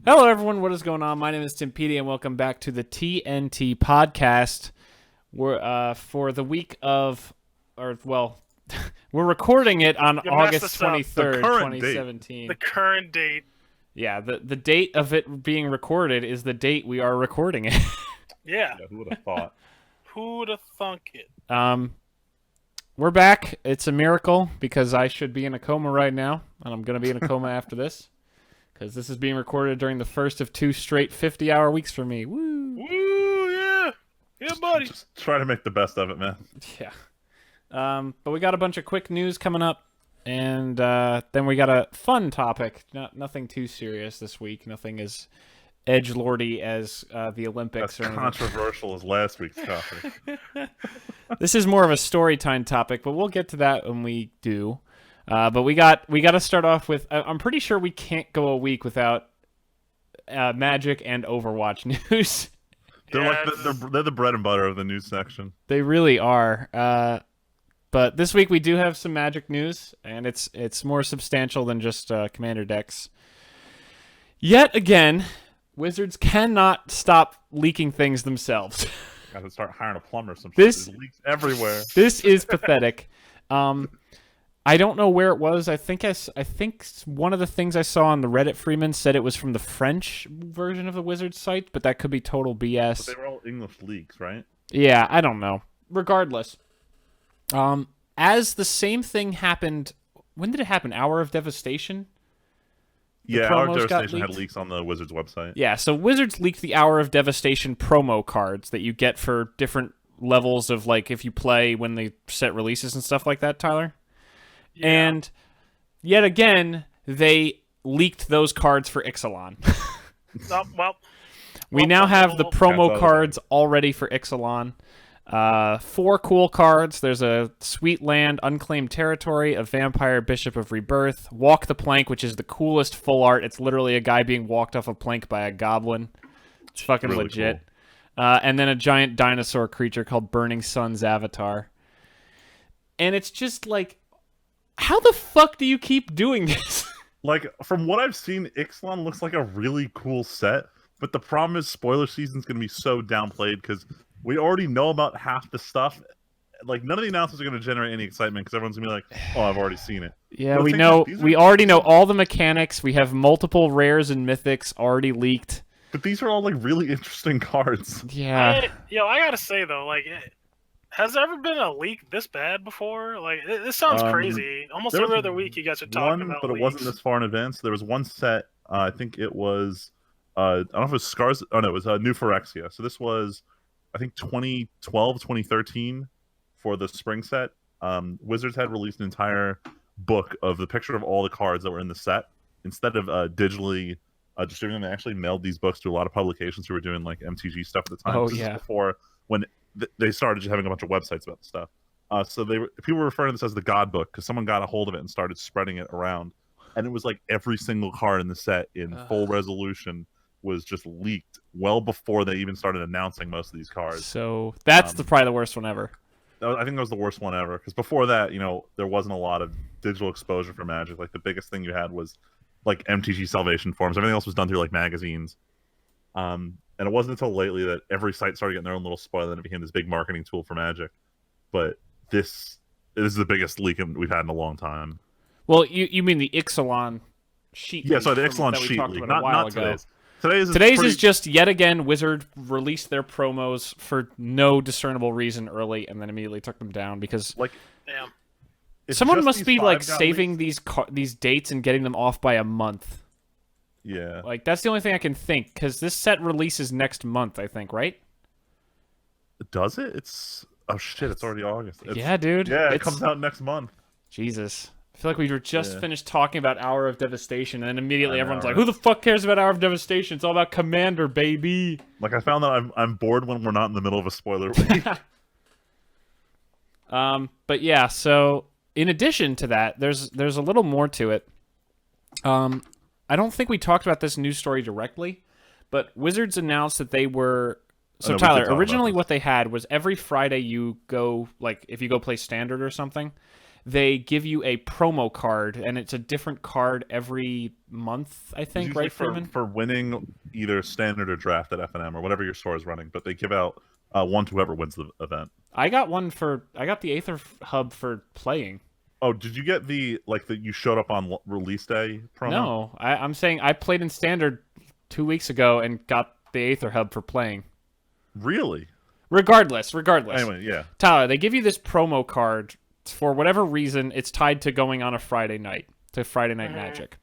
Hello, everyone. What is going on? My name is Tim Petey, and welcome back to the TNT podcast. We're for the week of, we're recording it on August 23rd, 2017. The current date. Yeah, the date of it being recorded is the date we are recording it. Yeah. Who would have thought? Who would have thunk it? We're back. It's a miracle because I should be in a coma right now, and I'm going to be in a coma after this. Because this is being recorded during the first of 2 straight 50-hour weeks for me. Woo! Woo, yeah! Yeah, buddy! Just try to make the best of it, man. Yeah. But we got a bunch of quick news coming up, and then we got a fun topic. Nothing too serious this week. Nothing as edgelordy as the Olympics. As controversial as last week's topic. This is more of a story time topic, but we'll get to that when we do. But we got to start off with. I'm pretty sure we can't go a week without Magic and Overwatch news. They're they're the bread and butter of the news section. They really are. But this week we do have some Magic news, and it's more substantial than just Commander decks. Yet again, Wizards cannot stop leaking things themselves. Got to start hiring a plumber. This leaks everywhere. This is pathetic. I don't know where it was. I think one of the things I saw on the Reddit Freeman said it was from the French version of the Wizards site, but that could be total BS. But they were all English leaks, right? Yeah, I don't know. Regardless, as the same thing happened, when did it happen? Hour of Devastation? Yeah, Hour of Devastation had leaks on the Wizards website. Yeah, so Wizards leaked the Hour of Devastation promo cards that you get for different levels of, like, if you play when the set releases and stuff like that, Tyler. Yeah. And yet again, they leaked those cards for Ixalan. We now have the promo cards already for Ixalan. 4 cool cards. There's a Sweet Land, Unclaimed Territory, a Vampire Bishop of Rebirth, Walk the Plank, which is the coolest full art. It's literally a guy being walked off a plank by a goblin. It's fucking really legit. Cool. And then a giant dinosaur creature called Burning Sun's Avatar. And it's just like, how the fuck do you keep doing this? Like, from what I've seen, Ixalan looks like a really cool set, but the problem is spoiler season's going to be so downplayed because we already know about half the stuff. Like, none of the announcements are going to generate any excitement because everyone's going to be like, oh, I've already seen it. Yeah, we know. We already know all the mechanics. We have multiple rares and mythics already leaked. But these are all, like, really interesting cards. Yeah. I gotta say, though, like, has there ever been a leak this bad before? Like, this sounds crazy. Almost every other week you guys are talking about but leaks. It wasn't this far in advance. There was one set, I think it was, I don't know if it was Scars, oh no, it was New Phyrexia. So this was, I think 2012, 2013 for the spring set. Wizards had released an entire book of the picture of all the cards that were in the set. Instead of digitally distributing them, they actually mailed these books to a lot of publications who were doing like MTG stuff at the time. Oh, this yeah. is before when they started just having a bunch of websites about the stuff. So people were referring to this as the God Book because someone got a hold of it and started spreading it around. And it was like every single card in the set in full resolution was just leaked well before they even started announcing most of these cards. So that's probably the worst one ever. I think that was the worst one ever because before that, there wasn't a lot of digital exposure for Magic. Like the biggest thing you had was like MTG Salvation forums. Everything else was done through like magazines. And it wasn't until lately that every site started getting their own little spoiler and it became this big marketing tool for Magic. But this is the biggest leak we've had in a long time. Well, you mean the Ixalan sheet? Yeah, sorry, the Ixalan sheet leak, not today's. Today's is just yet again Wizard released their promos for no discernible reason early and then immediately took them down because damn. Someone must be like saving these dates and getting them off by a month. Yeah. Like, that's the only thing I can think, because this set releases next month, I think, right? Does it? Oh shit, it's already August. Yeah, dude. Yeah, it comes out next month. Jesus. I feel like we were just finished talking about Hour of Devastation, and then immediately everyone's like, who the fuck cares about Hour of Devastation? It's all about Commander, baby. Like, I found that I'm bored when we're not in the middle of a spoiler week. But yeah, so in addition to that, there's a little more to it. I don't think we talked about this news story directly, but Wizards announced that they were... So, Tyler, originally what they had was every Friday you go, like, if you go play Standard or something, they give you a promo card, and it's a different card every month, I think, right, Freeman? For winning either standard or draft at FNM or whatever your store is running, but they give out one to whoever wins the event. I got the Aether Hub for playing. Oh, did you get the you showed up on release day promo? No, I'm saying I played in standard 2 weeks ago and got the Aether Hub for playing. Really? Regardless. Anyway, yeah. Tyler, they give you this promo card for whatever reason. It's tied to going on a Friday night, to Friday Night Magic.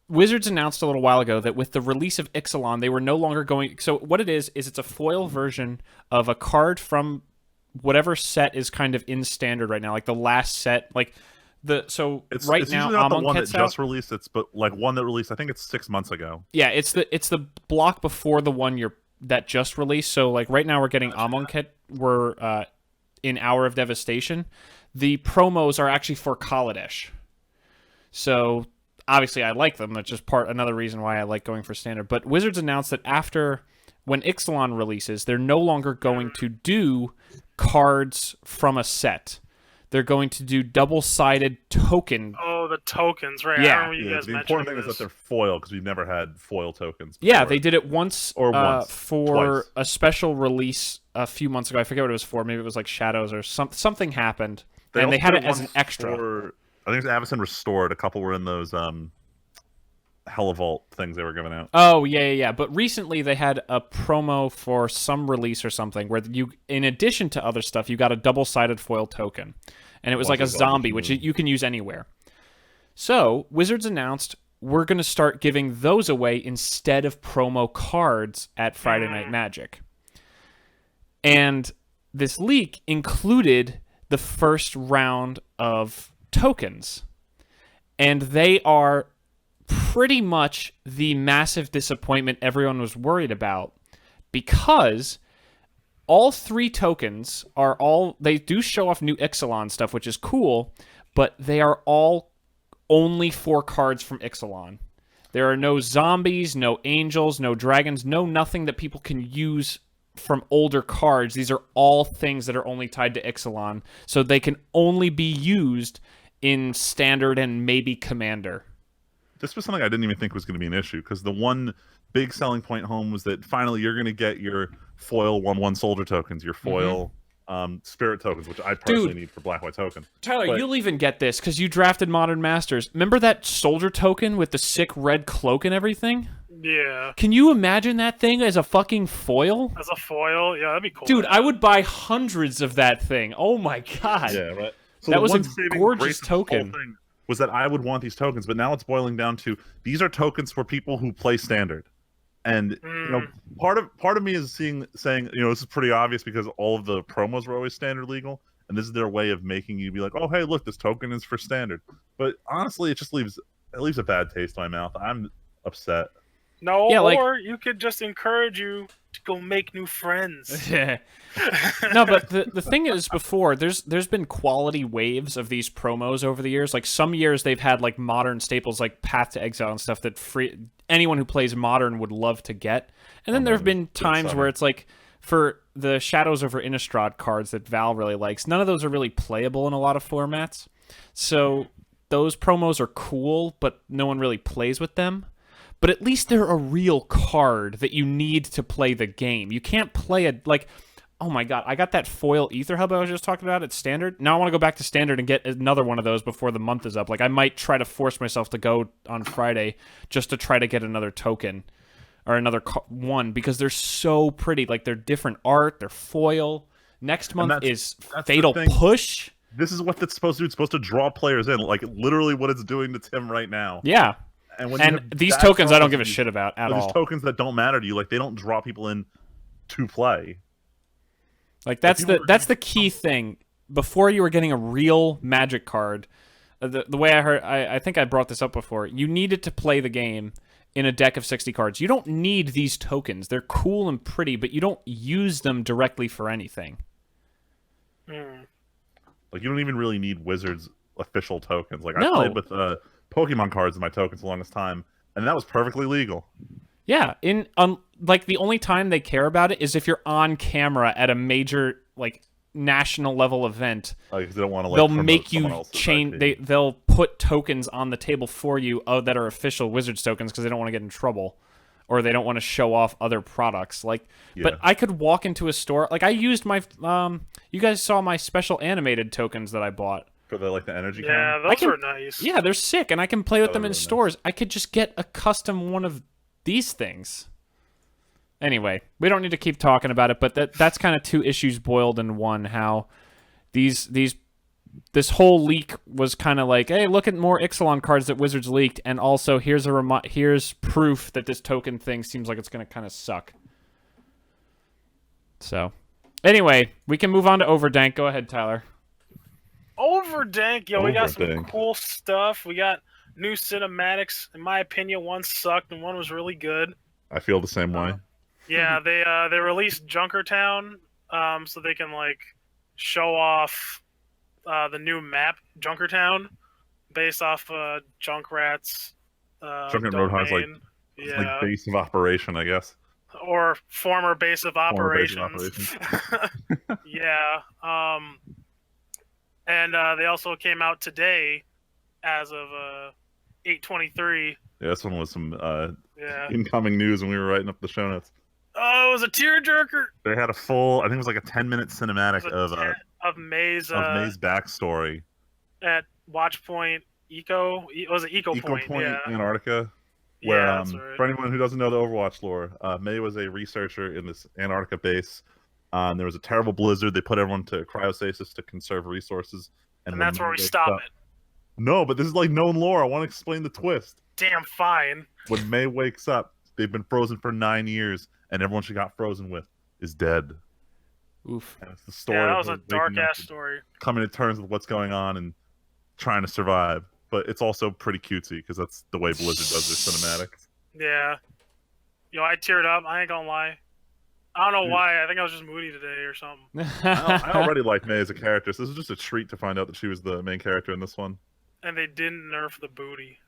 Wizards announced a little while ago that with the release of Ixalan, they were no longer going... So what it is it's a foil version of a card from whatever set is kind of in standard right now, like the last set, like it's now usually not the one that Mm-hmm. just released. It's one that released. I think it's 6 months ago. Yeah, it's the block before the one that just released. So like right now we're getting Amonkhet. We're in Hour of Devastation. The promos are actually for Kaladesh. So obviously I like them. That's just another reason why I like going for standard. But Wizards announced that when Ixalan releases, they're no longer going to do cards from a set. They're going to do double-sided token. Oh, the tokens, right? Yeah. I remember you guys The important thing mentioning is that this. they're foil because we've never had foil tokens before. Yeah, they did it once Or for twice. a special release a few months ago. I forget what it was for. Maybe it was like Shadows or something happened, and they also had it did as an one extra. I think it's Avacyn Restored. A couple were in those Hellavault things they were giving out. Oh, yeah. But recently they had a promo for some release or something where you, in addition to other stuff, you got a double-sided foil token. And it was like a zombie, which you can use anywhere. So, Wizards announced, we're going to start giving those away instead of promo cards at Friday Night Magic. And this leak included the first round of tokens. And they are pretty much the massive disappointment everyone was worried about, because all 3 tokens they do show off new Ixalan stuff, which is cool, but they are all only 4 cards from Ixalan. There are no zombies, no angels, no dragons, nothing that people can use from older cards. These are all things that are only tied to Ixalan, so they can only be used in standard and maybe commander. This was something I didn't even think was going to be an issue, because the one big selling point home was that finally you're going to get your foil 1/1 soldier tokens, your foil spirit tokens, which I personally need for black-white token. Tyler, you'll even get this because you drafted Modern Masters. Remember that soldier token with the sick red cloak and everything? Yeah. Can you imagine that thing as a fucking foil? As a foil? Yeah, that'd be cool. Dude, I would buy hundreds of that thing. Oh my god. Yeah, right. So that the was one a saving gorgeous grace of this whole token. thing was that I would want these tokens, but now it's boiling down to these are tokens for people who play standard. And part of me is saying, this is pretty obvious because all of the promos were always standard legal, and this is their way of making you be like, oh hey, look, this token is for standard. But honestly, it just leaves a bad taste in my mouth. I'm upset. No, Yeah, or you could just encourage you to go make new friends. No, but the thing is, before there's been quality waves of these promos over the years. Like some years they've had like modern staples like Path to Exile and stuff that anyone who plays modern would love to get. And then there have been times where it's like for the Shadows over Innistrad cards that Val really likes, none of those are really playable in a lot of formats. So those promos are cool, but no one really plays with them. But at least they're a real card that you need to play the game. You can't play it like, oh my god, I got that foil Ether Hub I was just talking about at Standard. Now I want to go back to Standard and get another one of those before the month is up. Like I might try to force myself to go on Friday just to try to get another token or another one because they're so pretty. Like they're different art, they're foil. Next month is Fatal Push. This is what it's supposed to do. It's supposed to draw players in, like literally what it's doing to Tim right now. Yeah. And these tokens I don't give a shit about at all. These tokens that don't matter to you, like they don't draw people in to play. Like that's the key thing. Before you were getting a real Magic card, the way I heard, I think I brought this up before. You needed to play the game in a deck of 60 cards. You don't need these tokens. They're cool and pretty, but you don't use them directly for anything. Like you don't even really need Wizards official tokens. Like No. I played with Pokemon cards in my tokens the longest time, and that was perfectly legal. Yeah, like the only time they care about it is if you're on camera at a major like national level event, Like they don't want to like they'll promote make someone you else's change. IP. They'll put tokens on the table for you that are official Wizards tokens because they don't want to get in trouble, or they don't want to show off other products. Like, but I could walk into a store. Like I used my you guys saw my special animated tokens that I bought. For the like the energy Yeah, kind? those are nice. Yeah, they're sick, and I can play with them in really stores. I could just get a custom one of these things. Anyway, we don't need to keep talking about it, but that's kind of two issues boiled in one. How this whole leak was kind of like, hey, look at more Ixalan cards that Wizards leaked, and also here's proof that this token thing seems like it's going to kind of suck. So, anyway, we can move on to Overdank. Go ahead, Tyler. Overdank, yo, we got some Overdank. cool stuff. We got new cinematics. In my opinion, one sucked and one was really good. I feel the same way. Yeah, they released Junkertown, so they can like show off the new map Junkertown, based off Junkrat's Junkrat Roadhog's like base of operation, I guess. or former base of Former base operations. of operations. Yeah. And they also came out today, as of 8/23. Yeah, this one was some Yeah. incoming news when we were writing up the show notes. Oh, it was a tearjerker. They had a full, I think it was like a 10-minute cinematic Of Maze backstory. at Watchpoint Eco. Was it Eco Point? Yeah. Antarctica. Where, Yeah, that's right. for anyone who doesn't know the Overwatch lore, May was a researcher in this Antarctica base. There was a terrible blizzard. They put everyone to cryostasis to conserve resources. And when that's where May we wakes stop up- it. No, but this is like known lore. I want to explain the twist. Damn fine. When May wakes up, they've been frozen for 9 years, and everyone she got frozen with is dead. Oof. And it's the story. Yeah, that of was her a dark waking up ass and story. coming to terms with what's going on and trying to survive. But it's also pretty cutesy because that's the way Blizzard does their cinematics. Yeah. Yo, I teared up. I ain't gonna lie. I don't know why. I think I was just moody today or something. I already like May as a character, so this is just a treat to find out that she was the main character in this one. And they didn't nerf the booty.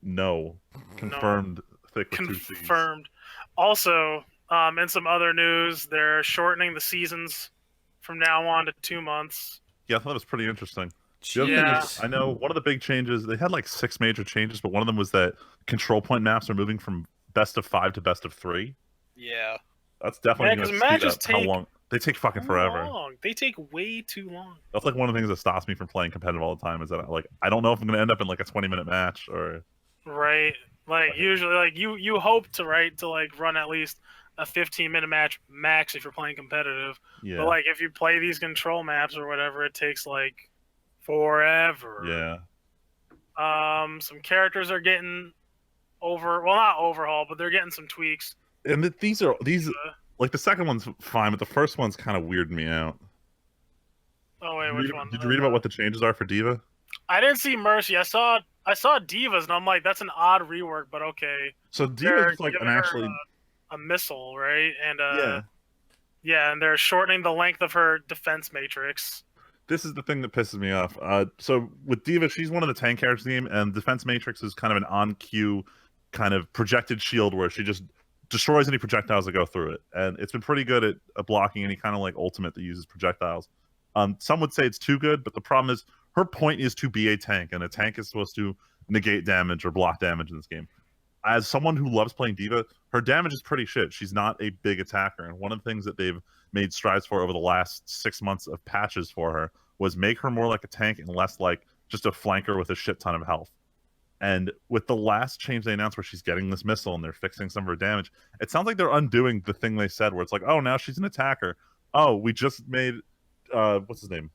No. Confirmed. Thick with 2 Cs. Confirmed. Also, in some other news, they're shortening the seasons from now on to 2 months. Yeah, I thought it was pretty interesting. The other thing is, I know one of the big changes, they had like 6 major changes, but one of them was that control point maps are moving from best of 5 to best of 3. Yeah. That's definitely going to speed matches up how long. They take fucking forever. Long. They take way too long. That's like one of the things that stops me from playing competitive all the time is that I don't know if I'm going to end up in like a 20-minute match or. Right. Like usually, like you hope to run at least a 15-minute match max if you're playing competitive. Yeah. But like if you play these control maps or whatever, it takes like forever. Yeah. Some characters are getting not overhauled, but they're getting some tweaks. And these like the second one's fine, but the first one's kind of weirding me out. Oh wait, which one? Did you read about what the changes are for Diva? I didn't see Mercy. I saw Divas, and I'm like, that's an odd rework, but okay. So Diva is like giving an her actually a missile, right? And yeah, and they're shortening the length of her defense matrix. This is the thing that pisses me off. So with Diva, she's one of the tank characters in the game, and defense matrix is kind of an on cue kind of projected shield where she just destroys any projectiles that go through it, and it's been pretty good at blocking any kind of like ultimate that uses projectiles. Some would say it's too good, but the problem is her point is to be a tank, and a tank is supposed to negate damage or block damage in this game. As someone who loves playing Diva, her damage is pretty shit. She's not a big attacker, and one of the things that they've made strides for over the last 6 months of patches for her was make her more like a tank and less like just a flanker with a shit ton of health. And with the last change they announced where she's getting this missile and they're fixing some of her damage, it sounds like they're undoing the thing they said where it's like, oh, now she's an attacker. Oh, we just made, what's his name?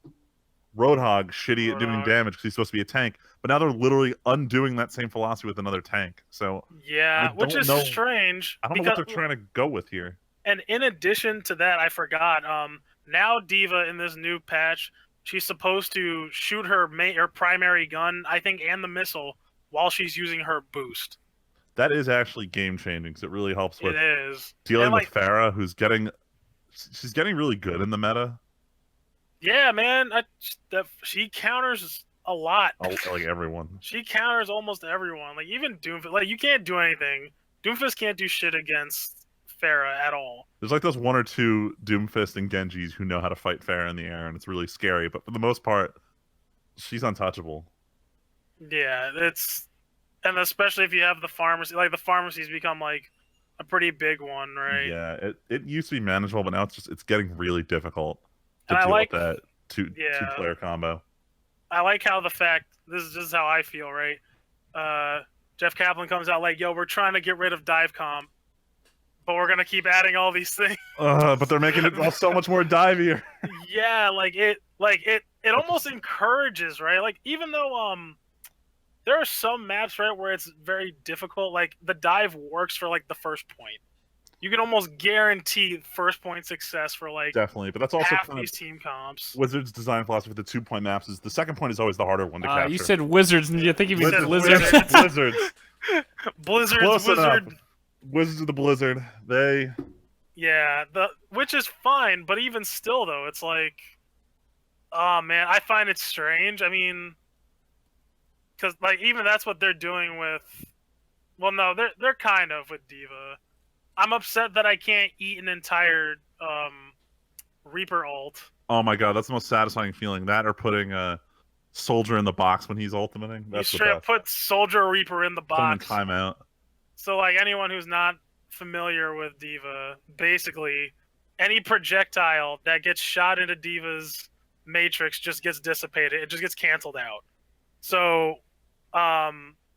Roadhog shitty at doing damage because he's supposed to be a tank. But now they're literally undoing that same philosophy with another tank. So yeah, which is strange. I don't know what they're trying to go with here. And in addition to that, I forgot, now Diva in this new patch, she's supposed to shoot her primary gun, I think, and the missile while she's using her boost. That is actually game changing because it really helps with dealing with Pharah, who's getting really good in the meta. Yeah, man, she counters a lot. Like everyone. She counters almost everyone. Like even Doomfist. Like you can't do anything. Doomfist can't do shit against Pharah at all. There's like those one or two Doomfist and Genjis who know how to fight Pharah in the air, and it's really scary. But for the most part, she's untouchable. Yeah, and especially if you have the pharmacy, like the pharmacy's become like a pretty big one, right? Yeah, it used to be manageable, but now it's getting really difficult to And I deal like- with that two Yeah. player combo. I like how this is just how I feel, right? Jeff Kaplan comes out like, yo, we're trying to get rid of dive comp, but we're gonna keep adding all these things. But they're making it all so much more divier. Yeah, it almost encourages, right? Like, even though there are some maps, right, where it's very difficult, like the dive works for like the first point. You can almost guarantee first point success for like Definitely, but that's also half kind of these team comps. Wizards' design philosophy with the 2-point maps is the second point is always the harder one to capture. You said Wizards, and you think you said said Wizards. Lizards. Blizzards. Blizzard's Close Wizard. enough. Wizards of the Blizzard. They Yeah, which is fine, but even still though, it's like, oh man, I find it strange. I mean, because like even that's what they're doing with. Well, no, they're kind of with Diva. I'm upset that I can't eat an entire Reaper ult. Oh my god, that's the most satisfying feeling. That or putting a soldier in the box when he's ultimating. You That's the straight up best. put Soldier or Reaper in the Put him in box. timeout. So like anyone who's not familiar with Diva, basically any projectile that gets shot into Diva's matrix just gets dissipated. It just gets canceled out. So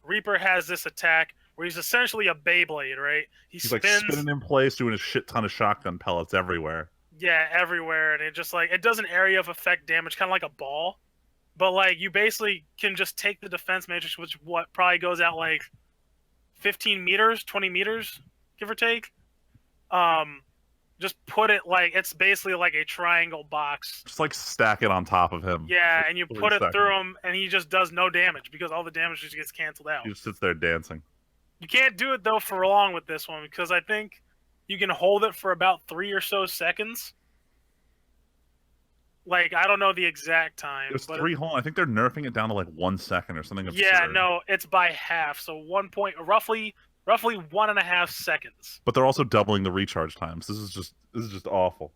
Reaper has this attack where he's essentially a Beyblade, right? He's like spinning in place, doing a shit ton of shotgun pellets everywhere. Yeah, everywhere, and it just like it does an area of effect damage, kind of like a ball. But like you basically can just take the defense matrix, which probably goes out like 15 meters, 20 meters, give or take. Just put it like it's basically like a triangle box. Just like stack it on top of him. Yeah, and you Really put it stack through him, and he just does no damage because all the damage just gets canceled out. He just sits there dancing. You can't do it though for long with this one because I think you can hold it for about 3 or so seconds. Like I don't know the exact time. There's but 3 whole. I think they're nerfing it down to like 1 second or something absurd. Yeah, no, it's by half. So 1 point, roughly 1.5 seconds. But they're also doubling the recharge times. This is just awful.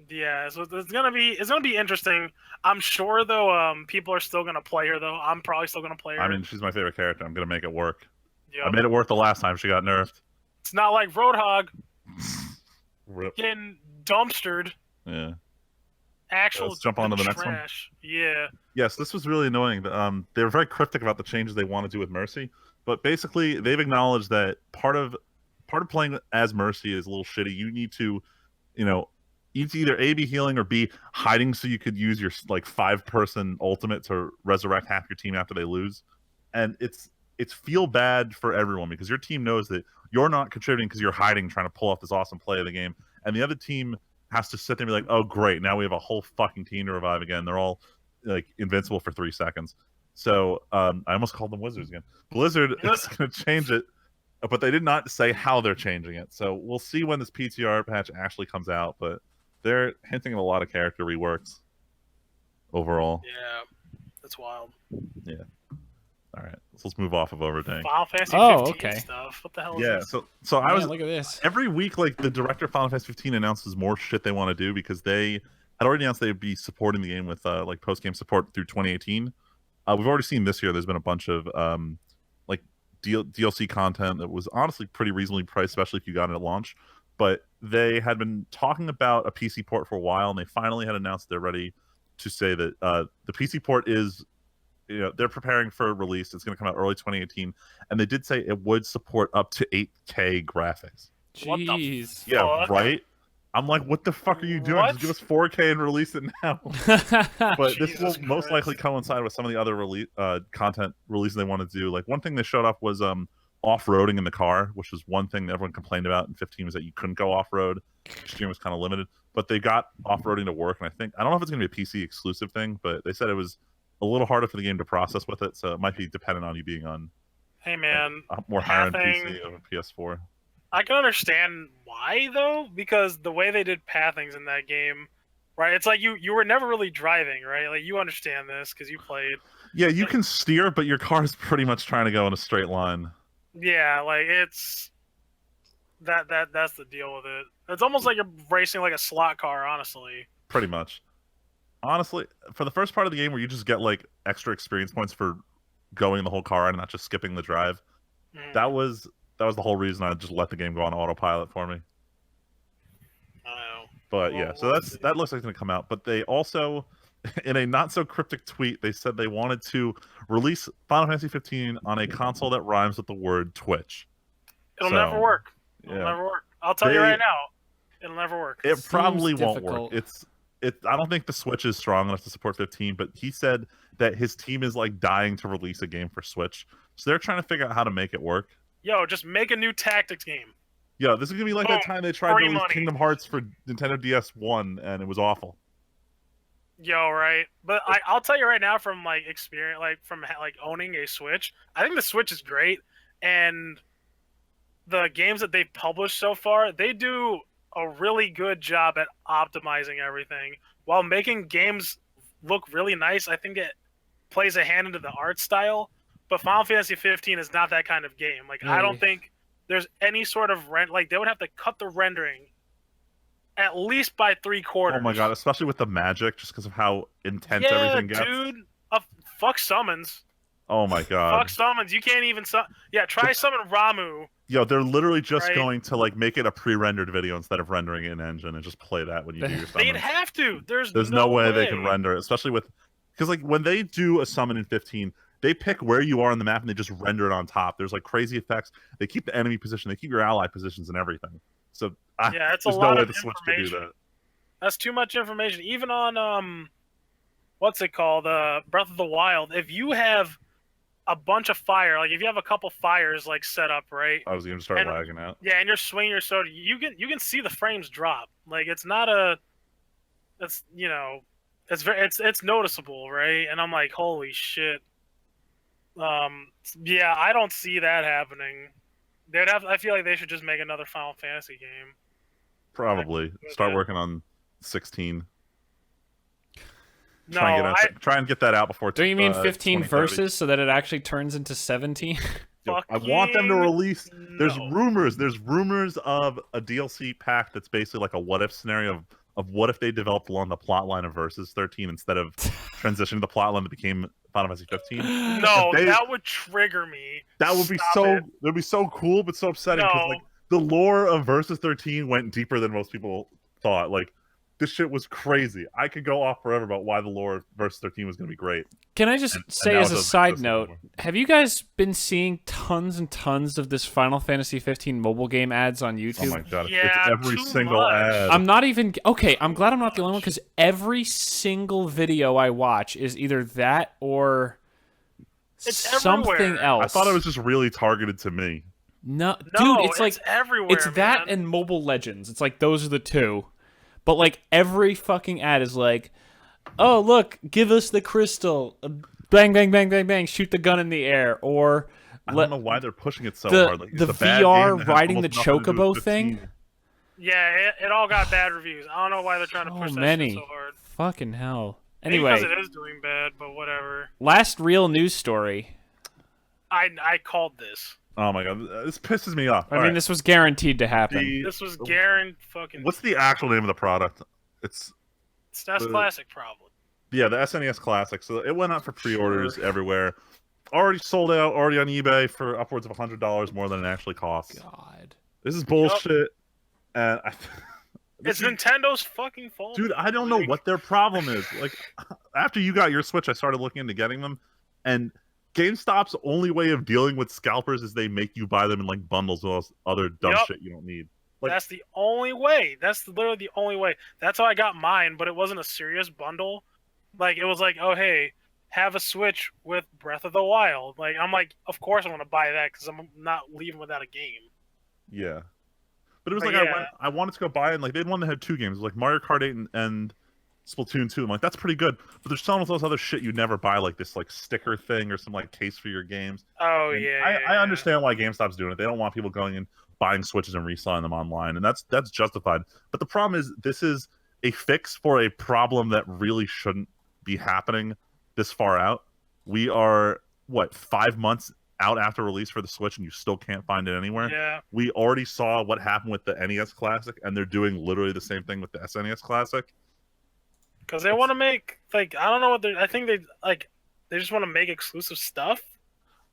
Yeah, so it's gonna be interesting. I'm sure though, people are still gonna play her though. I'm probably still gonna play her. I mean, she's my favorite character. I'm gonna make it work. Yep. I made it work the last time she got nerfed. It's not like Roadhog Rip. getting dumpstered. Yeah. Actual Let's jump on to the next one. trash. Yeah. Yes, this was really annoying. They were very cryptic about the changes they want to do with Mercy, but basically they've acknowledged that part of playing as Mercy is a little shitty. You need to, you need to either A, be healing, or B, hiding so you could use your like 5-person ultimate to resurrect half your team after they lose. And it's feel bad for everyone because your team knows that you're not contributing because you're hiding, trying to pull off this awesome play of the game, and the other team has to sit there and be like, oh great, now we have a whole fucking team to revive again. They're all like invincible for 3 seconds. So I almost called them Wizards again. Blizzard is going to change it, but they did not say how they're changing it. So we'll see when this PTR patch actually comes out, but they're hinting at a lot of character reworks overall. Yeah. That's wild. Yeah. All right, so let's move off of Overtake. Final Fantasy 15 okay. stuff. What the hell is Yeah, this? so I was Man, look at this. every week, like the director of Final Fantasy 15 announces more shit they want to do because they had already announced they'd be supporting the game with like post game support through 2018. We've already seen this year. There's been a bunch of like DLC content that was honestly pretty reasonably priced, especially if you got it at launch. But they had been talking about a PC port for a while, and they finally had announced they're ready to say that the PC port is. They're preparing for a release. It's going to come out early 2018, and they did say it would support up to 8K graphics. What the Jeez. Yeah, Fuck. right. I'm like, what the fuck are you doing? What? Just give us 4K and release it now. But this will Jesus most likely Christ. coincide with some of the other content releases they want to do. Like one thing they showed off was off-roading in the car, which was one thing that everyone complained about in 15 was that you couldn't go off-road. The stream was kind of limited, but they got off-roading to work, and I don't know if it's going to be a PC exclusive thing, but they said it was a little harder for the game to process with it, so it might be dependent on you being on Hey man, a more higher-end pathing- PC of a PS4. I can understand why though, because the way they did pathings in that game, right? It's like you were never really driving, right? Like you understand this because you played. Yeah, you can steer, but your car is pretty much trying to go in a straight line. Yeah, like That's the deal with it. It's almost like you're racing like a slot car, honestly. Pretty much. Honestly, for the first part of the game where you just get like extra experience points for going the whole car and not just skipping the drive, that was the whole reason I just let the game go on autopilot for me. I know. But yeah, so that looks like it's gonna come out. But they also, in a not so cryptic tweet, they said they wanted to release Final Fantasy 15 on a console that rhymes with the word Twitch. It'll never work. It'll never work. I'll tell you right now, it'll never work. It probably won't difficult. work. I don't think the Switch is strong enough to support 15, but he said that his team is like dying to release a game for Switch. So they're trying to figure out how to make it work. Yo, just make a new tactics game. Yeah, this is gonna be like that time they tried to release Kingdom Hearts for Nintendo DS1 and it was awful. Yo, right. But I'll tell you right now from like experience, like from like owning a Switch, I think the Switch is great, and the games that they've published so far, they do a really good job at optimizing everything while making games look really nice. I think it plays a hand into the art style, but Final Fantasy 15 is not that kind of game. Like, I don't think there's any sort of like they would have to cut the rendering at least by 3/4. Oh my god, especially with the magic, just because of how intense everything gets. Dude, fuck summons. Oh my god. Fuck summons. You can't even try summon Ramu. Yo, they're literally just going to like make it a pre-rendered video instead of rendering it in engine and just play that when you do your summon. They'd have to. There's no way they can render it, especially with because like when they do a summon in 15, they pick where you are on the map and they just render it on top. There's like crazy effects. They keep the enemy position, they keep your ally positions and everything. So it's there's a lot no way of the Switch could do that. That's too much information. Even on what's it called? Breath of the Wild. If you have a bunch of fire, like if you have a couple fires like set up, right? I was gonna start lagging out. Yeah, and you're swinging your sword, you can see the frames drop. Like it's it's noticeable, right? And I'm like, holy shit. Yeah, I don't see that happening. I feel like they should just make another Final Fantasy game. Probably start working on 16. No, try and get that out before. Do you mean 15 verses so that it actually turns into 17? I want them to release. There's rumors of a DLC pack that's basically like a what if scenario of what if they developed along the plot line of Versus 13 instead of transitioning the plot line that became Final Fantasy 15. No, that would trigger me. That would be that'd be so cool, but so upsetting because like the lore of Versus 13 went deeper than most people thought. Like this shit was crazy. I could go off forever about why the lore of Versus 13 was going to be great. Can I just say as a side note, have you guys been seeing tons and tons of this Final Fantasy 15 mobile game ads on YouTube? Oh my god, it's every single ad. I'm not even... Okay, I'm glad I'm not the only one because every single video I watch is either that or something else. I thought it was just really targeted to me. No, dude, it's like... everywhere, it's that and Mobile Legends. It's like those are the two. But like every fucking ad is like, oh look, give us the crystal, bang bang bang bang bang, shoot the gun in the air, or I don't know why they're pushing it so hard. Like, the VR riding the chocobo thing. Yeah, it all got bad reviews. I don't know why they're trying to push that shit so hard. Fucking hell. Anyway, because it is doing bad, but whatever. Last real news story. I called this. Oh my god, this pisses me off. I mean, this was guaranteed to happen. This was guaranteed fucking... What's the actual name of the product? It's SNES Classic, probably. Yeah, the SNES Classic. So it went out for pre-orders everywhere. Already sold out, already on eBay for upwards of $100 more than it actually costs. God. This is bullshit. And it's Nintendo's fucking fault. Dude, I don't know what their problem is. Like, after you got your Switch, I started looking into getting them, and GameStop's only way of dealing with scalpers is they make you buy them in like bundles with all this other dumb shit you don't need. Like, that's the only way. That's literally the only way. That's how I got mine, but it wasn't a serious bundle. Like, it was like, oh hey, have a Switch with Breath of the Wild. Like, I'm like, of course I want to buy that because I'm not leaving without a game. Yeah, but it was I wanted to go buy it. And like they had one that had two games, like Mario Kart 8 and Splatoon 2. I'm like, that's pretty good. But they're selling all those other shit you never buy, like this like sticker thing or some like case for your games. Oh, and yeah. I understand why GameStop's doing it. They don't want people going and buying Switches and reselling them online, and that's justified. But the problem is this is a fix for a problem that really shouldn't be happening this far out. We are, 5 months out after release for the Switch and you still can't find it anywhere. Yeah. We already saw what happened with the NES Classic, and they're doing literally the same thing with the SNES Classic. Because they want to make, like, I don't know what I think they just want to make exclusive stuff.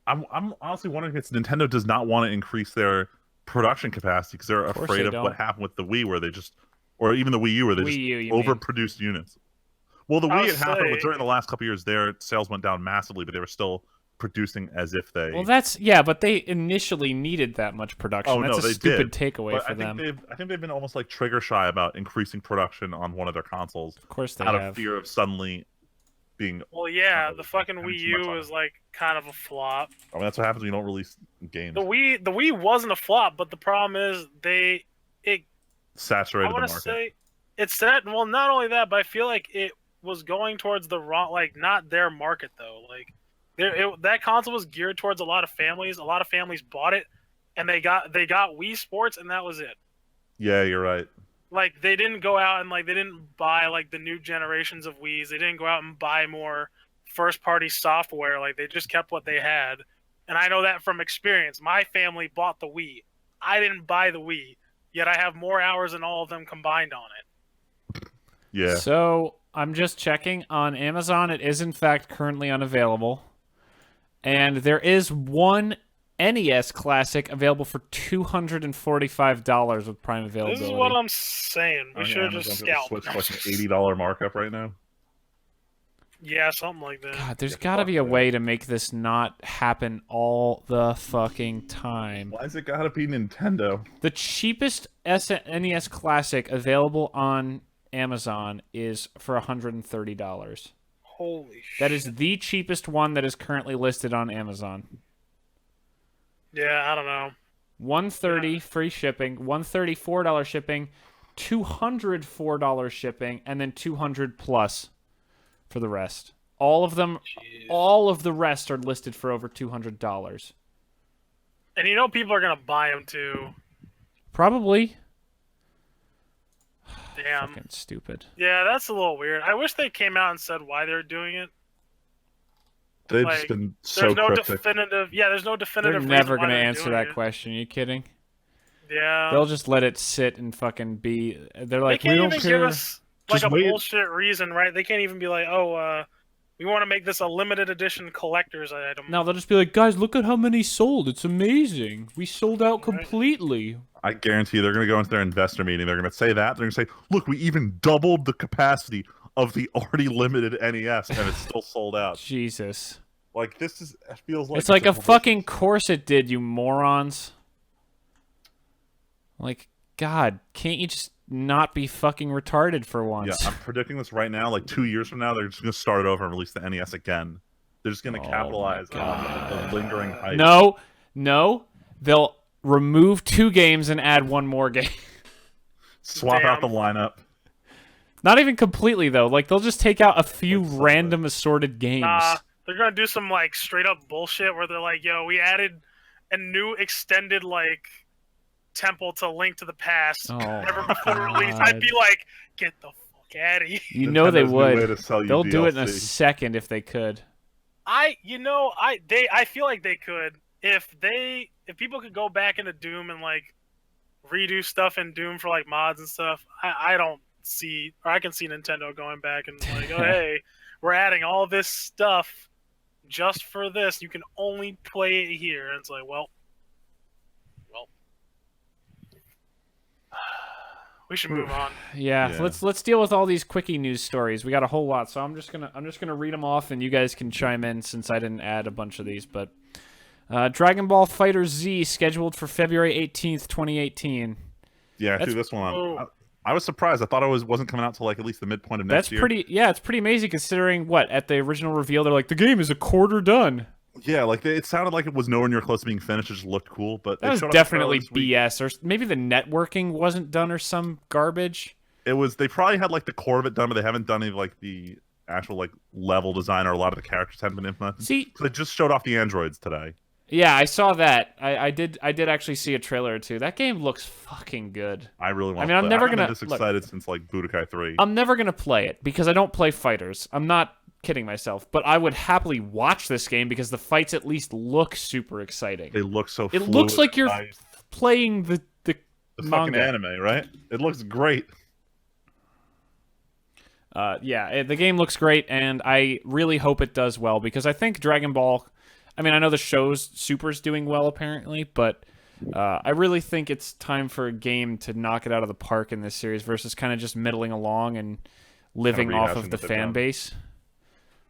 I'm honestly wondering if it's Nintendo does not want to increase their production capacity because they're afraid of what happened with the Wii, where they just, or even the Wii U, where they just overproduced units. Well, the Wii, it happened during the last couple of years. Their sales went down massively, but they were still producing as if they. Well, but they initially needed that much production. Oh, that's no, a stupid takeaway for them. I think they've been almost like trigger shy about increasing production on one of their consoles. Of course they out have. of fear of suddenly being. Well, yeah, the fucking Wii U is like kind of a flop. I mean, that's what happens when you don't release games. The Wii wasn't a flop, but the problem is it saturated the market. Say it's that. Well, not only that, but I feel like it was going towards the wrong, like not their market though. Like that console was geared towards a lot of families. A lot of families bought it, and they got Wii Sports, and that was it. Yeah, you're right. Like they didn't go out and like they didn't buy like the new generations of Wiis. They didn't go out and buy more first-party software. Like they just kept what they had. And I know that from experience. My family bought the Wii. I didn't buy the Wii, yet I have more hours than all of them combined on it. Yeah. So I'm just checking on Amazon. It is in fact currently unavailable, and there is one NES Classic available for $245 with Prime availability. This is what I'm saying. We should have just scalped. Switch like an $80 markup right now. Yeah, something like that. God, there's got to be a way to make this not happen all the fucking time. Why's it gotta be Nintendo? The cheapest SNES Classic available on Amazon is for $130. Holy shit. That is the cheapest one that is currently listed on Amazon. Yeah, I don't know. $130 free shipping, $134 shipping, $204 shipping, and then $200 plus for the rest. All of them, all of the rest are listed for over $200. And you know people are gonna buy them too. Probably. Damn. Fucking stupid. Yeah, that's a little weird. I wish they came out and said why they're doing it. They've just been so cryptic. There's no definitive. They're never gonna answer that question. Are you kidding? Yeah. They'll just let it sit and fucking be. They're like, they we can't don't even care. give us like a bullshit reason, right? They can't even be like, oh, we want to make this a limited edition collector's item. No, they'll just be like, guys, look at how many sold. It's amazing. We sold out completely. I guarantee you they're going to go into their investor meeting. They're going to say that. They're going to say, look, we even doubled the capacity of the already limited NES, and it's still sold out. Jesus. Like, it feels like... It's like a fucking course it did, you morons. Like, God, can't you just not be fucking retarded for once? Yeah, I'm predicting this right now. Like 2 years from now, they're just going to start it over and release the NES again. They're just going to capitalize on the lingering hype. No. They'll remove 2 games and add 1 more game. Swap out the lineup. Not even completely, though. Like, they'll just take out a few random assorted games. They're going to do some, like, straight-up bullshit where they're like, yo, we added a new extended, like, temple to Link to the Past never before release. I'd be like, get the fuck out of here. You know they would. They'll do it in a second if they could. I feel like they could. If people could go back into Doom and, like, redo stuff in Doom for, like, mods and stuff, I don't see, or I can see Nintendo going back and like, oh, hey, we're adding all this stuff just for this. You can only play it here. And it's like, well, we should move on. Yeah, let's deal with all these Quickie news stories. We got a whole lot, so I'm just gonna read them off, and you guys can chime in since I didn't add a bunch of these. But Dragon Ball Fighter Z scheduled for February 18th, 2018. Yeah, I threw this one on. I was surprised. I thought it wasn't coming out till like at least the midpoint of next year. It's pretty amazing considering what at the original reveal they're like the game is a quarter done. Yeah, like it sounded like it was nowhere near close to being finished. It just looked cool, but that was definitely BS, or maybe the networking wasn't done or some garbage. It was. They probably had like the core of it done, but they haven't done any like the actual like level design, or a lot of the characters haven't been implemented. See, so they just showed off the androids today. Yeah, I saw that. I did actually see a trailer or two. That game looks fucking good. I really want. I'm never gonna been this excited since like Budokai 3. I'm never gonna play it because I don't play fighters. I'm not kidding myself, but I would happily watch this game because the fights at least look super exciting. They look so. It looks like you're nice. playing the fucking manga. anime, right? It looks great. The game looks great, and I really hope it does well because I think Dragon Ball. I mean, I know the show's Super's doing well apparently, but I really think it's time for a game to knock it out of the park in this series versus kind of just middling along and living off of the fan base.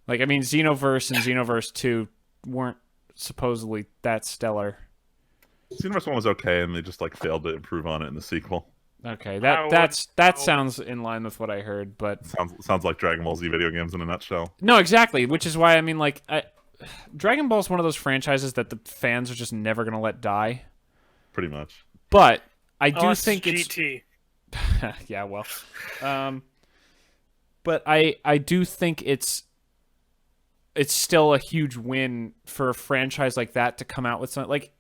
Like, I mean, Xenoverse and Xenoverse 2 weren't supposedly that stellar. Xenoverse 1 was okay, and they just like failed to improve on it in the sequel. Okay, that sounds in line with what I heard, but sounds like Dragon Ball Z video games in a nutshell. No, exactly, which is why I mean, like, Dragon Ball is one of those franchises that the fans are just never gonna let die. Pretty much. But I do think GT. it's yeah, well, but I do think it's still a huge win for a franchise like that to come out with something like.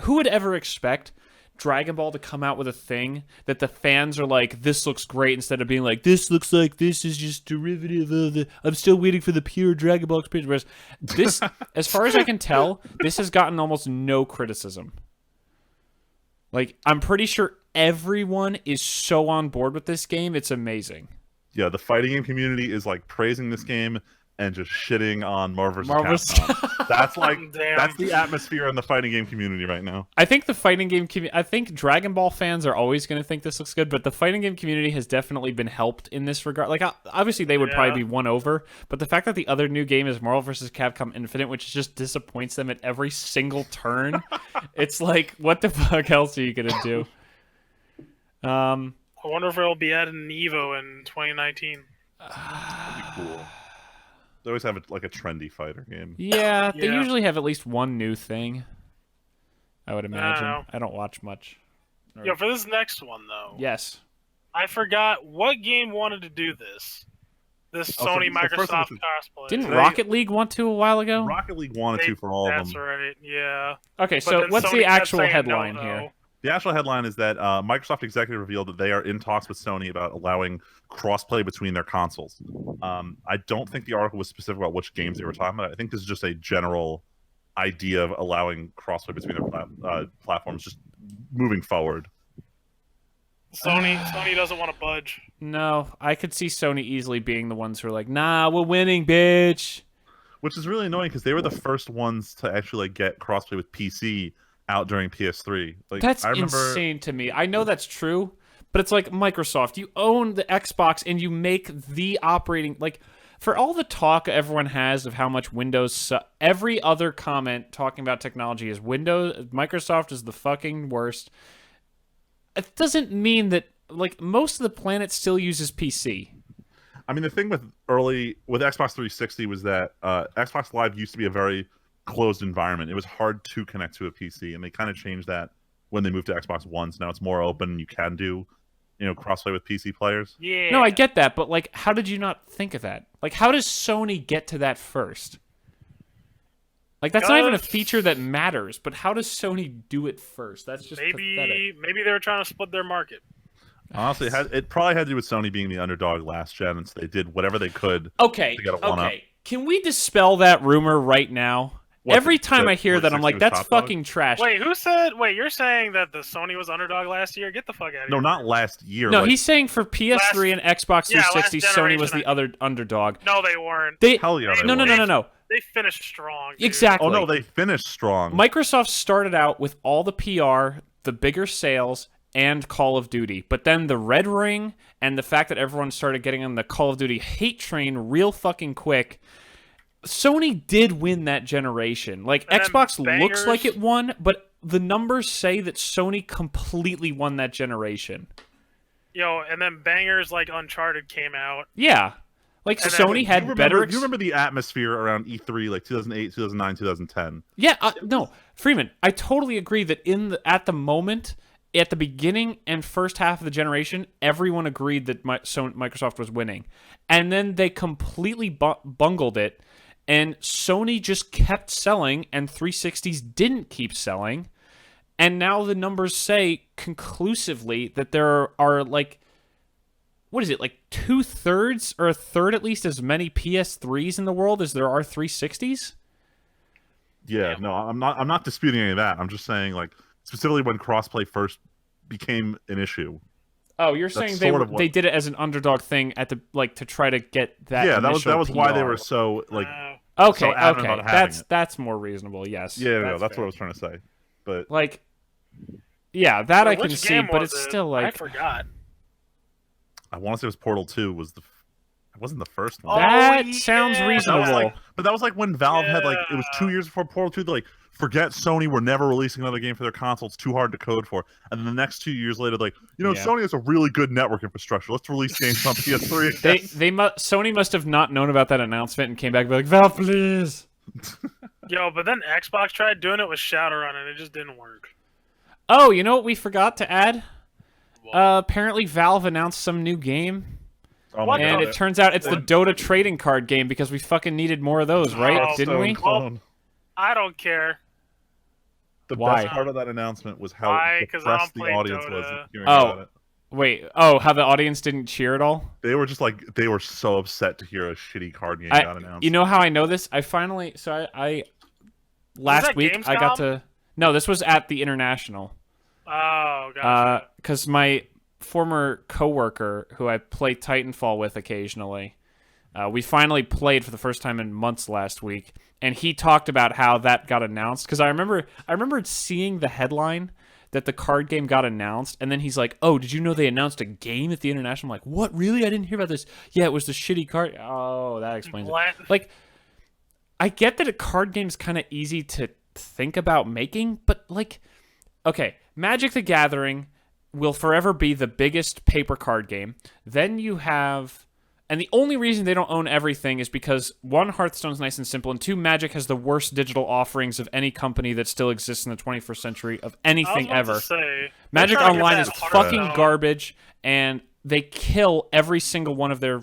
Who would ever expect Dragon Ball to come out with a thing that the fans are like, this looks great, instead of being like, this looks like this is just derivative of the. I'm still waiting for the pure Dragon Ball experience. Whereas this, as far as I can tell, this has gotten almost no criticism. Like, I'm pretty sure everyone is so on board with this game, it's amazing. Yeah, the fighting game community is like praising this game and just shitting on Marvel vs. Capcom. That's like that's the atmosphere in the fighting game community right now. I think the fighting game I think Dragon Ball fans are always going to think this looks good, but the fighting game community has definitely been helped in this regard. Like, obviously they would probably be won over, but the fact that the other new game is Marvel vs. Capcom Infinite, which just disappoints them at every single turn, it's like, what the fuck else are you going to do? I wonder if it'll be added in Evo in 2019. That'd be cool. They always have a trendy fighter game. Yeah, they usually have at least one new thing. I would imagine. I don't watch much. Yo, for this next one though. Yes. I forgot what game wanted to do this. This Sony Microsoft cosplay. Didn't Rocket League want to a while ago? Rocket League wanted to for all of them. That's right. Yeah. Okay, so what's the actual headline here? The actual headline is that Microsoft executive revealed that they are in talks with Sony about allowing crossplay between their consoles. I don't think the article was specific about which games they were talking about. I think this is just a general idea of allowing crossplay between their platforms just moving forward. Sony doesn't want to budge. No, I could see Sony easily being the ones who are like, nah, we're winning, bitch. Which is really annoying because they were the first ones to actually get crossplay with PC out during PS3. Like, that's insane to me. I know that's true, but it's like Microsoft. You own the Xbox and you make the operating... Like, for all the talk everyone has of how much Windows... every other comment talking about technology is Microsoft is the fucking worst. It doesn't mean that, like, most of the planet still uses PC. I mean, the thing with Xbox 360 was that Xbox Live used to be a very closed environment. It was hard to connect to a PC, and they kind of changed that when they moved to Xbox One. So now it's more open. You can do, crossplay with PC players. Yeah. No, I get that, but like, how did you not think of that? Like, how does Sony get to that first? Like, that's not even a feature that matters, but how does Sony do it first? That's just pathetic. Maybe they were trying to split their market. Honestly, it probably had to do with Sony being the underdog last gen, and so they did whatever they could to get a one-up. Can we dispel that rumor right now? Every time I hear that, I'm like, that's fucking trash. Wait, you're saying that the Sony was underdog last year? Get the fuck out of here. No, not last year. No, he's saying for PS3 and Xbox 360, Sony was the other underdog. No, they weren't. Hell yeah, No. They finished strong, dude. Exactly. Oh, no, they finished strong. Microsoft started out with all the PR, the bigger sales, and Call of Duty. But then the Red Ring and the fact that everyone started getting on the Call of Duty hate train real fucking quick... Sony did win that generation. Like, and Xbox looks like it won, but the numbers say that Sony completely won that generation. Yo, and then bangers like Uncharted came out. Yeah. Like, Sony had better... You remember the atmosphere around E3, like 2008, 2009, 2010? Yeah, no. Freeman, I totally agree that at the moment, at the beginning and first half of the generation, everyone agreed that Microsoft was winning. And then they completely bungled it. And Sony just kept selling, and 360s didn't keep selling. And now the numbers say conclusively that there are like what is it, like 2/3 or a third at least as many PS3s in the world as there are 360s? Yeah, no, I'm not disputing any of that. I'm just saying, like, specifically when crossplay first became an issue. Oh, you're saying they did it as an underdog thing at the to try to get that. Yeah, that initial was PR. why they were so Okay, so adamant okay, about having that's more reasonable. Yes. Yeah, that's what I was trying to say. But yeah, that I can Which see, game but was it's it? still I forgot. I want to say it was Portal 2 was it wasn't the first one. That sounds reasonable. But that was like when Valve had it was 2 years before Portal 2. They're like, forget Sony, we're never releasing another game for their console. It's too hard to code for. And then the next 2 years later, Sony has a really good network infrastructure. Let's release games on PS3. Sony must have not known about that announcement and came back and be like, Valve, please. Yo, but then Xbox tried doing it with Shadowrun and it just didn't work. Oh, you know what we forgot to add? Apparently Valve announced some new game. Oh my and God. it turns out it's the Dota trading card game because we fucking needed more of those, right? Didn't we? Clone. I don't care. The Why? best part of that announcement was how depressed the audience was hearing about it. Wait, how the audience didn't cheer at all? They were just they were so upset to hear a shitty card game got announced. You know how I know this? I last week Gamescom? I got to... No, this was at the International. Oh, gotcha. Because my former coworker, who I play Titanfall with occasionally, we finally played for the first time in months last week, and he talked about how that got announced. Because I remember seeing the headline that the card game got announced, and then he's like, "Oh, did you know they announced a game at the International?" I'm like, "What? Really? I didn't hear about this." Yeah, it was the shitty card. Oh, that explains it. I get that a card game's kind of easy to think about making, but okay, Magic the Gathering will forever be the biggest paper card game. Then you have... And the only reason they don't own everything is because, one, Hearthstone's nice and simple, and two, Magic has the worst digital offerings of any company that still exists in the 21st century of anything ever. Magic Online is fucking garbage, and they kill every single one of their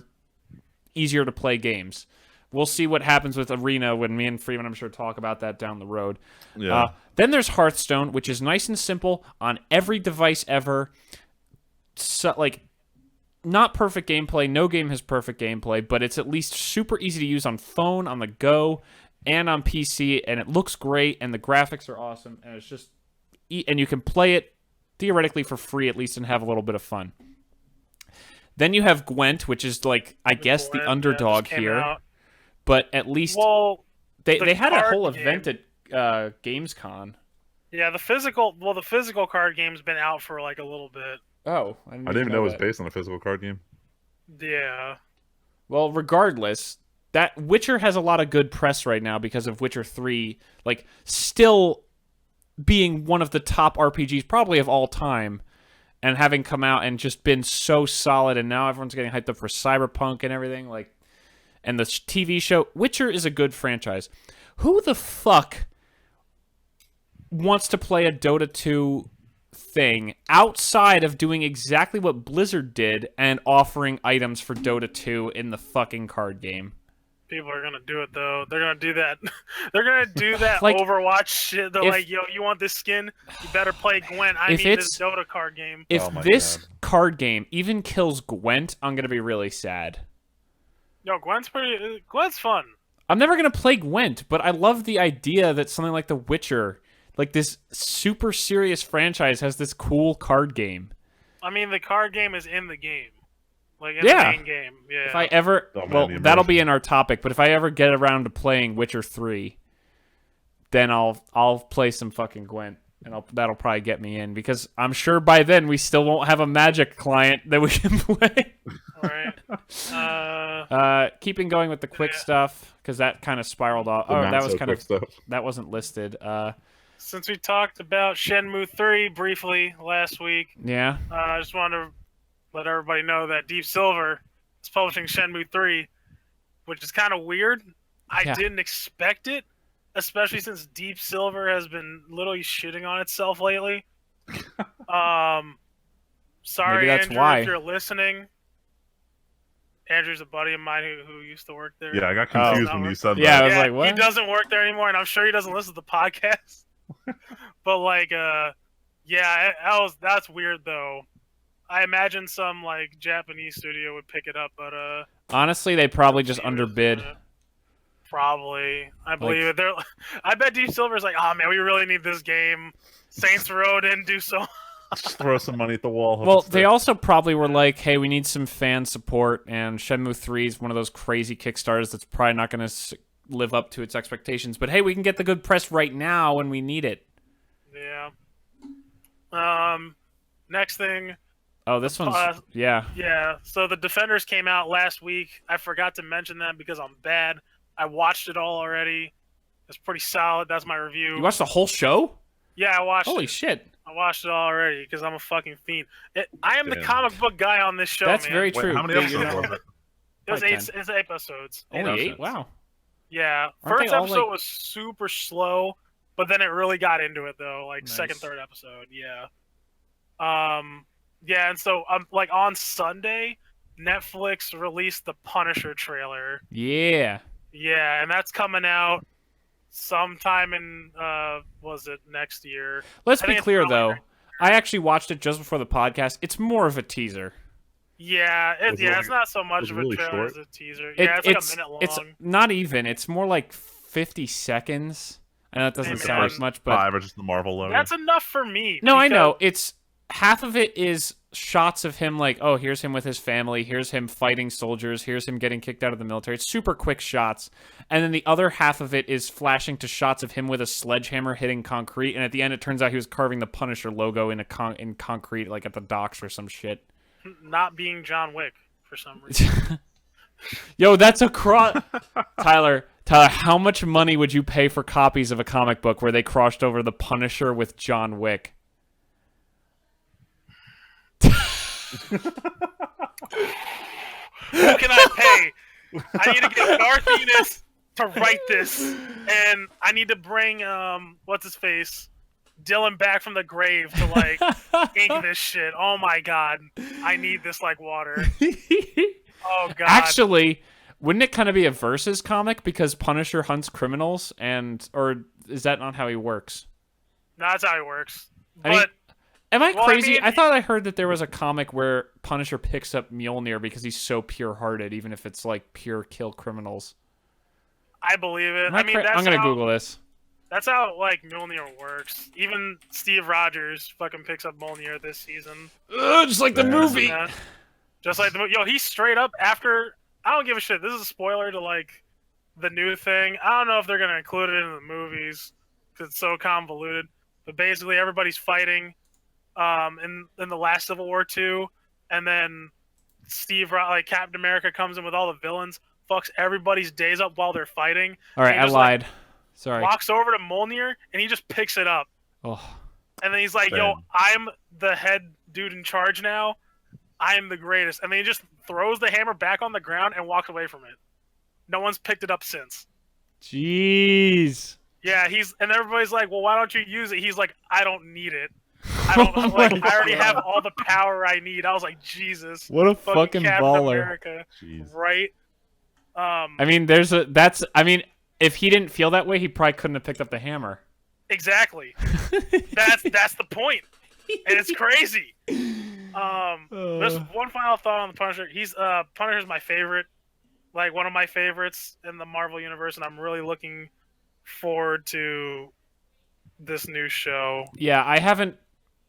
easier-to-play games. We'll see what happens with Arena when me and Freeman, I'm sure, talk about that down the road. Yeah. Then there's Hearthstone, which is nice and simple on every device ever. So, not perfect gameplay. No game has perfect gameplay, but it's at least super easy to use on phone, on the go, and on PC, and it looks great, and the graphics are awesome, and it's just... And you can play it theoretically for free, at least, and have a little bit of fun. Then you have Gwent, which is, I guess, the underdog here. Out. But at least they had a whole event at Gamescom. Yeah, the physical card game's been out for a little bit. Oh, I didn't even know it was based on a physical card game. Yeah. Well, regardless, that Witcher has a lot of good press right now because of Witcher 3, still being one of the top RPGs probably of all time, and having come out and just been so solid, and now everyone's getting hyped up for Cyberpunk and everything, and the TV show. Witcher is a good franchise. Who the fuck wants to play a Dota 2 thing outside of doing exactly what Blizzard did and offering items for Dota 2 in the fucking card game? People are gonna do it though. They're gonna do that. They're gonna do that Overwatch shit. They're yo, you want this skin? You better play Gwent. I mean this Dota card game. If this card game even kills Gwent, I'm gonna be really sad. No, Gwent's fun. I'm never gonna play Gwent, but I love the idea that something like The Witcher, this super serious franchise, has this cool card game. I mean, the card game is in the game, the main game. Yeah. If I ever, that'll be in our topic. But if I ever get around to playing Witcher 3, then I'll play some fucking Gwent, and that'll probably get me in, because I'm sure by then we still won't have a Magic client that we can play. All right. Keeping going with the quick stuff, because that kind of spiraled off. That was kind of stuff. That wasn't listed. Since we talked about Shenmue 3 briefly last week, yeah, I just wanted to let everybody know that Deep Silver is publishing Shenmue 3, which is kind of weird. I didn't expect it, especially since Deep Silver has been literally shitting on itself lately. Sorry, Andrew, if you're listening. Andrew's a buddy of mine who used to work there. Yeah, I got confused when you said that. Yeah, I was like, what? He doesn't work there anymore, and I'm sure he doesn't listen to the podcast. But that's weird though. I imagine some like Japanese studio would pick it up, but Honestly, they probably just underbid. Probably, I believe it. I bet Deep Silver's like, oh man, we really need this game. Saints Row didn't do so. Just throw some money at the wall. Well, they also probably were like, hey, we need some fan support, and Shenmue 3 is one of those crazy Kickstarters that's probably not going to live up to its expectations. But hey, we can get the good press right now when we need it. Yeah. Next thing. Oh, this one's yeah. Yeah. So the Defenders came out last week. I forgot to mention that because I'm bad. I watched it all already. It's pretty solid. That's my review. You watched the whole show? Yeah, I watched Holy it. shit. I watched it all already because I'm a fucking fiend. I am the comic book guy on this show, That's man. very true. Wait, how many episodes was it? It was 8 episodes. Only 8? Wow. Yeah. Aren't First they all, episode was super slow, but then it really got into it, though. Like, second, third episode. Yeah. Yeah, and so, like, on Sunday, Netflix released the Punisher trailer. Yeah. Yeah, and that's coming out sometime in, was it next year? Let's be clear, though. I actually watched it just before the podcast. It's more of a teaser. Yeah, it's not so much of a trailer as a teaser. Yeah, it's like a minute long. It's not even. It's more like 50 seconds. I know it doesn't sound like much, but 5 are just the Marvel logo. That's enough for me. No, I know. It's half of it is shots of him like, oh, here's him with his family, here's him fighting soldiers, here's him getting kicked out of the military. It's super quick shots. And then the other half of it is flashing to shots of him with a sledgehammer hitting concrete, and at the end it turns out he was carving the Punisher logo in concrete, like at the docks or some shit. Not being John Wick for some reason. Yo, that's a Tyler, how much money would you pay for copies of a comic book where they crossed over the Punisher with John Wick? Who can I pay? I need to get Garth Ennis to write this, and I need to bring what's his face, Dylan back from the grave to like ink this shit. Oh my god, I need this like water. Oh god. Actually, wouldn't it kind of be a versus comic because Punisher hunts criminals, or is that not how he works? No, that's how he works. Am I crazy? I thought I heard that there was a comic where Punisher picks up Mjolnir because he's so pure-hearted, even if it's like pure kill criminals. I believe it. I'm gonna Google this. That's how like Mjolnir works. Even Steve Rogers fucking picks up Mjolnir this season. Just like the movie. Yeah. Just like the movie. Yo, he's straight up after. I don't give a shit. This is a spoiler to like the new thing. I don't know if they're gonna include it in the movies because it's so convoluted. But basically, everybody's fighting. In the last Civil War 2, and then Captain America comes in with all the villains, fucks everybody's days up while they're fighting. All right, I lied. Sorry. Walks over to Mjolnir and he just picks it up. Oh. And then he's like, "Yo, I'm the head dude in charge now. I am the greatest." And then he just throws the hammer back on the ground and walks away from it. No one's picked it up since. Jeez. Yeah, and everybody's like, "Well, why don't you use it?" He's like, "I don't need it. I already have all the power I need." I was like, Jesus. What a fucking baller. America, right? I mean, if he didn't feel that way, he probably couldn't have picked up the hammer. Exactly. That's the point. And it's crazy. There's one final thought on the Punisher. Punisher's my favorite. Like one of my favorites in the Marvel universe, and I'm really looking forward to this new show. Yeah, I haven't.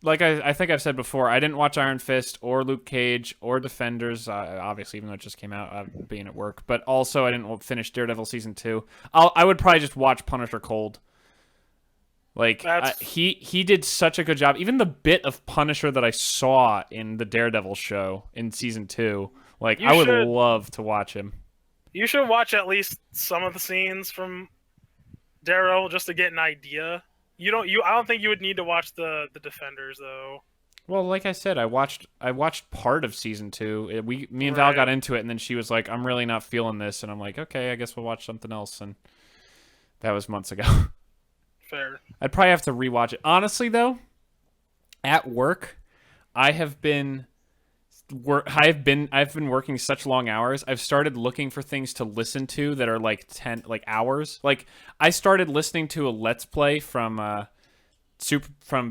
Like I think I've said before, I didn't watch Iron Fist or Luke Cage or Defenders, obviously, even though it just came out, being at work. But also, I didn't finish Daredevil Season 2. I would probably just watch Punisher cold. Like, he did such a good job. Even the bit of Punisher that I saw in the Daredevil show in Season 2, like, I would love to watch him. You should watch at least some of the scenes from Daredevil just to get an idea. I don't think you would need to watch the Defenders though. Well, like I said, I watched part of Season 2. Me and Val got into it, and then she was like, "I'm really not feeling this," and I'm like, "Okay, I guess we'll watch something else." And that was months ago. Fair. I'd probably have to rewatch it. Honestly, though, at work, I've been working such long hours. I've started looking for things to listen to that are like 10 hours. Like I started listening to a Let's Play from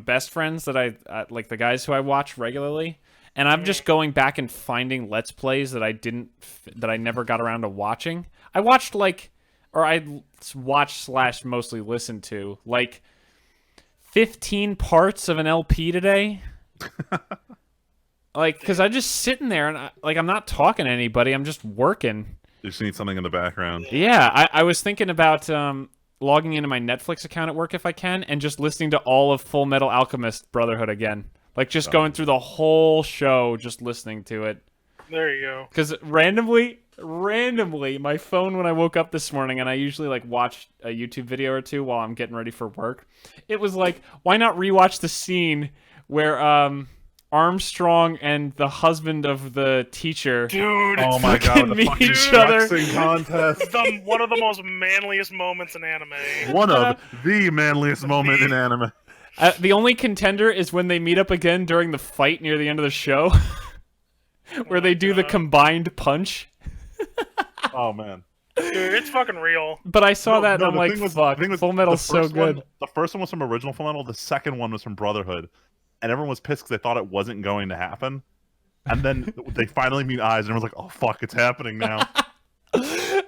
Best Friends that I like, the guys who I watch regularly, and I'm just going back and finding Let's Plays that I never got around to watching. I watched I watched / mostly listened to 15 parts of an LP today. Because I'm just sitting there and I'm not talking to anybody. I'm just working. You just need something in the background. Yeah, I was thinking about logging into my Netflix account at work if I can, and just listening to all of Full Metal Alchemist Brotherhood again. Just going through the whole show, just listening to it. There you go. Because randomly, my phone, when I woke up this morning, and I usually watch a YouTube video or two while I'm getting ready for work, it was why not rewatch the scene where Armstrong and the husband of the teacher, dude, oh my god, the meet each other. Contest. One of the most manliest moments in anime. One of the manliest moments in anime. The only contender is when they meet up again during the fight near the end of the show, where they do the combined punch. Oh man, dude, it's fucking real. But I saw that and I'm like, fuck, Full Metal's so good. The first one was from original Full Metal. The second one was from Brotherhood. And everyone was pissed because they thought it wasn't going to happen. And then they finally meet Eyes, and everyone's like, oh, fuck, it's happening now.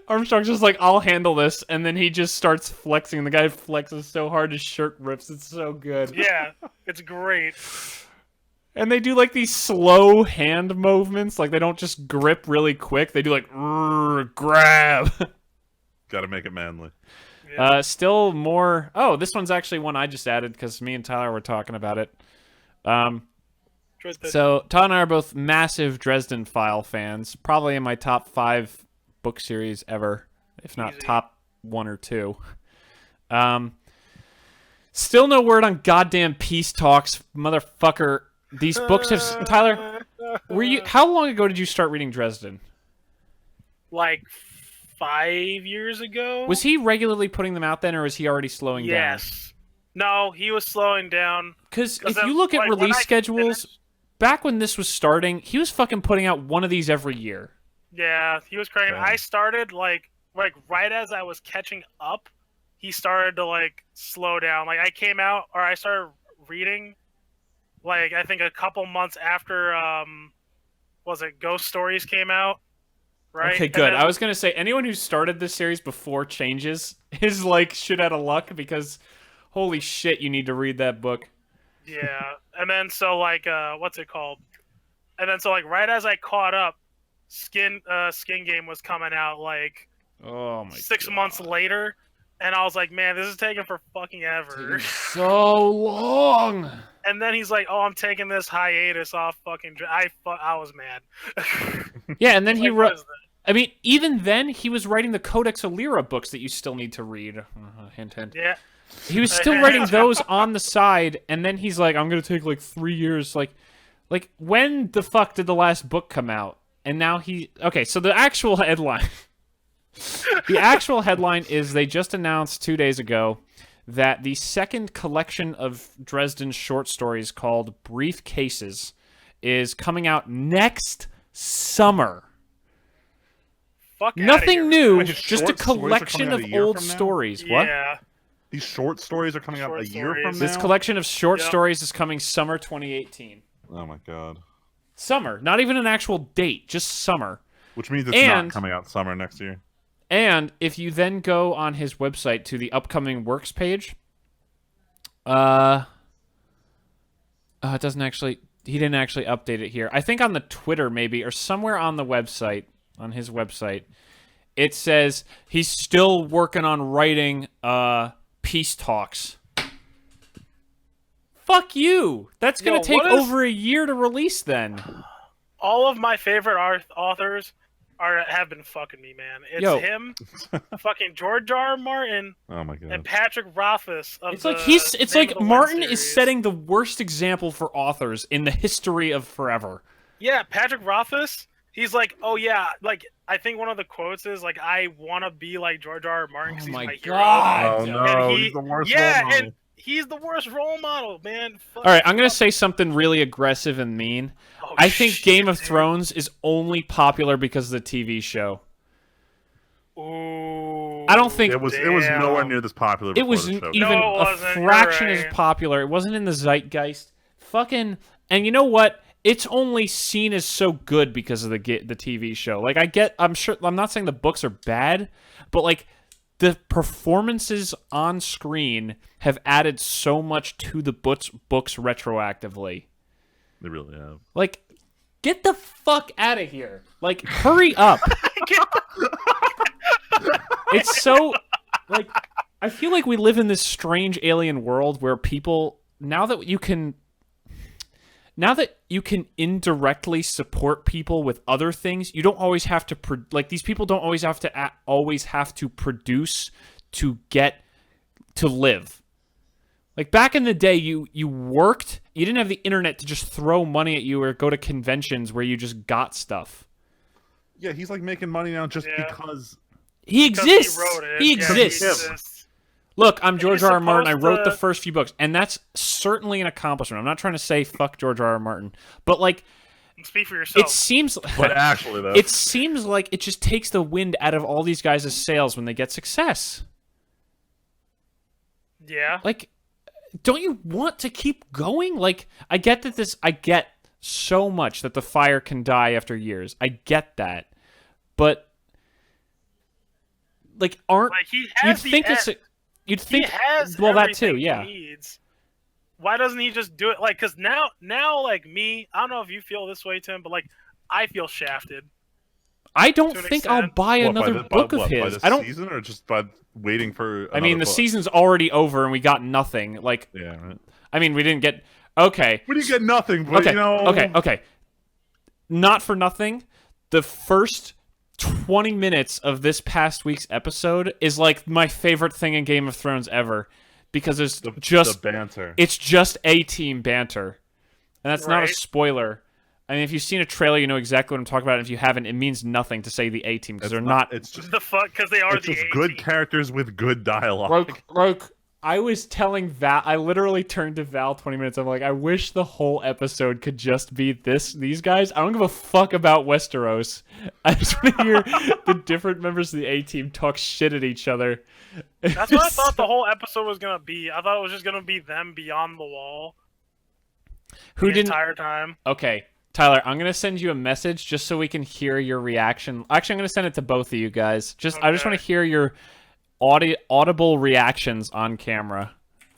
Armstrong's just like, I'll handle this. And then he just starts flexing. The guy flexes so hard his shirt rips. It's so good. Yeah, it's great. And they do these slow hand movements. They don't just grip really quick. They do grab. Gotta make it manly. Yeah. Still more. Oh, this one's actually one I just added because me and Tyler were talking about it. So Todd and I are both massive Dresden File fans. Probably in my top 5 book series ever, if not top 1 or 2. Still no word on goddamn peace talks, motherfucker. These books have Tyler. How long ago did you start reading Dresden? 5 years ago. Was he regularly putting them out then, or was he already slowing down? Yes. No, he was slowing down. Because if you look at release schedules, back when this was starting, he was fucking putting out one of these every year. Yeah, he was cranking. I started right as I was catching up, he started to slow down. I started reading I think a couple months after was it Ghost Stories came out, right? Okay, good. I was gonna say anyone who started this series before Changes is shit out of luck because holy shit, you need to read that book. Yeah, and then so what's it called? And then so right as I caught up, Skin Game was coming out oh my 6 months later, and I was like, man, this is taking for fucking ever. So long. And then he's like, oh, I'm taking this hiatus off fucking. I was mad. Yeah, and then he wrote. I mean, even then, he was writing the Codex Alira books that you still need to read. Hint, hint. Yeah. He was still writing those on the side, and then he's like, I'm going to take 3 years. When the fuck did the last book come out? And now okay, so the actual headline. The actual headline is they just announced 2 days ago that the second collection of Dresden's short stories called Briefcases is coming out next summer. Nothing new, just a collection of old stories. Yeah. What? These short stories are coming out a year from now? This collection of short stories is coming summer 2018. Oh my god. Summer. Not even an actual date, just summer. Which means it's not coming out summer next year. And if you then go on his website to the upcoming works page, it doesn't actually, he didn't actually update it here. I think on the Twitter maybe, or somewhere on the website, on his website, it says he's still working on writing peace talks. Fuck you! That's gonna take over a year to release then. All of my favorite authors have been fucking me, man. It's him, fucking George R. R. Martin, oh my god, and Patrick Rothfuss. It's like Martin is setting the worst example for authors in the history of forever. Yeah, Patrick Rothfuss. He's like, oh yeah, I think one of the quotes is I want to be like George R. R. Martin because he's my hero. Oh no, he's the worst role model. And he's the worst role model, man. All right, I'm gonna say something really aggressive and mean. I think Game of Thrones is only popular because of the TV show. Ooh, I don't think it was nowhere near this popular. It wasn't even a fraction as popular. It wasn't in the zeitgeist. Fucking, and you know what? it's only seen as so good because of the TV show. Like I'm not saying the books are bad, but like the performances on screen have added so much to the books retroactively. They really have. Like, get the fuck out of here. Like, hurry up. It's so, like, I feel like we live in this strange alien world where people, now that you can indirectly support people with other things, you don't always have to these people don't always have to produce to get to live. Like back in the day, you worked. You didn't have the internet to just throw money at you or go to conventions where you just got stuff. Yeah, he's like making money now just because he exists. He wrote it. He exists. Yeah, he exists. Look, I'm George R. R. Martin. I wrote the to- first few books, and that's certainly an accomplishment. I'm not trying to say fuck George R. R. Martin, but like, Speak for yourself. it seems. But actually, though, it seems like it just takes the wind out of all these guys' sails when they get success. Yeah. Like, don't you want to keep going? Like, I get so much that the fire can die after years. I get that. But like he has you'd think he has well that too, everything yeah. he needs. Why doesn't he just do it? Like, cause now like me, I don't know if you feel this way, Tim, but like I feel shafted. I don't To an think extent. I'll buy another book of his. By the I don't. season or just by waiting for. I mean, another the book? season's already over and we got nothing. Like, Yeah, right. I mean, we didn't get. Okay. We didn't get nothing, but Okay. you know. Okay. Not for nothing. The first 20 minutes of this past week's episode is like my favorite thing in Game of Thrones ever, because there's just the banter. It's just A-team banter, and that's not a Right. spoiler. I mean, if you've seen a trailer, you know exactly what I'm talking about. And if you haven't, it means nothing to say the A-team because they're not. It's just. The fuck, because they are It's the just A good team. characters with good dialogue. Like, I was telling Val, I literally turned to Val 20 minutes. I'm like, I wish the whole episode could just be these guys. I don't give a fuck about Westeros. I just want to hear the different members of the A-team talk shit at each other. That's what I thought the whole episode was gonna be. I thought it was just gonna be them beyond the wall. Who the didn't? entire time. Okay, Tyler, I'm gonna send you a message just so we can hear your reaction. Actually, I'm gonna send it to both of you guys. I just Okay. want to hear your audible reactions on camera.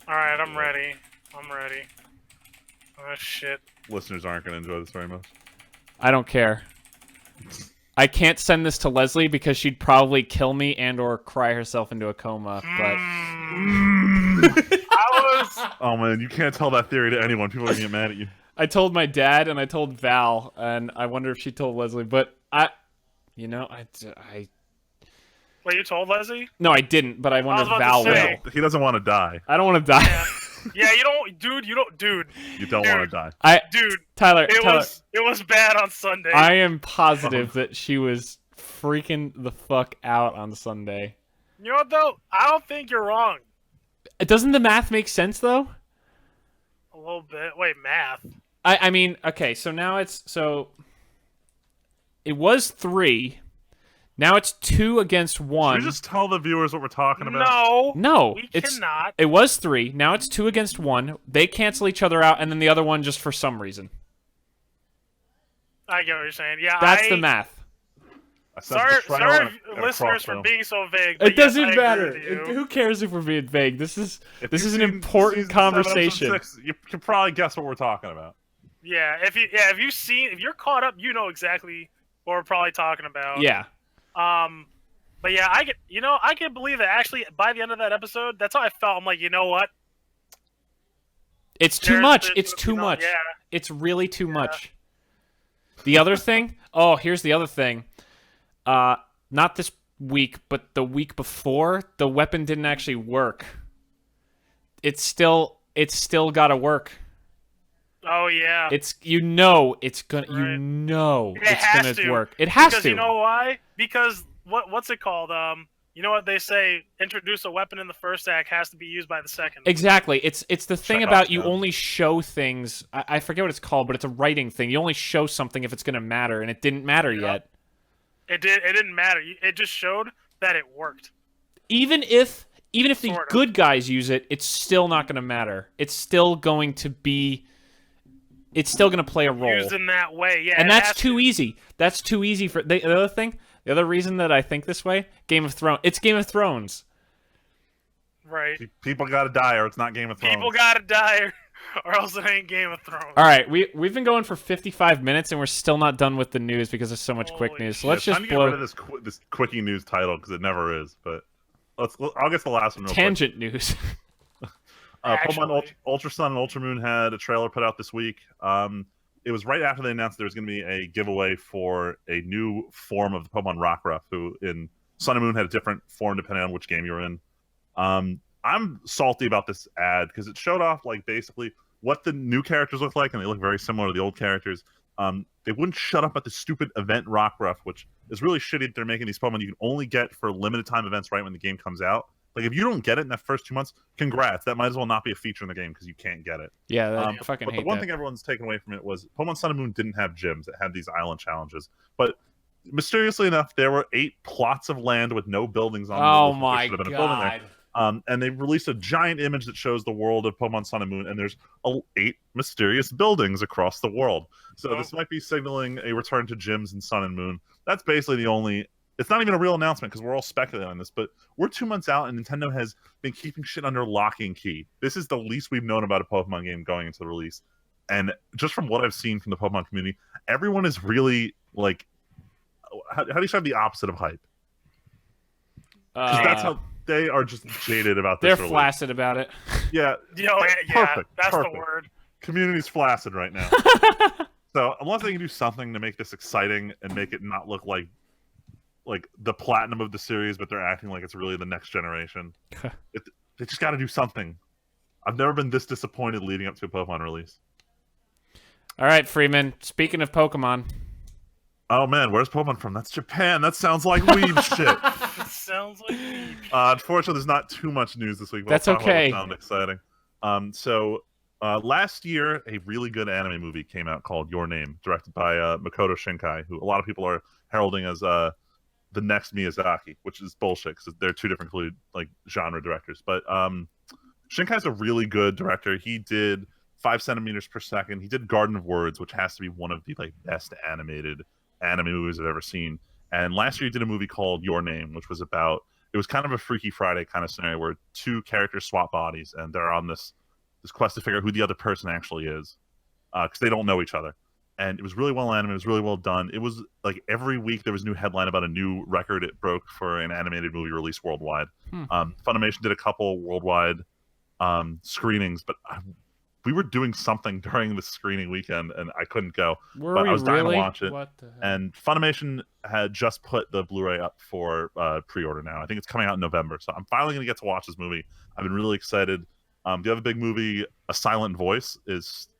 All right, I'm ready. Oh shit. Listeners aren't going to enjoy this very much. I don't care. I can't send this to Leslie because she'd probably kill me and or cry herself into a coma. But I was. Oh man, you can't tell that theory to anyone. People are going to get mad at you. I told my dad and I told Val, and I wonder if she told Leslie. But I Wait, you told Leslie? no, I didn't. But I wonder was if about Val to say. will. He doesn't want to die. I don't want to die. Yeah. Yeah, you don't, dude. You don't, dude. You don't Dude. want to die. Dude, Tyler. it was bad on Sunday. I am positive that she was freaking the fuck out on Sunday. You know what though? I don't think you're wrong. Doesn't the math make sense though? A little bit. Wait, math. I mean, okay, so now it was 3. Now it's 2 against Should 1. we just tell the viewers what we're talking about? No, we it's cannot. it was 3. Now it's 2 against 1. They cancel each other out, and then the other one just for some reason. I get what you're saying. Yeah, That's the math. I sent Sorry, betrayal and a listeners, for crossbow. being so vague. but It yes, doesn't I agree matter. with you. Who cares if we're being vague? This is If an you've seen important season 7, episode conversation. 6, you can probably guess what we're talking about. Yeah, if you're caught up, you know exactly what we're probably talking about. Yeah. But yeah, I can believe that actually by the end of that episode, that's how I felt. I'm like, you know what? It's too There's- much. there's- It's too much. Yeah. It's really too much. The other thing? Oh, here's the other thing. Not this week, but the week before, the weapon didn't actually work. It's still got to work. Oh yeah. It's Right. it's gonna to. work. It has because to. you know why? Because what's it called? You know what they say? Introduce a weapon in the first act has to be used by the second. Exactly. It's the thing Shut about up, you Tim. only show things. I forget what it's called, but it's a writing thing. You only show something if it's gonna matter, and it didn't matter yet. It didn't matter. It just showed that it worked. Even if the Sort of. good guys use it, it's still not going to matter. It's still going to be it's still going to play a role. Used in that way, yeah. And that's too easy. That's too easy for the other thing. The other reason that I think this way, Game of Thrones. It's Game of Thrones. Right. People gotta die, or it's not Game of Thrones. People gotta die, or else it ain't Game of Thrones. All right, we've been going for 55 minutes, and we're still not done with the news because there's so much quick news. So let's just get rid of this Quickie news title because it never is. But I'll get the last one. Tangent news. Pokemon Ultra Sun and Ultra Moon had a trailer put out this week. It was right after they announced there was going to be a giveaway for a new form of the Pokemon Rockruff, who in Sun and Moon had a different form depending on which game you were in. I'm salty about this ad because it showed off like basically what the new characters look like, and they look very similar to the old characters. They wouldn't shut up at the stupid event Rockruff, which is really shitty that they're making these Pokemon you can only get for limited time events right when the game comes out. Like, if you don't get it in that first 2 months, congrats. That might as well not be a feature in the game because you can't get it. Yeah, I fucking hate that. But the one thing everyone's taken away from it was Pokemon Sun and Moon didn't have gyms. It had these island challenges. But mysteriously enough, there were 8 plots of land with no buildings on them. Oh my god. And they released a giant image that shows the world of Pokemon Sun and Moon, and there's 8 mysterious buildings across the world. So this might be signaling a return to gyms in Sun and Moon. That's basically the only... It's not even a real announcement because we're all speculating on this, but we're 2 months out and Nintendo has been keeping shit under lock and key. This is the least we've known about a Pokemon game going into the release. And just from what I've seen from the Pokemon community, everyone is really, like... How do you describe the opposite of hype? Because that's how... They are just jaded about this. They're flaccid about it. Yeah. Perfect. That's the word. Community's flaccid right now. So unless they can do something to make this exciting and make it not look like the platinum of the series, but they're acting like it's really the next generation, they just got to do something. I've never been this disappointed leading up to a Pokemon release. All right, Freeman. Speaking of Pokemon. Oh man, where's Pokemon from? That's Japan. That sounds like weeb shit. Sounds like weeb. Unfortunately, there's not too much news this week. But that's okay. Sound exciting. So last year, a really good anime movie came out called Your Name, directed by Makoto Shinkai, who a lot of people are heralding as the next Miyazaki, which is bullshit because they're 2 different genre directors. But Shinkai's a really good director. He did 5 centimeters per second. He did Garden of Words, which has to be one of the best animated anime movies I've ever seen. And last year he did a movie called Your Name, which was about, it was kind of a Freaky Friday kind of scenario where 2 characters swap bodies and they're on this quest to figure out who the other person actually is because they don't know each other. And it was really well animated. It was really well done. It was like every week there was a new headline about a new record it broke for an animated movie released worldwide. Funimation did a couple worldwide screenings, but we were doing something during the screening weekend, and I couldn't go. But I was dying to watch it. And Funimation had just put the Blu-ray up for pre-order now. I think it's coming out in November, so I'm finally going to get to watch this movie. I've been really excited. The other big movie, A Silent Voice,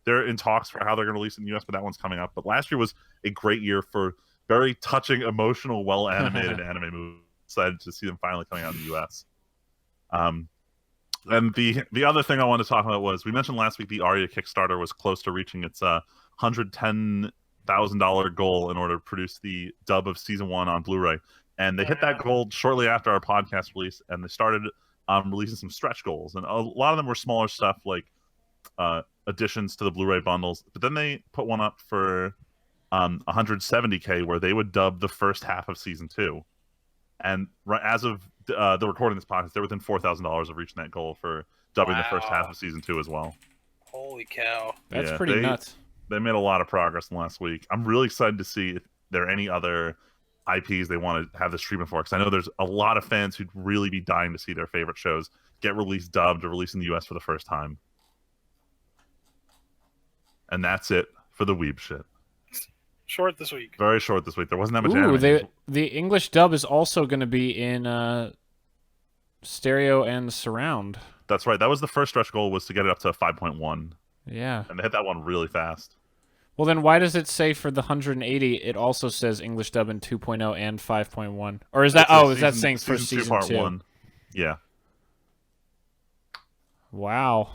they're in talks for how they're going to release it in the US, but that one's coming up. But last year was a great year for very touching, emotional, well-animated anime movies. Excited to see them finally coming out in the US. And the other thing I wanted to talk about was, we mentioned last week the Arya Kickstarter was close to reaching its $110,000 goal in order to produce the dub of Season 1 on Blu-ray. And they hit that goal shortly after our podcast release, and they started releasing some stretch goals. And a lot of them were smaller stuff, like additions to the Blu-ray bundles. But then they put one up for $170K, where they would dub the first half of Season 2. And as of the recording of this podcast, they're within $4,000 of reaching that goal for dubbing the first half of Season 2 as well. Holy cow. That's pretty nuts. They made a lot of progress in the last week. I'm really excited to see if there are any other IPs they want to have this treatment for, because I know there's a lot of fans who'd really be dying to see their favorite shows get released dubbed or released in the US for the first time. And that's it for the weeb shit. Short this week. Very short this week. There wasn't that much anime. The English dub is also going to be in stereo and surround. That's right. That was the first stretch goal, was to get it up to 5.1. Yeah. And they hit that one really fast. Well, then why does it say for the 180, it also says English dub in 2.0 and 5.1? Or is that, is that saying for Season 2? Part 1. Yeah. Wow.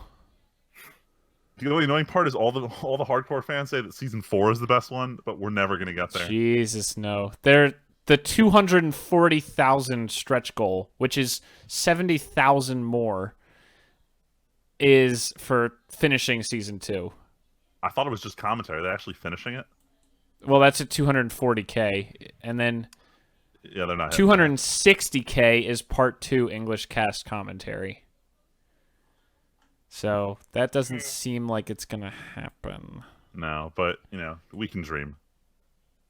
The only annoying part is all the hardcore fans say that Season 4 is the best one, but we're never going to get there. Jesus, no. They're the 240,000 stretch goal, which is 70,000 more, is for finishing Season 2. I thought it was just commentary. They're actually finishing it. Well, that's at 240K, and then Yeah, they're not. 260K is part 2 English cast commentary. So that doesn't seem like it's gonna happen. No, but we can dream.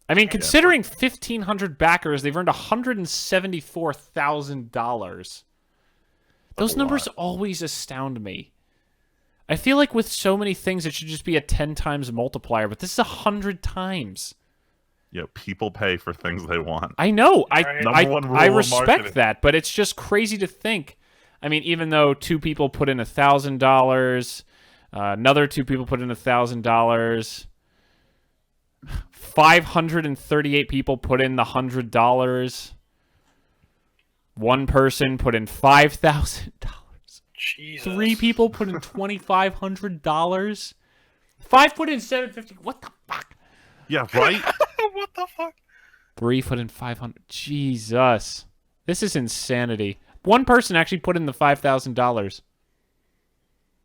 I mean, considering 1,500 backers, they've earned $174,000. Those numbers always astound me. I feel like with so many things, it should just be a 10 times multiplier, but this is 100 times. People pay for things they want. I know. I respect that, but it's just crazy to think. I mean, even though 2 people put in $1,000, another 2 people put in $1,000, 538 people put in the $100. 1 person put in $5,000. Jesus. 3 people put in $2,500. 5 put in $750. What the fuck? Yeah, right? What the fuck? 3 put in $500. Jesus. This is insanity. 1 person actually put in the $5,000.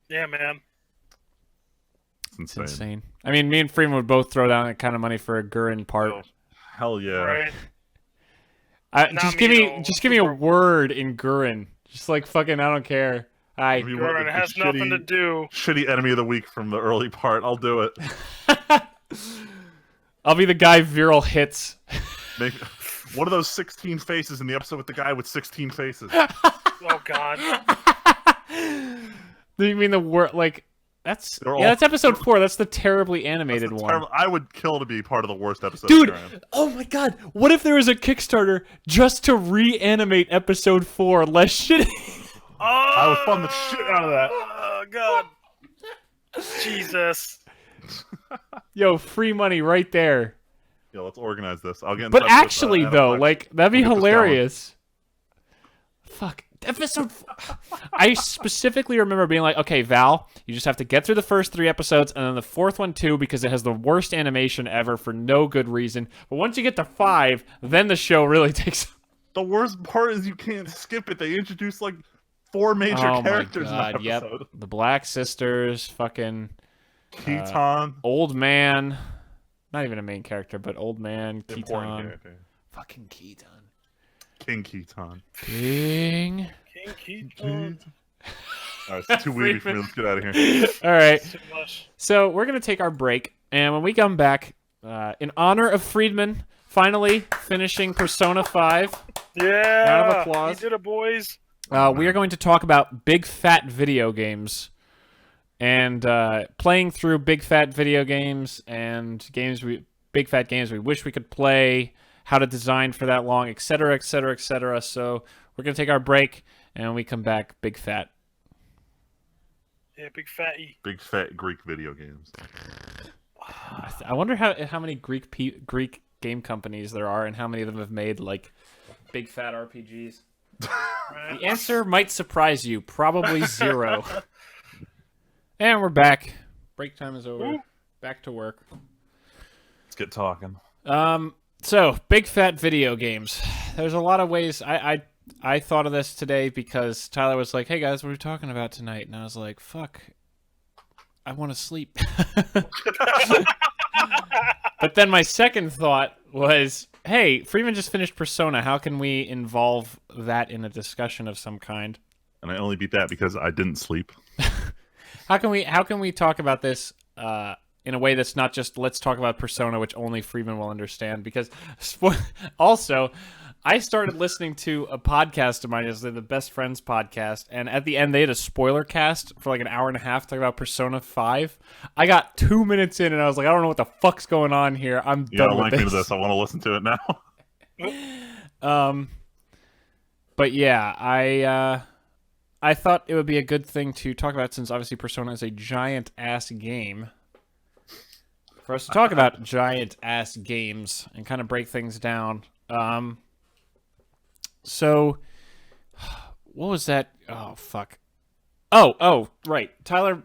Yeah, man. It's It's insane. I mean, me and Freeman would both throw down that kind of money for a Gurren part. Oh, hell yeah. Right. Just give me a word in Gurren. Just like fucking, I don't care. Gurren, it has nothing to do. Shitty enemy of the week from the early part. I'll do it. I'll be the guy Viral hits. Make one of those 16 faces in the episode with the guy with 16 faces. Oh God. Do you mean the word like? That's that's episode 4. That's the terribly animated one. I would kill to be part of the worst episode. Dude, oh my God! What if there was a Kickstarter just to reanimate episode 4 less shitty? Oh, I would fund the shit out of that. Oh God. Jesus. Yo, free money right there. Yeah, let's organize this. I'll get in But touch actually, with, though, like that'd be We'll get this hilarious. Fuck. Episode. I specifically remember being like, okay, Val, you just have to get through the first 3 episodes, and then the 4th one too, because it has the worst animation ever for no good reason. But once you get to 5, then the show really takes. The worst part is you can't skip it. They introduce like 4 major characters in that episode. Yep. The Black Sisters, fucking Keaton, old man. Not even a main character, but old man, Keaton. Fucking Keaton. King Keaton. King Keaton. Alright, it's too weedy for me. Let's get out of here. All right. So we're going to take our break. And when we come back, in honor of Friedman finally finishing Persona 5. Yeah. Round of applause. You did it, boys. We are going to talk about big fat video games. And playing through big fat video games and big fat games we wish we could play, how to design for that long, etc., etc., etc. So we're going to take our break, and when we come back, big fat. Yeah, big fatty. Big fat Greek video games. I wonder how many Greek game companies there are and how many of them have made, like, big fat RPGs. The answer might surprise you. Probably 0. And we're back. Break time is over. Back to work. Let's get talking. So, big fat video games. There's a lot of ways. I thought of this today because Tyler was like, hey guys, what are we talking about tonight? And I was like, fuck, I want to sleep. But then my second thought was, hey, Freeman just finished Persona. How can we involve that in a discussion of some kind? And I only beat that because I didn't sleep. How can we talk about this in a way that's not just let's talk about Persona, which only Freeman will understand? Because also, I started listening to a podcast of mine yesterday, the Best Friends podcast, and at the end they had a spoiler cast for like an hour and a half talking about Persona 5. I got 2 minutes in and I was like, I don't know what the fuck's going on here. I'm done with link me to this. I want to listen to it now. But yeah, I thought it would be a good thing to talk about since obviously Persona is a giant-ass game. For us to talk about giant-ass games and kind of break things down. So, what was that? Oh, fuck. Oh, right. Tyler,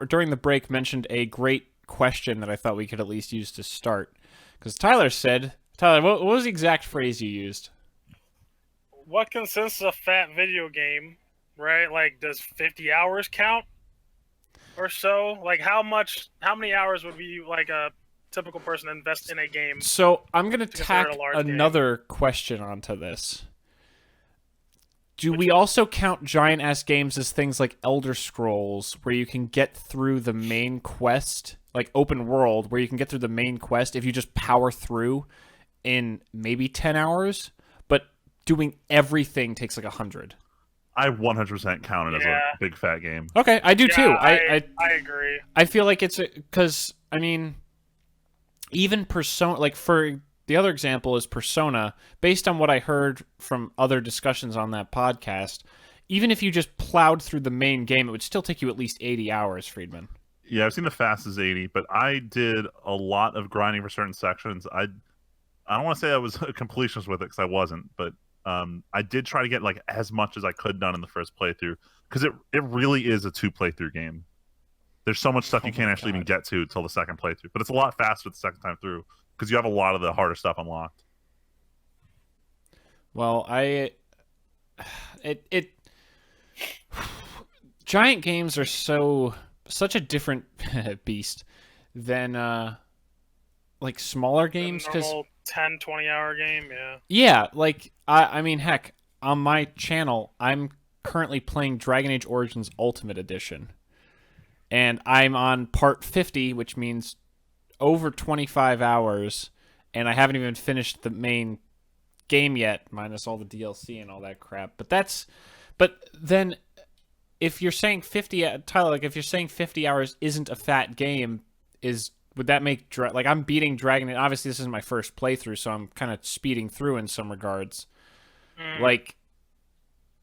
during the break, mentioned a great question that I thought we could at least use to start. Because Tyler, what was the exact phrase you used? What consists of a fat video game? Right? Like, does 50 hours count? or so? Like, how many hours would be like a typical person invest in a game? So I'm gonna consider tack it a large game. another question onto this. Do we also count giant-ass games as things like Elder Scrolls, where you can get through the main quest, like open world, where you can get through the main quest if you just power through in maybe 10 hours, but doing everything takes like 100? I 100% count it as a big fat game. Okay, I do too. I agree. I feel like it's because, I mean, even Persona, like for the other example is Persona, based on what I heard from other discussions on that podcast, even if you just plowed through the main game, it would still take you at least 80 hours, Friedman. Yeah, I've seen the fastest 80, but I did a lot of grinding for certain sections. I don't want to say I was a completionist with it, because I wasn't, but I did try to get like as much as I could done in the first playthrough, because it really is a 2 playthrough game. There's so much stuff you can't actually even get to till the second playthrough, but it's a lot faster the second time through, because you have a lot of the harder stuff unlocked. Well, giant games are such a different beast than like smaller games, because normal 10-20 hour game. yeah, like I mean, heck, on my channel I'm currently playing Dragon Age Origins Ultimate Edition, and I'm on part 50, which means over 25 hours, and I haven't even finished the main game yet, minus all the DLC and all that crap. But then if you're saying 50, Tyler, like if you're saying 50 hours isn't a fat game, would that make like I'm beating Dragon Age? Obviously, this isn't my first playthrough, so I'm kind of speeding through in some regards. Like,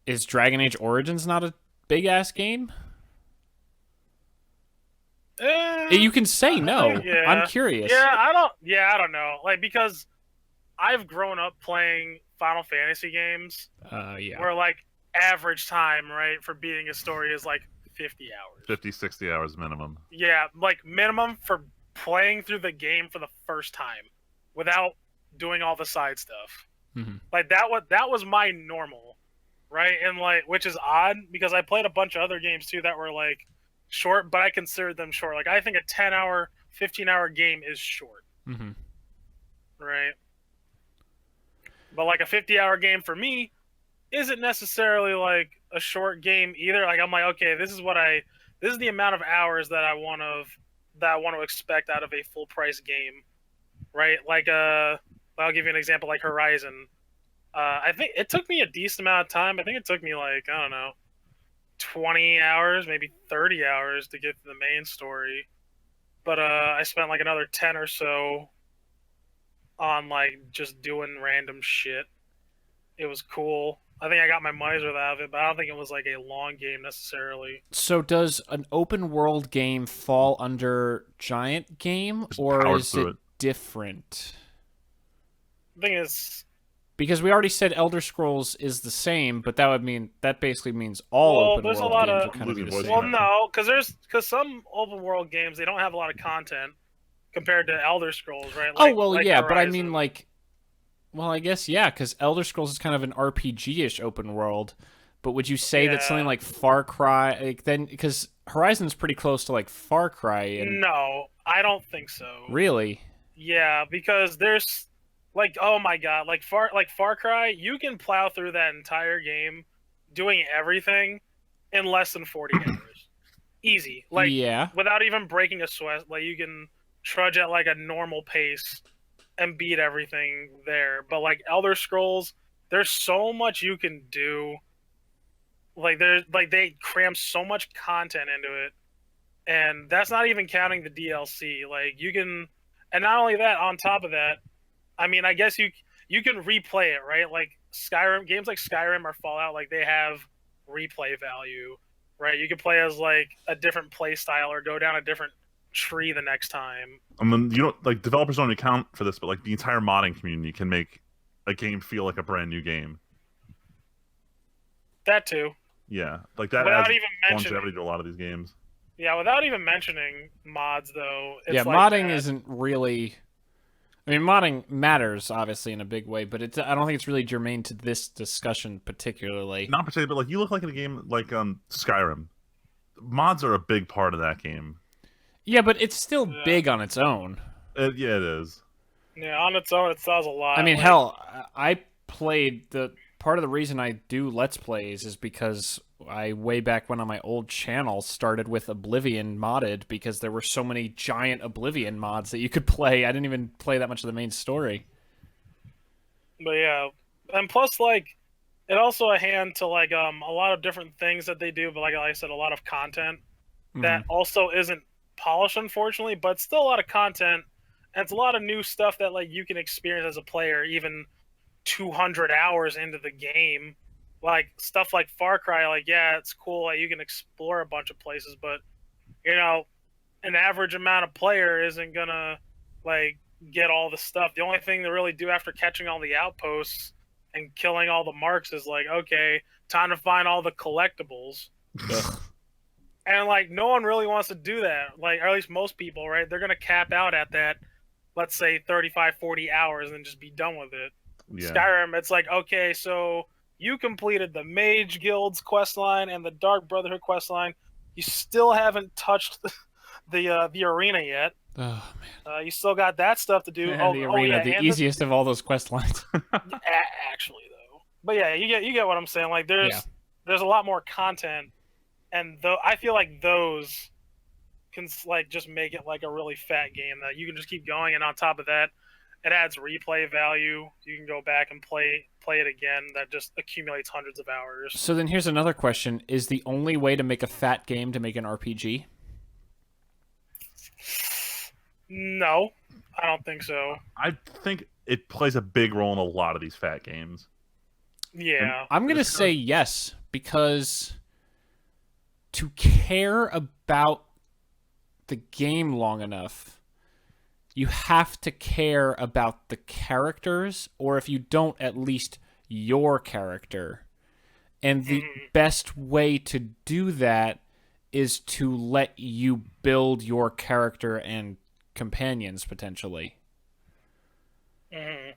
is Dragon Age Origins not a big ass game? You can say no. Yeah. I'm curious. I don't know. Like, because I've grown up playing Final Fantasy games. Yeah. Where like average time, right, for beating a story is like 50 hours. 50, 60 hours minimum. Yeah, like minimum for playing through the game for the first time without doing all the side stuff. Mm-hmm. Like that was my normal, right? And like, which is odd because I played a bunch of other games too that were like short, but I considered them short. Like I think a 10-hour, 15-hour game is short. Mm-hmm. Right? But like a 50-hour game for me isn't necessarily like a short game either. Like I'm like, okay, this is the amount of hours that I want to expect out of a full price game, right? Like I'll give you an example, like Horizon. I think it took me a decent amount of time. I think it took me like, I don't know, 20 hours, maybe 30 hours to get to the main story. But I spent like another 10 or so on like just doing random shit. It was cool. I think I got my money's worth out of it, but I don't think it was like a long game necessarily. So does an open world game fall under giant game, or is it different? I think it's because we already said Elder Scrolls is the same, but that basically means all open world games will kind of be the same. Well, no, because some open world games they don't have a lot of content compared to Elder Scrolls, right? Like, yeah, Horizon. But I mean like. Well, I guess, yeah, because Elder Scrolls is kind of an RPG-ish open world. But would you say that something like Far Cry, like then, because Horizon's pretty close to like Far Cry? And... No, I don't think so. Really? Yeah, because there's like, oh my god, like Far Cry, you can plow through that entire game, doing everything in less than 40 hours, easy. Like, without even breaking a sweat. Like you can trudge at like a normal pace and beat everything there. But like Elder Scrolls, there's so much you can do. Like they cram so much content into it, and that's not even counting the DLC. Like you can, and not only that, on top of that, I mean, I guess you can replay it, right? Like Skyrim, games like Skyrim or Fallout, like they have replay value, right? You can play as like a different play style or go down a different tree the next time. I mean, you don't like developers don't account for this, but like the entire modding community can make a game feel like a brand new game. That too. Yeah, like that adds longevity to a lot of these games. Yeah, without even mentioning mods, though. It's like modding isn't really. I mean, modding matters obviously in a big way, but I don't think it's really germane to this discussion particularly. Not particularly, but like you look like in a game like Skyrim. mods are a big part of that game. Yeah, but it's still big on its own. Yeah, it is. Yeah, on its own, it sells a lot. I mean, like, hell, I played part of the reason I do Let's Plays is because I, way back when on my old channel, started with Oblivion modded because there were so many giant Oblivion mods that you could play. I didn't even play that much of the main story. But yeah, and plus, like, it also a hand to like a lot of different things that they do. But like I said, a lot of content that also isn't polished, unfortunately, but still a lot of content. And it's a lot of new stuff that like you can experience as a player, even 200 hours into the game. Like stuff like Far Cry, like yeah, it's cool. Like you can explore a bunch of places, but you know, an average amount of player isn't gonna like get all the stuff. The only thing they really do after catching all the outposts and killing all the marks is like, okay, time to find all the collectibles. And like no one really wants to do that. Like, or at least most people, right? They're gonna cap out at that, let's say 35, 40 hours and just be done with it. Yeah. Skyrim, it's like, okay, so you completed the Mage Guild's questline and the Dark Brotherhood questline. You still haven't touched the arena yet. Oh man, you still got that stuff to do. The arena, the easiest of all those quest lines. Actually, though, but yeah, you get what I'm saying. Like, there's a lot more content, and though I feel like those can like just make it like a really fat game that you can just keep going. And on top of that, it adds replay value. You can go back and play it again. That just accumulates hundreds of hours. So then here's another question: is the only way to make a fat game to make an RPG? No, I don't think so. I think it plays a big role in a lot of these fat games. Yeah. And I'm going to say yes, because to care about the game long enough, you have to care about the characters, or if you don't, at least your character. And the best way to do that is to let you build your character and companions, potentially.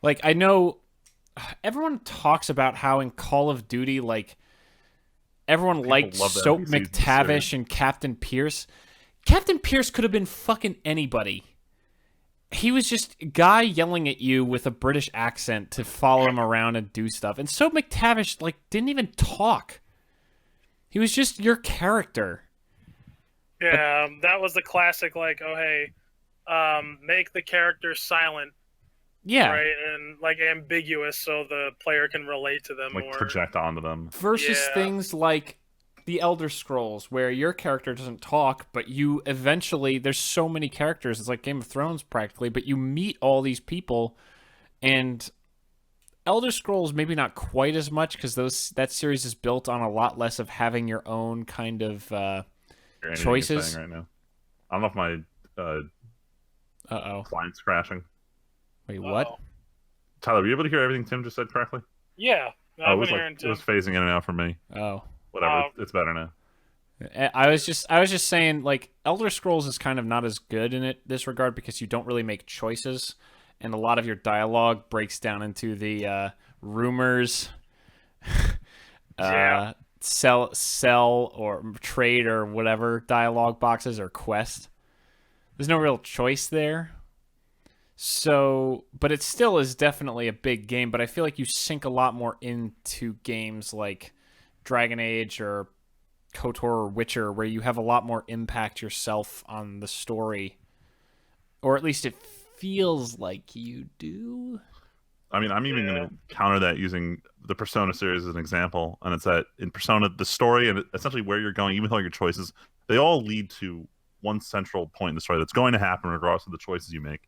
Like, I know everyone talks about how in Call of Duty, like, everyone liked Soap McTavish and Captain Pierce. Captain Pierce could have been fucking anybody. He was just a guy yelling at you with a British accent to follow him around and do stuff. And Soap McTavish, like, didn't even talk. He was just your character. Yeah, that was the classic, like, oh, hey, make the character silent. Yeah. Right, and, like, ambiguous so the player can relate to them. Like, project onto them. Versus things like the Elder Scrolls, where your character doesn't talk, but you eventually, there's so many characters, it's like Game of Thrones practically, but you meet all these people, and Elder Scrolls maybe not quite as much, because that series is built on a lot less of having your own kind of choices. Right now. I don't know if my client's crashing. Wait, what? Tyler, were you able to hear everything Tim just said correctly? Yeah. It was phasing in and out for me. Oh. Whatever. It's better now. I was just saying, like, Elder Scrolls is kind of not as good in this regard because you don't really make choices, and a lot of your dialogue breaks down into the rumors, sell or trade or whatever dialogue boxes or quest. There's no real choice there. So, but it still is definitely a big game, but I feel like you sink a lot more into games like Dragon Age or KOTOR or Witcher, where you have a lot more impact yourself on the story. Or at least it feels like you do. I mean, I'm even going to counter that using the Persona series as an example, and it's that in Persona, the story and essentially where you're going, even with all your choices, they all lead to one central point in the story that's going to happen regardless of the choices you make.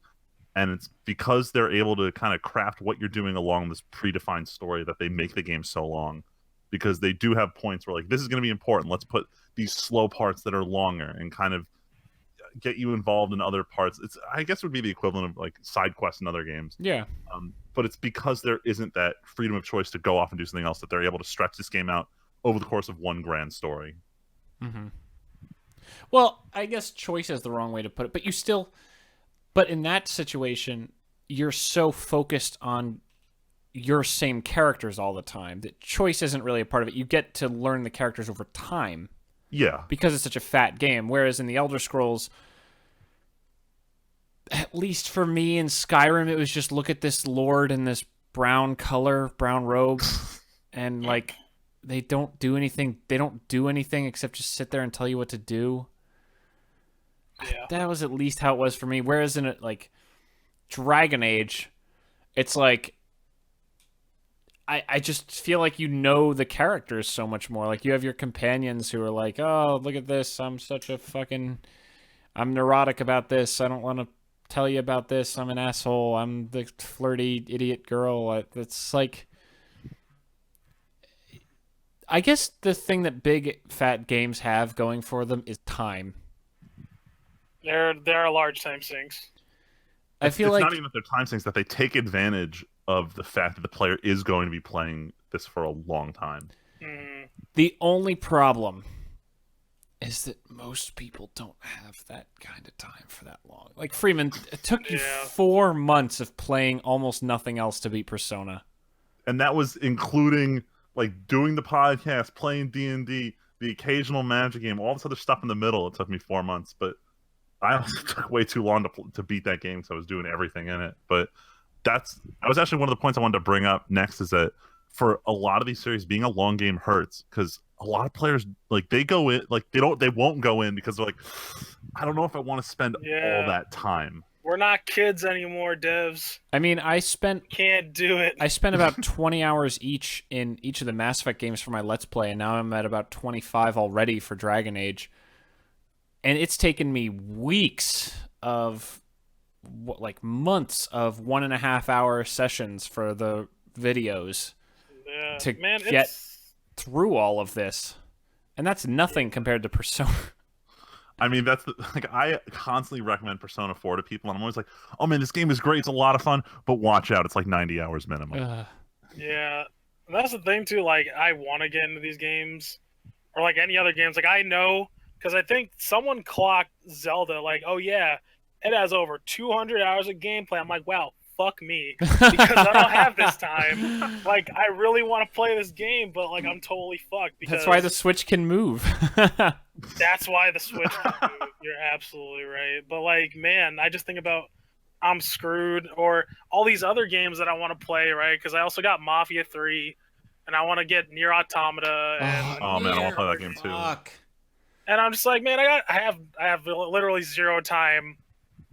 And it's because they're able to kind of craft what you're doing along this predefined story that they make the game so long. Because they do have points where, like, this is going to be important. Let's put these slow parts that are longer and kind of get you involved in other parts. I guess it would be the equivalent of, like, side quests in other games. Yeah. But it's because there isn't that freedom of choice to go off and do something else that they're able to stretch this game out over the course of one grand story. Mm-hmm. Well, I guess choice is the wrong way to put it, but you still... But in that situation, you're so focused on your same characters all the time that choice isn't really a part of it. You get to learn the characters over time. Yeah. because it's such a fat game. Whereas in the Elder Scrolls, at least for me in Skyrim, it was just look at this lord in this brown robe, and like they don't do anything. They don't do anything except just sit there and tell you what to do. Yeah. That was at least how it was for me. Whereas in like Dragon Age, it's like I just feel like you know the characters so much more. Like you have your companions who are like, oh, look at this. I'm neurotic about this. I don't want to tell you about this. I'm an asshole. I'm the flirty idiot girl. It's like, I guess the thing that big fat games have going for them is time. There are large time sinks. I feel it's like not even that they're time sinks, that they take advantage of the fact that the player is going to be playing this for a long time. the only problem is that most people don't have that kind of time for that long. Like Freeman, it took you 4 months of playing almost nothing else to beat Persona. And that was including like doing the podcast, playing D&D, the occasional Magic game, all this other stuff in the middle. It took me 4 months, but I also took way too long to beat that game because I was doing everything in it. But that was actually one of the points I wanted to bring up next, is that for a lot of these series, being a long game hurts, because a lot of players, like, they go in, like, they won't go in because they're like, I don't know if I want to spend all that time. We're not kids anymore, devs. I mean, can't do it. I spent about 20 hours each in each of the Mass Effect games for my Let's Play, and now I'm at about 25 already for Dragon Age. And it's taken me weeks of, months of 1.5 hour sessions for the videos to get through all of this. And that's nothing compared to Persona. I mean, that's I constantly recommend Persona 4 to people, and I'm always like, oh man, this game is great, it's a lot of fun, but watch out, it's like 90 hours minimum. Yeah, that's the thing too, like, I want to get into these games, or like any other games, like, I know, because I think someone clocked Zelda, like, oh yeah, it has over 200 hours of gameplay. I'm like, wow, fuck me, because I don't have this time. Like, I really want to play this game, but like, I'm totally fucked. Because that's why the Switch can move. That's why the Switch can move. You're absolutely right. But like, man, I just think about I'm screwed, or all these other games that I want to play, right? Because I also got Mafia 3, and I want to get Nier Automata. And oh man, I want to play that game too. And I'm just like, man, I have literally zero time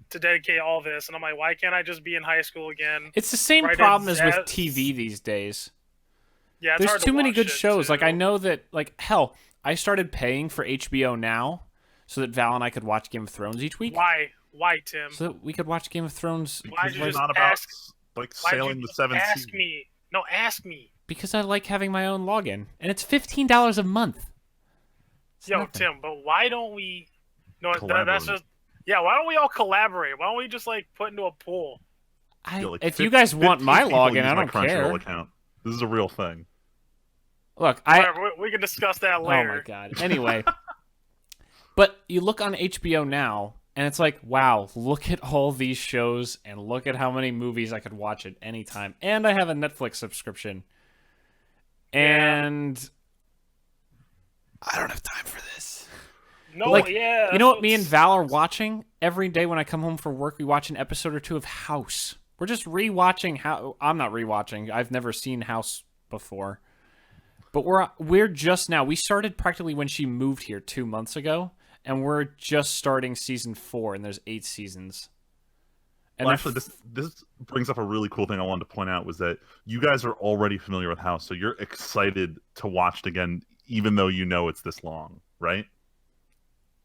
to dedicate all this, and I'm like, why can't I just be in high school again? It's the same problem as with TV these days. Yeah, it's there's too many good shows. Too. Like, I know that, like, hell, I started paying for HBO Now so that Val and I could watch Game of Thrones each week. Why, Tim? So that we could watch Game of Thrones. Why did you just not about like sailing the seven seas. Ask me. No, ask me. Because I like having my own login, and it's $15 a month. Yo, nothing. Tim, but why don't we? No, that's just. Yeah, why don't we all collaborate? Why don't we just like put into a pool? If you guys want my login, I don't care. Account. This is a real thing. Look, we can discuss that later. Oh my god. Anyway, but you look on HBO Now, and it's like, wow, look at all these shows, and look at how many movies I could watch at any time, and I have a Netflix subscription, and I don't have time for this. No, like, yeah. You know what me and Val are watching? Every day when I come home from work, we watch an episode or two of House. We're just rewatching I'm not rewatching. I've never seen House before. But we're just now. We started practically when she moved here 2 months ago, and we're just starting season 4, and there's 8 seasons. And well, actually, this brings up a really cool thing I wanted to point out, was that you guys are already familiar with House, so you're excited to watch it again, even though you know it's this long, right?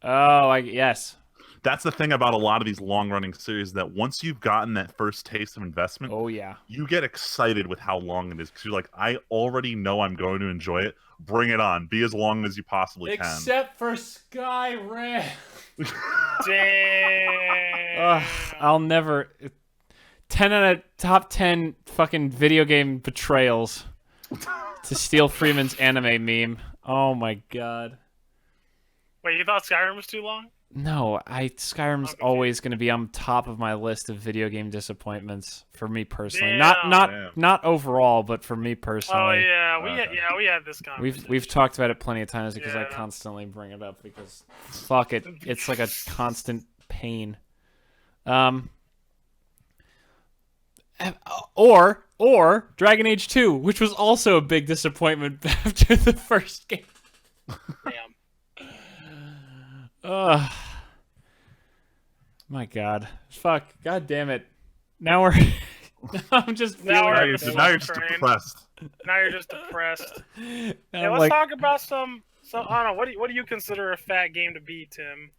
Oh, yes. That's the thing about a lot of these long-running series, that once you've gotten that first taste of investment, oh yeah, you get excited with how long it is, because you're like, I already know I'm going to enjoy it. Bring it on. Be as long as you possibly can. Except for Skyrim. Damn. I'll never. 10 out of top 10 fucking video game betrayals to steal Freeman's anime meme. Oh my god. Wait, you thought Skyrim was too long? No, Skyrim's always going to be on top of my list of video game disappointments for me personally. Damn. Not overall, but for me Oh personally. yeah, we had this conversation. We've talked about it plenty of times because I Yeah. constantly bring it up because fuck it, it's like a constant pain. Or Dragon Age 2, which was also a big disappointment after the first game. Damn. My God. Fuck. God damn it. Now we're... I'm just feeling... Now Now you're just depressed. Now you're just depressed. Now Hey, I'm let's like, talk about some. I don't know. What do you consider a fat game to be, Tim?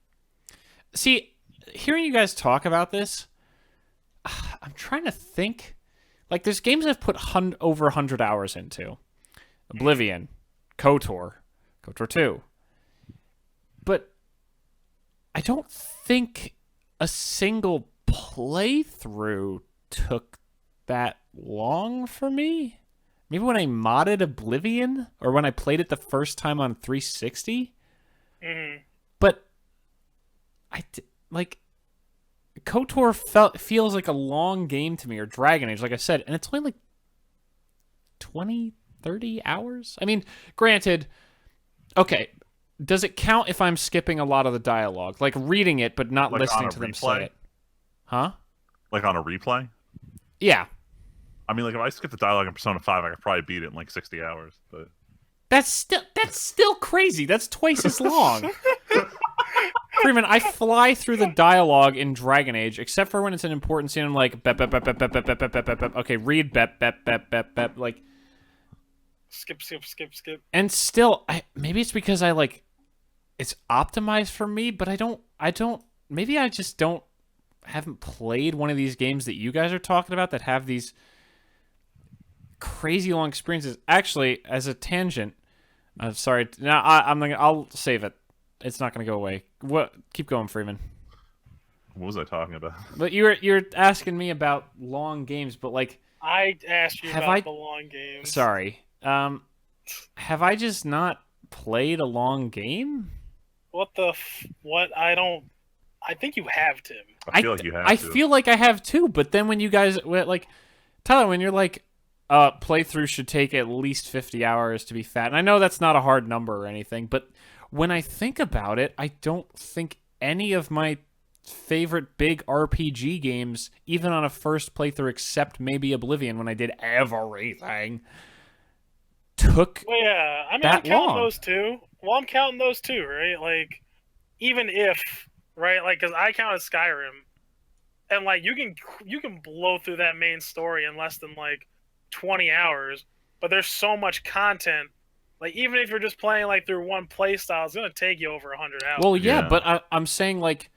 see, hearing you guys talk about this, I'm trying to think. Like, there's games I've put over 100 hours into. Oblivion, KOTOR 2. But I don't think a single playthrough took that long for me. Maybe when I modded Oblivion, or when I played it the first time on 360. Mm-hmm. But KOTOR feels like a long game to me, or Dragon Age, like I said, and it's only like 20, 30 hours? I mean, granted, okay, does it count if I'm skipping a lot of the dialogue? Like reading it, but not Like listening on a to them replay? say it? Huh? Like on a replay? Yeah. I mean, like if I skip the dialogue in Persona 5, I could probably beat it in like 60 hours. But That's still crazy. That's twice as long. Freeman, I fly through the dialogue in Dragon Age, except for when it's an important scene. I'm like, bep, bep, bep, bep, bep, bep, bep, bep, bep, bep. Okay, read, bep, bep, bep, bep, bep. Like, Skip. and still, maybe it's because it's optimized for me, but I don't. Maybe I just haven't played one of these games that you guys are talking about that have these crazy long experiences. Actually, as a tangent, sorry. Now I'll save it. It's not going to go away. What? Keep going, Freeman. what was I talking about? But you're asking me about long games, but like, I asked you Have about I- the long games. sorry. Have I just not played a long game? What what? I think you have, Tim. I feel like you have I to. feel like I have too, but then when you guys like, Tyler, when you're like, playthrough should take at least 50 hours to be fat, and I know that's not a hard number or anything, but when I think about it, I don't think any of my favorite big RPG games, even on a first playthrough, except maybe Oblivion, when I did everything, took Well, yeah. I mean, that I'm counting long. those two. Well, I'm counting those two, right? Like, even if, right? Like, because I counted Skyrim, and like you can blow through that main story in less than like 20 hours, but there's so much content. Like, even if you're just playing like through one play style, it's gonna take you over 100 hours. Well, yeah, Yeah. but I'm saying like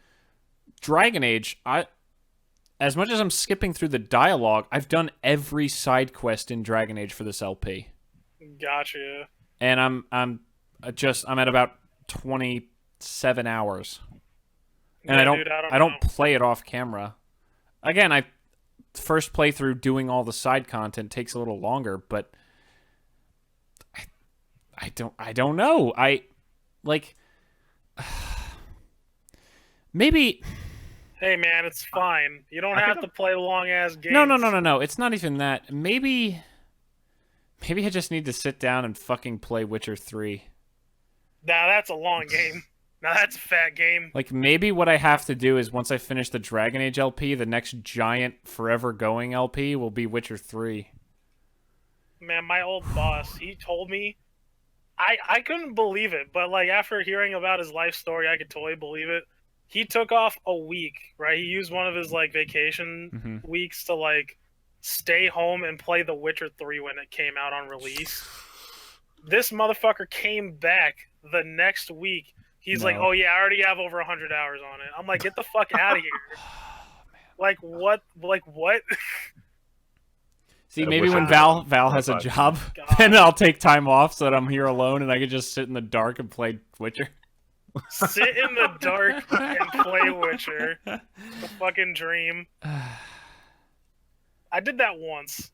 Dragon Age, as much as I'm skipping through the dialogue, I've done every side quest in Dragon Age for this LP. Gotcha. And I'm at about 27 hours. And Yeah, dude, I don't know. play it off camera. Again, first playthrough doing all the side content takes a little longer, but I don't know. Maybe Hey, man, it's fine. You don't have to play long ass games. no. It's not even that. Maybe I just need to sit down and fucking play Witcher 3. Now that's a long game. Now that's a fat game. Like, maybe what I have to do is once I finish the Dragon Age LP, the next giant forever going LP will be Witcher 3. Man, my old boss, he told me, I couldn't believe it, but like after hearing about his life story, I could totally believe it. He took off a week, right? He used one of his like vacation weeks to like stay home and play The Witcher 3 when it came out on release. This motherfucker came back the next week. He's like, "Oh yeah, I already have over 100 hours on it." I'm like, "Get the fuck out of here!" Like what? Like what? See, I maybe wish when I had Val has a 25. job, God. then I'll take time off so that I'm here alone and I can just sit in the dark and play Witcher. Sit in the dark and play Witcher. The fucking dream. I did that once.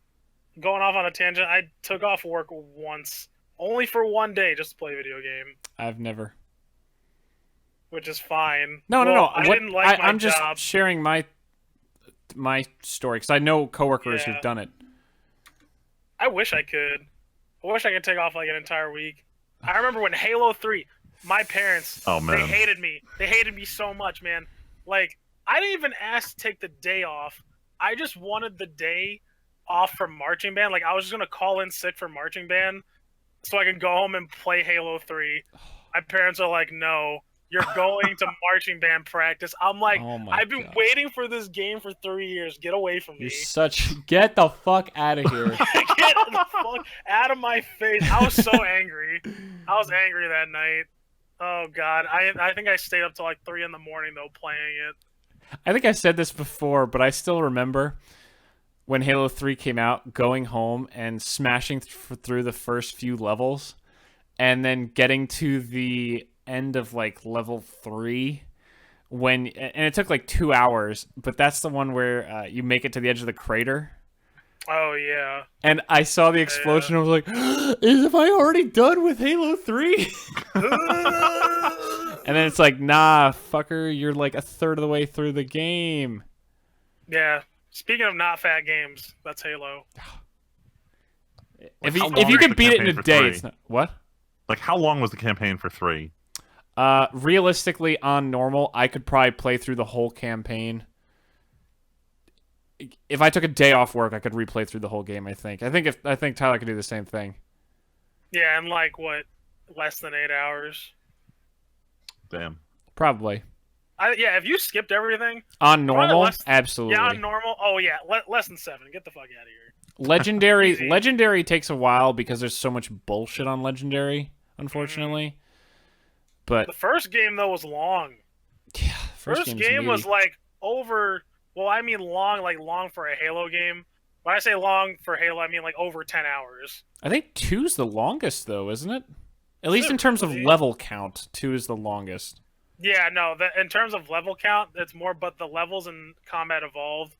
Going off on a tangent, I took off work once. Only for one day just to play a video game. I've never. which is fine. No. I didn't like my I'm just job. sharing my story because I know coworkers Yeah. who've done it. I wish I could. I wish I could take off like an entire week. I remember when Halo 3, my parents, Oh, man. they hated me. They hated me so much, man. Like, I didn't even ask to take the day off. I just wanted the day off from marching band. Like, I was just going to call in sick for marching band so I could go home and play Halo 3. My parents are like, no, you're going to marching band practice. I'm like, Oh my I've been God. waiting for this game for 3 years. Get away from me. Get the fuck out of here. Get the fuck out of my face. I was so angry. I was angry that night. Oh, God. I think I stayed up till like 3 in the morning, though, playing it. I think I said this before, but I still remember when Halo 3 came out, going home and smashing through the first few levels, and then getting to the end of like level 3 and it took like 2 hours, but that's the one where you make it to the edge of the crater. Oh, yeah. And I saw the explosion. I was like, "Have I already done with Halo 3?" And then it's like, "Nah, fucker, you're like a third of the way through the game." Yeah. Speaking of not fat games, that's Halo. If How you long can is the beat it in campaign a for day, 3? it's not what. Like, how long was the campaign for 3? Realistically, on normal, I could probably play through the whole campaign. If I took a day off work, I could replay through the whole game. I think Tyler could do the same thing. Yeah, and like, what, less than 8 hours? Damn. Probably Yeah, if you skipped everything. on normal, less- absolutely. Yeah, on normal. Oh, yeah, less than 7. Get the fuck out of here. Legendary Easy. Legendary takes a while because there's so much bullshit on Legendary, unfortunately. But The first game, though, was long. yeah, First game's game was meaty. like over. Well, I mean long, like long for a Halo game. When I say long for Halo, I mean like over 10 hours. I think 2's the longest though, isn't it? At Is least it in terms of really? level count, 2 is the longest. Yeah, no. In terms of level count, it's more. But the levels in Combat Evolved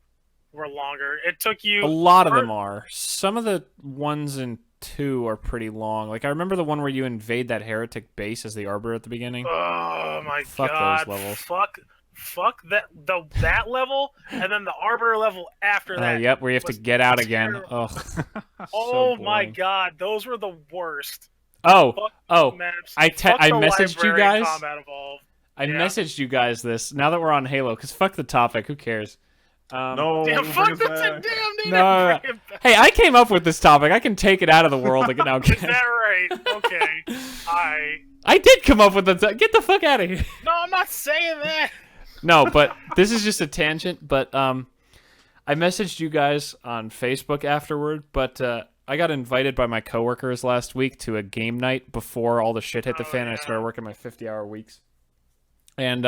were longer. It took you A lot of them are. Some of the ones in 2 are pretty long. Like I remember the one where you invade that heretic base as the Arbiter at the beginning. Oh my Fuck those god! levels. Fuck that level, and then the Arbiter level after that. Yep, where you have to was get out again. terrible. Ugh. Oh So my boring. god, those were the worst. Oh, Fuck oh. maps. I Fuck the messaged you library in guys. Combat Evolved. I Yeah. messaged you guys this now that we're on Halo, because fuck the topic. Who cares? No. Damn, don't fuck bring us that's back. it. Damn, they No, didn't bring it back. Hey, I came up with this topic. I can take it out of the world again. No, Is that right? Okay. I did come up with the. Get the fuck out of here. No, I'm not saying that. No, but this is just a tangent. But I messaged you guys on Facebook afterward. But I got invited by my coworkers last week to a game night before all the shit hit the fan and I yeah. started working my 50-hour weeks. And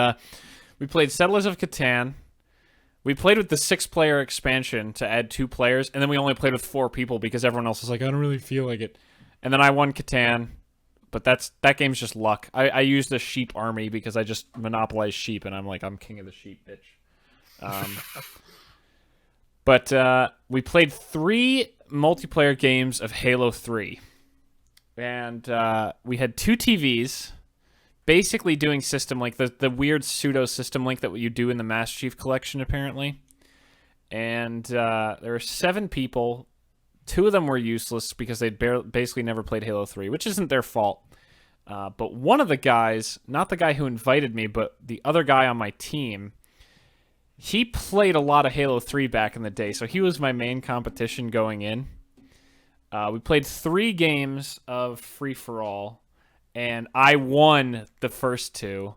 we played Settlers of Catan. We played with the 6-player expansion to add 2 players, and then we only played with 4 people because everyone else was like, I don't really feel like it. And then I won Catan, but that game's just luck. I used a sheep army because I just monopolized sheep, and I'm like, I'm king of the sheep, bitch. But we played 3 multiplayer games of Halo 3. And we had 2 TVs, basically doing system link, the weird pseudo system link that you do in the Master Chief Collection, apparently. And there were 7 people. 2 of them were useless because they'd basically never played Halo 3, which isn't their fault. But one of the guys, not the guy who invited me, but the other guy on my team, he played a lot of Halo 3 back in the day, so he was my main competition going in. We played 3 games of free-for-all, and I won the first 2.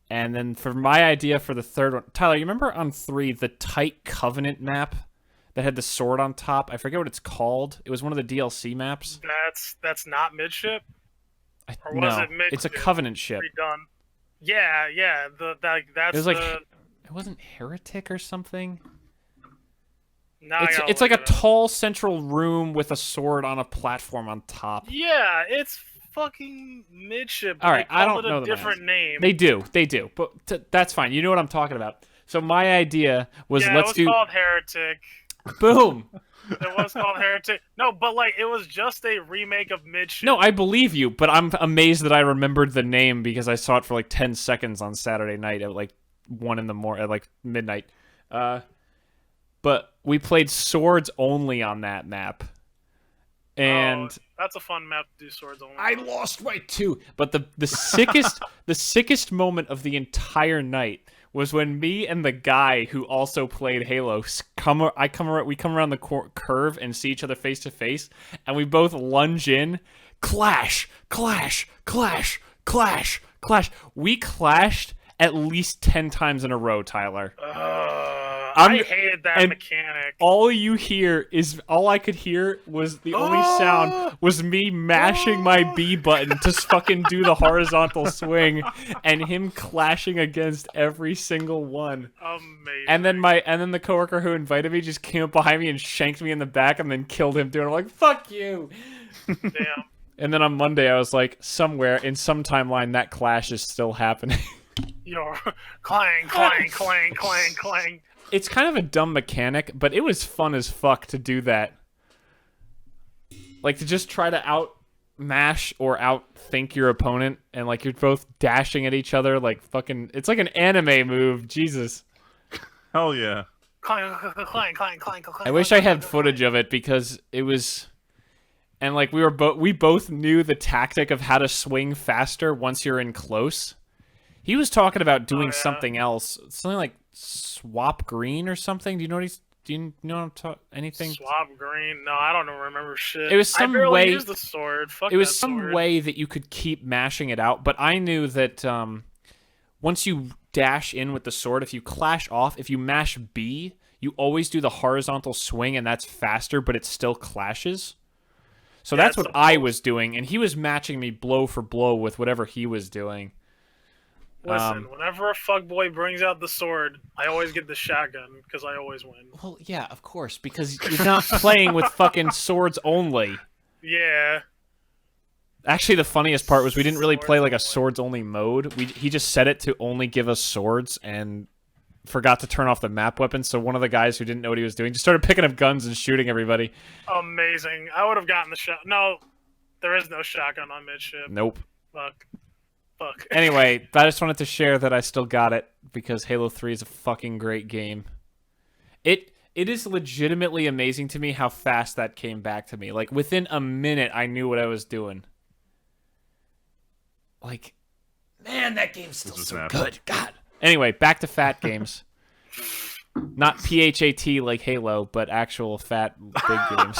And then for my idea for the third one, Tyler, you remember on 3 the Tight Covenant map that had the sword on top? I forget what it's called. It was one of the DLC maps. That's not midship. Or was No, it midship? it's a Covenant ship. Redone. Yeah. That's It was like the. it wasn't Heretic or something. Now I gotta It's like a look it up. tall central room with a sword on a platform on top. Yeah, it's fucking midship. All right, They I call don't it know a the different name. They do, but that's fine. You know what I'm talking about. So my idea was yeah, let's it do was called Heretic. boom. It was called Heretic. No, but like it was just a remake of Midship. No, I believe you, but I'm amazed that I remembered the name because I saw it for like 10 seconds on Saturday night at like 1 in the morning, at like midnight. But we played swords only on that map. And that's a fun map to do swords only. I lost my 2. But the sickest moment of the entire night was when me and the guy who also played Halo we come around the curve and see each other face to face, and we both lunge in, clash, clash, clash, clash, clash. We clashed at least 10 times in a row, Tyler. I hated that mechanic. All I could hear was the only sound was me mashing my B button to fucking do the horizontal swing, and him clashing against every single one. Amazing. And then the coworker who invited me just came up behind me and shanked me in the back and then killed him too. And I'm like, fuck you. Damn. And then on Monday I was like, somewhere in some timeline that clash is still happening. Yo, clang, clang, clang, clang, clang. It's kind of a dumb mechanic, but it was fun as fuck to do that. Like, to just try to out-mash or out-think your opponent, and, like, you're both dashing at each other, like, fucking... It's like an anime move, Jesus. Hell yeah. Clang, clang, clang, clang, clang. I wish I had footage of it, because it was... And, like, we both knew the tactic of how to swing faster once you're in close. He was talking about doing something else. Something like swap green or something. Do you know anything? Swap green? No, I don't remember shit. It was some I barely way. used the sword. Fuck it was that some sword. way that you could keep mashing it out. But I knew that once you dash in with the sword, if you clash off, if you mash B, you always do the horizontal swing, and that's faster, but it still clashes. So that's what I was doing, and he was matching me blow for blow with whatever he was doing. Listen, whenever a fuckboy brings out the sword, I always get the shotgun, because I always win. Well, yeah, of course, because you're not playing with fucking swords only. Yeah. Actually, the funniest part was we didn't really play like a swords-only mode. He just set it to only give us swords and forgot to turn off the map weapon, so one of the guys who didn't know what he was doing just started picking up guns and shooting everybody. Amazing. I would have gotten the shot. No, there is no shotgun on Midship. Nope. Fuck. Anyway, I just wanted to share that I still got it, because Halo 3 is a fucking great game. It is legitimately amazing to me how fast that came back to me. Like, within a minute, I knew what I was doing. Like, man, that game's still so good. God. Anyway, back to fat games. Not PHAT like Halo, but actual fat big games.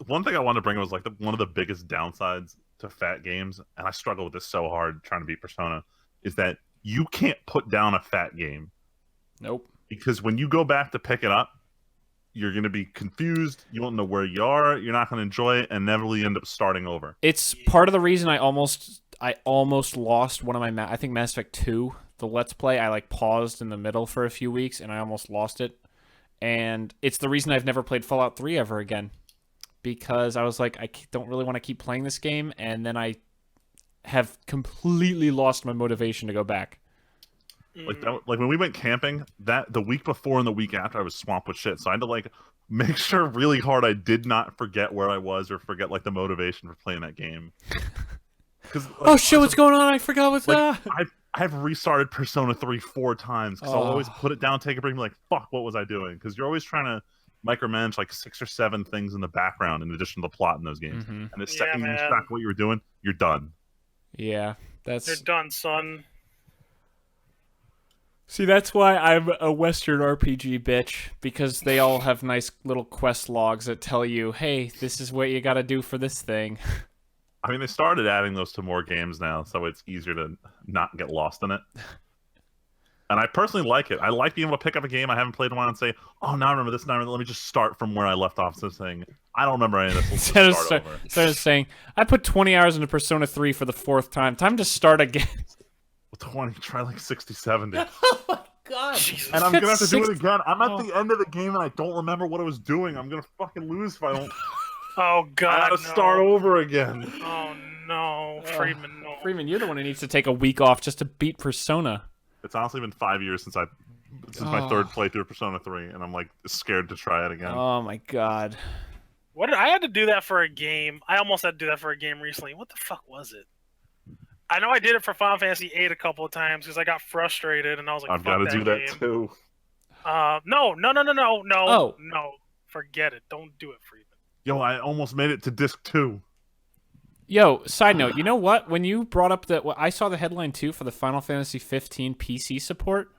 One thing I wanted to bring was like one of the biggest downsides to fat games, and I struggle with this so hard trying to beat Persona, is that you can't put down a fat game. Nope. Because when you go back to pick it up, you're going to be confused, you won't know where you are, you're not going to enjoy it, and inevitably end up starting over. It's part of the reason I almost lost one of my I think Mass Effect 2, the Let's Play. I like paused in the middle for a few weeks, and I almost lost it. And it's the reason I've never played Fallout 3 ever again. Because I was like, I don't really want to keep playing this game, and then I have completely lost my motivation to go back. Like when we went camping, the week before and the week after, I was swamped with shit. So I had to like make sure really hard I did not forget where I was or forget like the motivation for playing that game. Like, oh shit! What's going on? I forgot what's like, I've restarted Persona 3 4 times because I'll always put it down, take a break, and be like, "Fuck, what was I doing?" Because you're always trying to micromanage like 6 or 7 things in the background in addition to the plot in those games. Mm-hmm. And the second you lose track of what you were doing, you're done. Yeah, you're done, son. See, that's why I'm a Western RPG bitch, because they all have nice little quest logs that tell you, hey, this is what you gotta do for this thing. I mean, they started adding those to more games now, so it's easier to not get lost in it. And I personally like it. I like being able to pick up a game I haven't played in a while and say, oh, now I remember this, now I remember, let me just start from where I left off. So saying, I don't remember any of this. Instead of saying, I put 20 hours into Persona 3 for the 4th time. Time to start again. 20, try like 60, 70. Oh my god. Jesus. And I'm going to have to do it again. I'm at the end of the game and I don't remember what I was doing. I'm going to fucking lose if I don't. Oh god. I gotta start over again. Oh no. Freeman, no. Freeman, you're the one who needs to take a week off just to beat Persona. It's honestly been 5 years since I This is my third playthrough of Persona 3, and I'm like scared to try it again. Oh my god. What I had to do that for a game. I almost had to do that for a game recently. What the fuck was it? I know I did it for Final Fantasy VIII a couple of times because I got frustrated and I was like, I've got to do that too. No. Oh. No. Forget it. Don't do it, Freeman. Yo, I almost made it to disc 2. Yo, side note, you know what? When you brought up I saw the headline too for the Final Fantasy 15 PC support.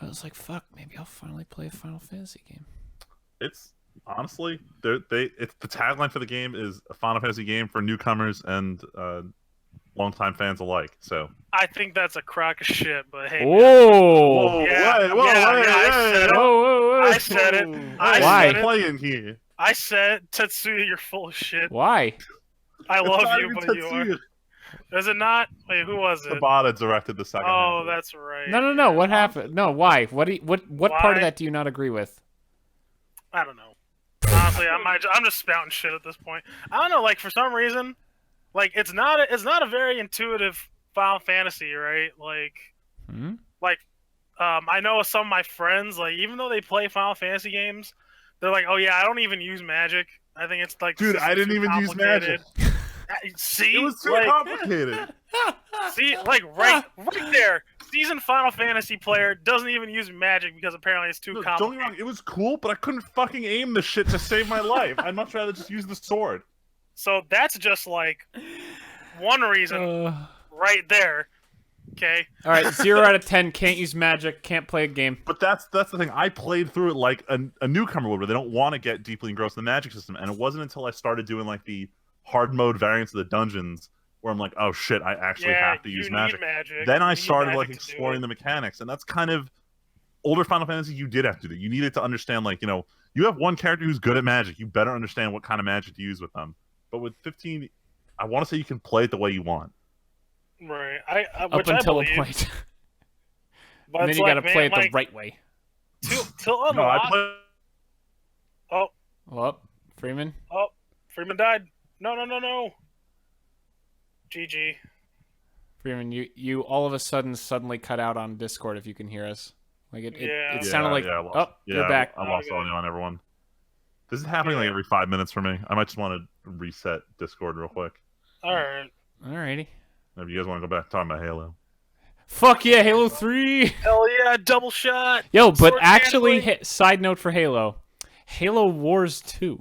I was like, fuck, maybe I'll finally play a Final Fantasy game. It's honestly, it's the tagline for the game is a Final Fantasy game for newcomers and longtime fans alike. So I think that's a crock of shit, but hey. Whoa! I said it. Why? Playing here. I said, Tetsuya, you're full of shit. Why? I love you, but you are. Is it not? Wait, who was it? Tabata directed the second. Oh, that's right. No. What happened? No, why? What part of Why? that do you not agree with? I don't know. Honestly, I'm just spouting shit at this point. I don't know. Like for some reason, like it's not a very intuitive Final Fantasy, right? Like, I know some of my friends, like even though they play Final Fantasy games, they're like, oh yeah, I don't even use magic. I think it's like, dude, I didn't even use magic. See, it was too like, complicated. See, like right there, seasoned Final Fantasy player doesn't even use magic because apparently it's too complicated. Don't get me wrong, it was cool, but I couldn't fucking aim the shit to save my life. I'd much rather just use the sword. So that's just like one reason right there. Okay. All right, 0 out of 10. Can't use magic. Can't play a game. But that's the thing. I played through it like a newcomer would, where they don't want to get deeply engrossed in the magic system. And it wasn't until I started doing like the hard mode variants of the dungeons where I'm like, oh shit, I actually have to use magic. Then I started like exploring the mechanics, and that's kind of older Final Fantasy. You did have to do. You needed to understand, like, you know, you have one character who's good at magic. You better understand what kind of magic to use with them. But with 15, I want to say you can play it the way you want. Right. Up until a point. And then you got to play it the right way. Till no, I play. Oh. Well, Freeman. Oh, Freeman died. No. GG. Freeman, you all of a suddenly cut out on Discord if you can hear us. Like it sounded like you're back. I lost audio on everyone. This is happening like every 5 minutes for me. I might just want to reset Discord real quick. Alright. Alrighty. If you guys want to go back talking about Halo. Fuck yeah, Halo 3! Hell yeah, double shot! Yo, but actually, side note for Halo. Halo Wars 2.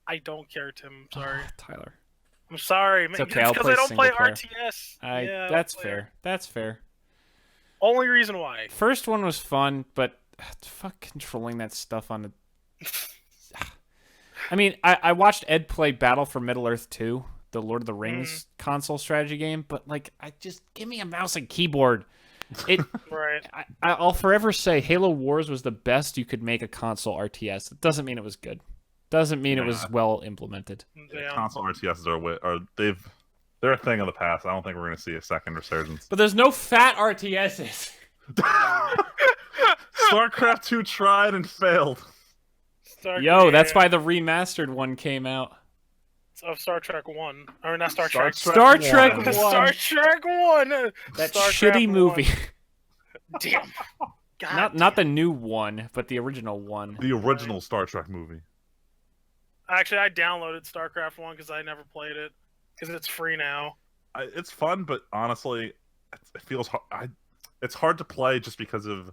I don't care, Tim. I'm sorry. Tyler. I'm sorry. It's okay, I'll because play I don't play single player. RTS. That's fair. That's fair. Only reason why. First one was fun, but fuck controlling that stuff on the... I mean, I watched Ed play Battle for Middle-earth 2, the Lord of the Rings console strategy game, but like, give me a mouse and keyboard. Right. I'll forever say Halo Wars was the best you could make a console RTS. It doesn't mean it was good. Doesn't mean it was well implemented. Yeah. Console RTSs they're a thing of the past. I don't think we're going to see a second resurgence. But there's no fat RTSs. StarCraft 2 tried and failed. That's why the remastered one came out. Of Star Trek 1. Or not Star Trek. Star Trek 1. Star Trek 1. That shitty movie. Damn. God not the new one, but the original one. The original Star Trek movie. Actually, I downloaded StarCraft 1 because I never played it. Because it's free now. It's fun, but honestly, it feels hard. It's hard to play just because of,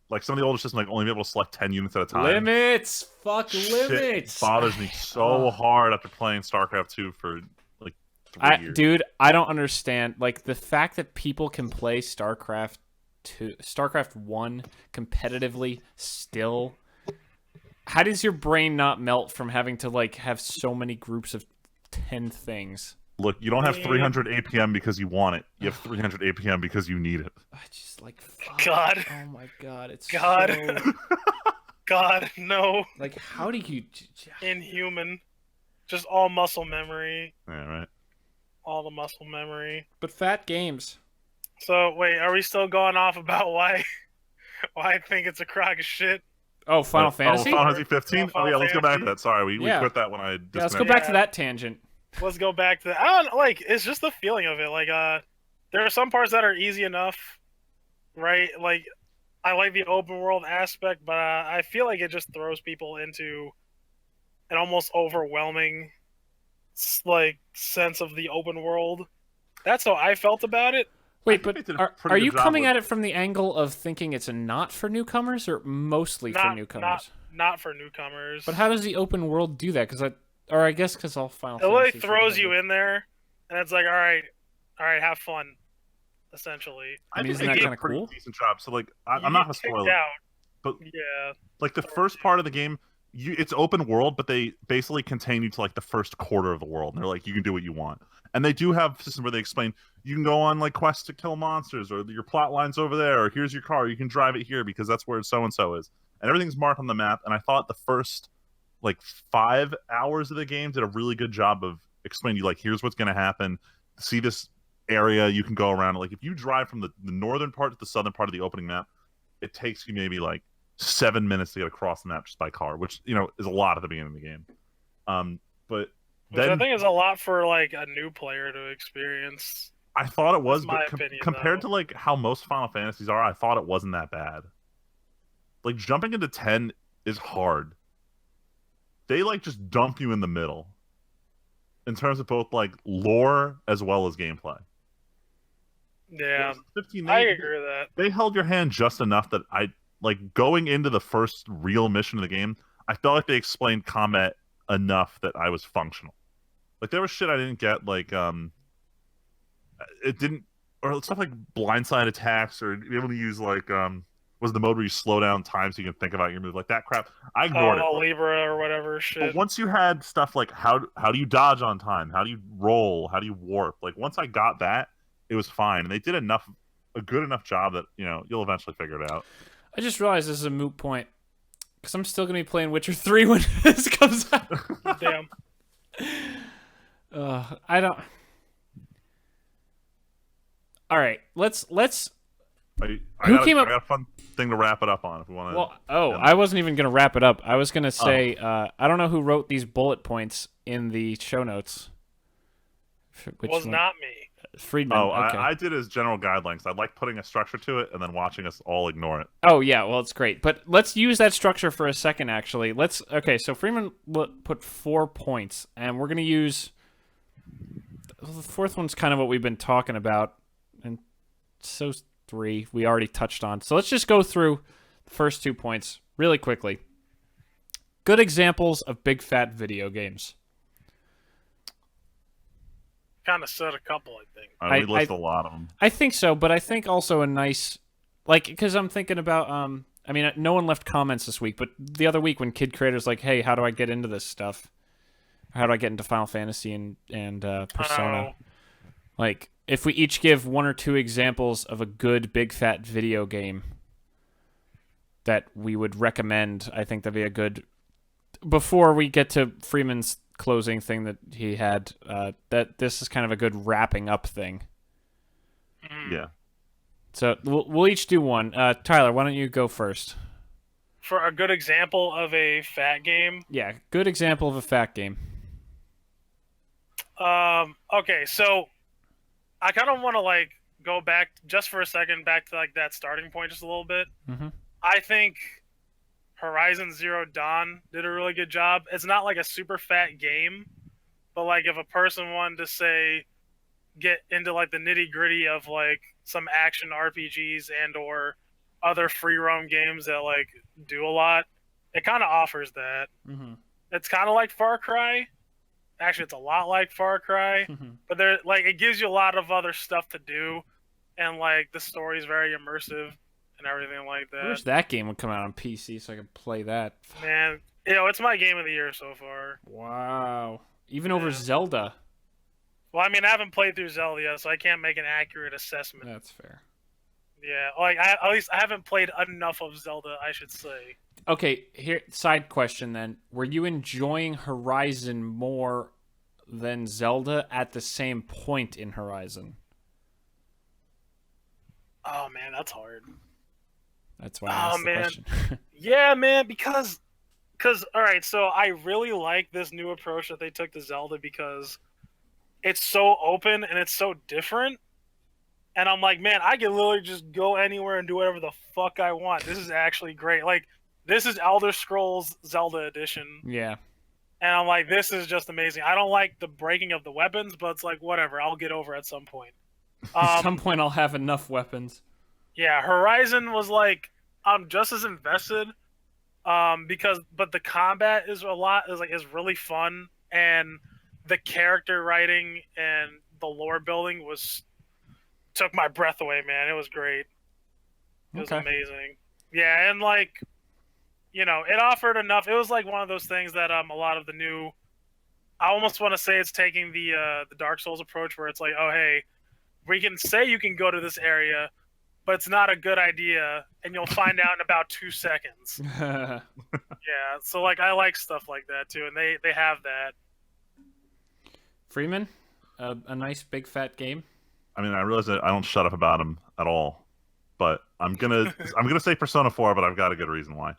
like, some of the older systems, like, only be able to select 10 units at a time. Limits! Fuck limits! It bothers me so hard after playing StarCraft 2 for, like, 3 years. Dude, I don't understand. Like, the fact that people can play StarCraft 1 competitively still... How does your brain not melt from having to, like, have so many groups of 10 things? Look, you don't have 300 APM because you want it. You have 300 APM because you need it. I just, like, fuck. God. Oh, my God. It's God. so... God, no. Like, how do you... Inhuman. Just all muscle memory. Yeah, right. All the muscle memory. But fat games. So, wait, are we still going off about why I think it's a crock of shit? Oh, Final Fantasy? Oh, Final Fantasy 15? Oh, yeah, let's go back to that. Sorry, we quit that when I disconnected. Yeah, let's go back to that tangent. Let's go back to that. I don't like, it's just the feeling of it. Like, there are some parts that are easy enough, right? Like, I like the open world aspect, but I feel like it just throws people into an almost overwhelming like sense of the open world. That's how I felt about it. Wait, think but they did a pretty are good you job coming with- at it from the angle of thinking it's not for newcomers or mostly for newcomers? Not for newcomers. But how does the open world do that? I guess because all Final It like Fantasies throws have you it. in there, and it's like, all right, have fun, essentially. I mean, think isn't they that did a kinda pretty cool? decent job. So like, I'm You not get gonna kicked spoil it, out. but Yeah, like the first part of the game, it's open world, but they basically contain you to like the first quarter of the world, and they're like, you can do what you want. And they do have systems where they explain you can go on like quests to kill monsters, or your plot line's over there, or here's your car, you can drive it here because that's where so and so is, and everything's marked on the map. And I thought the first like 5 hours of the game did a really good job of explaining to you like, here's what's going to happen. See this area, you can go around. Like if you drive from the northern part to the southern part of the opening map, it takes you maybe like 7 minutes to get across the map just by car, which is a lot at the beginning of the game. But which I then think is a lot for like a new player to experience. I thought it was, That's my but opinion, compared though. to like how most Final Fantasies are, I thought it wasn't that bad. Like jumping into 10 is hard. They like just dump you in the middle in terms of both like lore as well as gameplay. Yeah, Whereas 15, I agree with that. they held your hand just enough that I like going into the first real mission of the game. I felt like they explained combat enough that I was functional. Like there was shit I didn't get, like it didn't, or stuff like blindside attacks, or be able to use like was the mode where you slow down time so you can think about your move, like that crap. I ignored it. Libra or whatever But shit. once you had stuff like how do you dodge on time, how do you roll, how do you warp, like once I got that, it was fine, and they did a good enough job that you'll eventually figure it out. I just realized this is a moot point because I'm still gonna be playing Witcher 3 when this comes out. Damn. I don't. All right, let's. I Who came up- I got a fun thing to wrap it up on if we want to. Well, I wasn't even gonna wrap it up. I was gonna say I don't know who wrote these bullet points in the show notes. It was not me. Friedman. Oh, okay. I did as general guidelines. I like putting a structure to it and then watching us all ignore it. Oh yeah, well it's great. But let's use that structure for a second. Actually, so Freeman put 4 points, and we're gonna use the fourth one's kind of what we've been talking about, and so's 3 we already touched on. So let's just go through the first 2 points really quickly. Good examples of big fat video games. Kind of said a couple, I think. We list a lot of them. I think so, but I think also a nice, because I'm thinking about, I mean, no one left comments this week, but the other week when kid creators like, hey, how do I get into this stuff? How do I get into Final Fantasy and Persona? Like, if we each give 1 or 2 examples of a good big fat video game that we would recommend, I think that'd be a good. Before we get to Freeman's closing thing that he had, that this is kind of a good wrapping up thing. Yeah. So we'll each do one. Tyler, why don't you go first? For a good example of a fat game. Yeah, good example of a fat game. Okay, so I kind of want to go back just for a second, back to that starting point just a little bit. Mm-hmm. I think Horizon Zero Dawn did a really good job. It's not like a super fat game, but if a person wanted to say get into the nitty gritty of some action RPGs and or other free roam games that do a lot, it kind of offers that. Mm-hmm. It's kind of like Far Cry. Actually, it's a lot like Far Cry, Mm-hmm. but it gives you a lot of other stuff to do, and the story is very immersive and everything like that. I wish that game would come out on PC so I could play that. Man, it's my game of the year so far. Wow. Even over Yeah. Zelda. Well, I mean, I haven't played through Zelda yet, so I can't make an accurate assessment. That's fair. Yeah, at least I haven't played enough of Zelda, I should say. Okay, here side question then. Were you enjoying Horizon more than Zelda at the same point in Horizon? Oh man, that's hard. That's why I asked the man. question. Yeah, man, because all right, so I really like this new approach that they took to Zelda because it's so open and it's so different, And I'm like, man, I can literally just go anywhere and do whatever the fuck I want. This is actually great. Like, this is Elder Scrolls Zelda Edition. Yeah. And I'm like, this is just amazing. I don't like the breaking of the weapons, but it's like, whatever. I'll get over at some point. At some point, I'll have enough weapons. Yeah, Horizon was like, I'm just as invested. But the combat is really fun, and the character writing and the lore building took my breath away, man. It was great. It was amazing. Yeah, and like, it offered enough. It was like one of those things that a lot of the new, I almost want to say it's taking the Dark Souls approach, where it's like, oh hey, we can say you can go to this area, but it's not a good idea, and you'll find out in about 2 seconds. Yeah, so like I like stuff like that too, and they have that. Freeman, a nice big fat game. I mean, I realize that I don't shut up about him at all, but I'm gonna say Persona 4, but I've got a good reason why.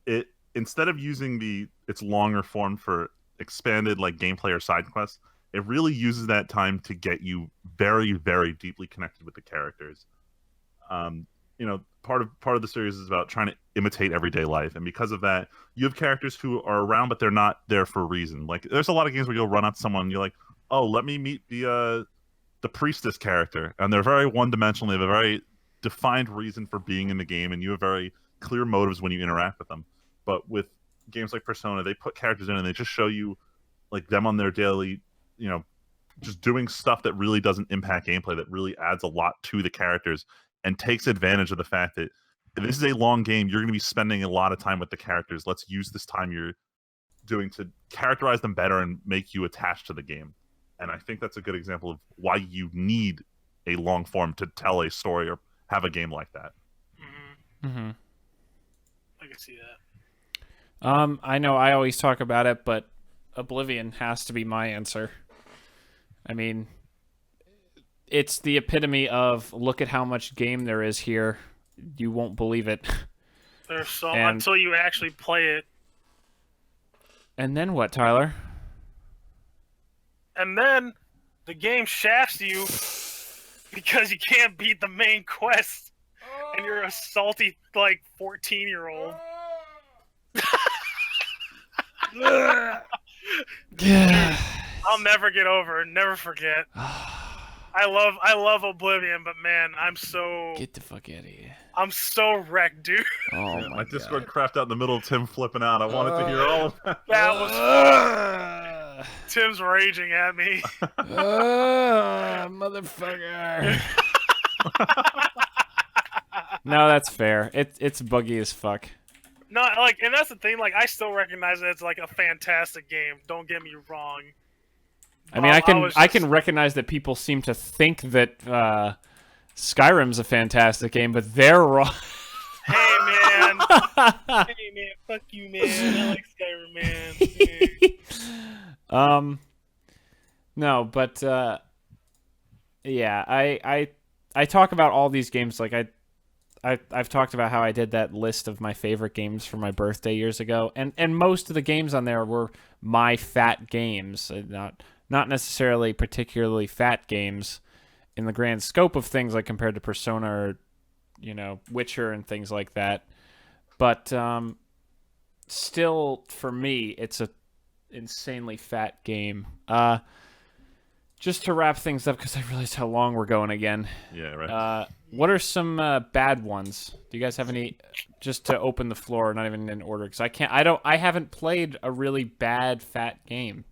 It, instead of using its longer form for expanded like gameplay or side quests, it really uses that time to get you very, very deeply connected with the characters. Part of the series is about trying to imitate everyday life, and because of that, you have characters who are around, but they're not there for a reason. Like, there's a lot of games where you'll run up to someone and you're like, oh, let me meet the priestess character, and they're very one-dimensional. They have a very defined reason for being in the game, and you have very clear motives when you interact with them. But with games like Persona, they put characters in and they just show you like them on their daily, just doing stuff that really doesn't impact gameplay, that really adds a lot to the characters and takes advantage of the fact that this is a long game. You're going to be spending a lot of time with the characters. Let's use this time you're doing to characterize them better and make you attached to the game. And I think that's a good example of why you need a long form to tell a story or have a game like that. Mm-hmm. I can see that. I know I always talk about it, but Oblivion has to be my answer. I mean, it's the epitome of look at how much game there is here. You won't believe it. There's so until you actually play it. And then what, Tyler? And then the game shafts you because you can't beat the main quest, and you're a salty like 14-year-old. Yeah. I'll never get over it. Never forget. I love Oblivion, but man, get the fuck out of here. I'm so wrecked, dude. Oh Yeah, my God. Discord crashed out in the middle of Tim flipping out. I wanted to hear all of that. That was Tim's raging at me. Motherfucker. No, that's fair. It's buggy as fuck. No, like, and that's the thing. Like, I still recognize that it's like a fantastic game. Don't get me wrong. I mean, I can recognize that people seem to think that Skyrim's a fantastic game, but they're wrong. Hey man, hey man, fuck you, man. I like Skyrim, man. No, but yeah, I talk about all these games like I've talked about how I did that list of my favorite games for my birthday years ago, and most of the games on there were my fat games, not necessarily particularly fat games in the grand scope of things, like compared to Persona or Witcher and things like that. But still, for me, it's a insanely fat game. Just to wrap things up, because I realized how long we're going again. Yeah, right. What are some bad ones? Do you guys have any? Just to open the floor, not even in order, because I haven't played a really bad fat game.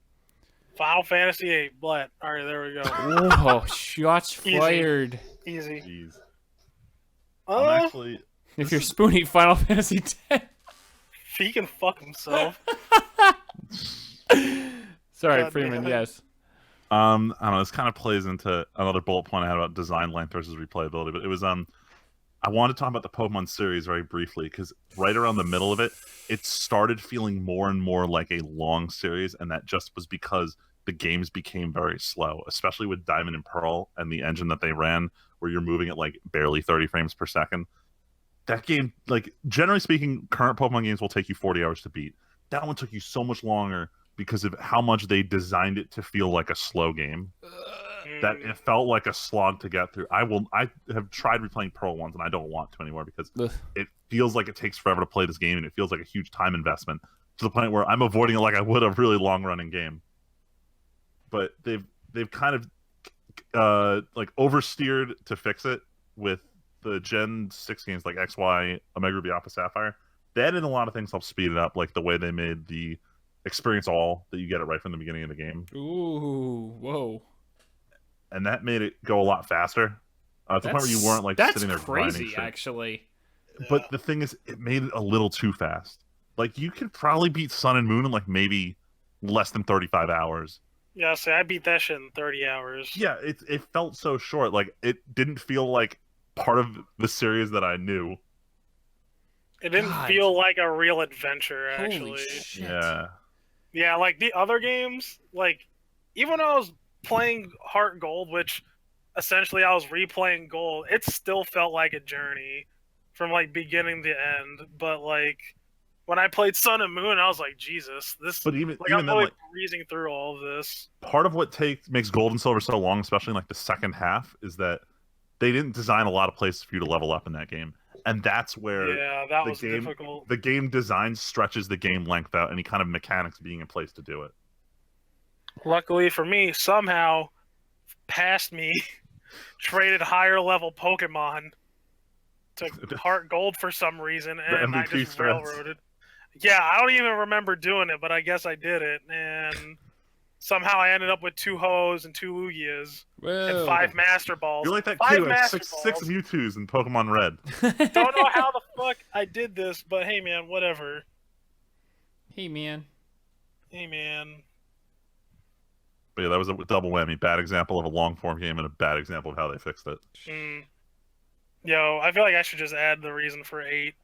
Final Fantasy VIII, Blood. All right, there we go. Whoa, shots fired. Easy. Jeez. I'm actually. If you're Spoonie, Final Fantasy X. He can fuck himself. Sorry, God Freeman. damn it. Yes. I don't know. This kind of plays into another bullet point I had about design length versus replayability, but it was I wanted to talk about the Pokemon series very briefly, because right around the middle of it, it started feeling more and more like a long series, and that just was because the games became very slow, especially with Diamond and Pearl and the engine that they ran, where you're moving at like barely 30 frames per second. That game, like, generally speaking, current Pokemon games will take you 40 hours to beat. That one took you so much longer because of how much they designed it to feel like a slow game. that it felt like a slog to get through. I have tried replaying Pearl once, and I don't want to anymore because it feels like it takes forever to play this game, and it feels like a huge time investment to the point where I'm avoiding it like I would a really long running game. But they've kind of like oversteered to fix it with the Gen 6 games like XY, Omega Ruby, Alpha Sapphire. They added a lot of things to help speed it up, like the way they made the experience all that you get it right from the beginning of the game. Ooh, whoa. And that made it go a lot faster. To the point where you weren't like sitting there grinding crazy, shit. actually. But the thing is, it made it a little too fast. Like, you could probably beat Sun and Moon in like maybe less than 35 hours. Yeah, see, I beat that shit in 30 hours. Yeah, it felt so short. Like, it didn't feel like part of the series that I knew. It didn't feel like a real adventure, actually. Holy shit. Yeah. Yeah, like the other games, like, even when I was playing Heart Gold, which essentially I was replaying Gold, it still felt like a journey from, like, beginning to end. But, like, when I played Sun and Moon, I was like, Jesus, this. But even I'm then, really like, breezing through all of this. part of what makes Gold and Silver so long, especially in like the second half, is that they didn't design a lot of places for you to level up in that game, and that's where that the was game, difficult. the game design stretches the game length out, any kind of mechanics being in place to do it. Luckily for me, somehow, past me, traded higher level Pokemon to Heart Gold for some reason, and I just railroaded. Yeah, I don't even remember doing it, but I guess I did it, and somehow I ended up with 2 Hoes and 2 Lugias and 5 Master Balls. You're like that 5 kid who had Master six Balls. Mewtwo's in Pokemon Red. Don't know how the fuck I did this, but hey man, whatever. Hey man. Hey man. But yeah, that was a double whammy. Bad example of a long form game and a bad example of how they fixed it. Yo, I feel like I should just add the reason for 8.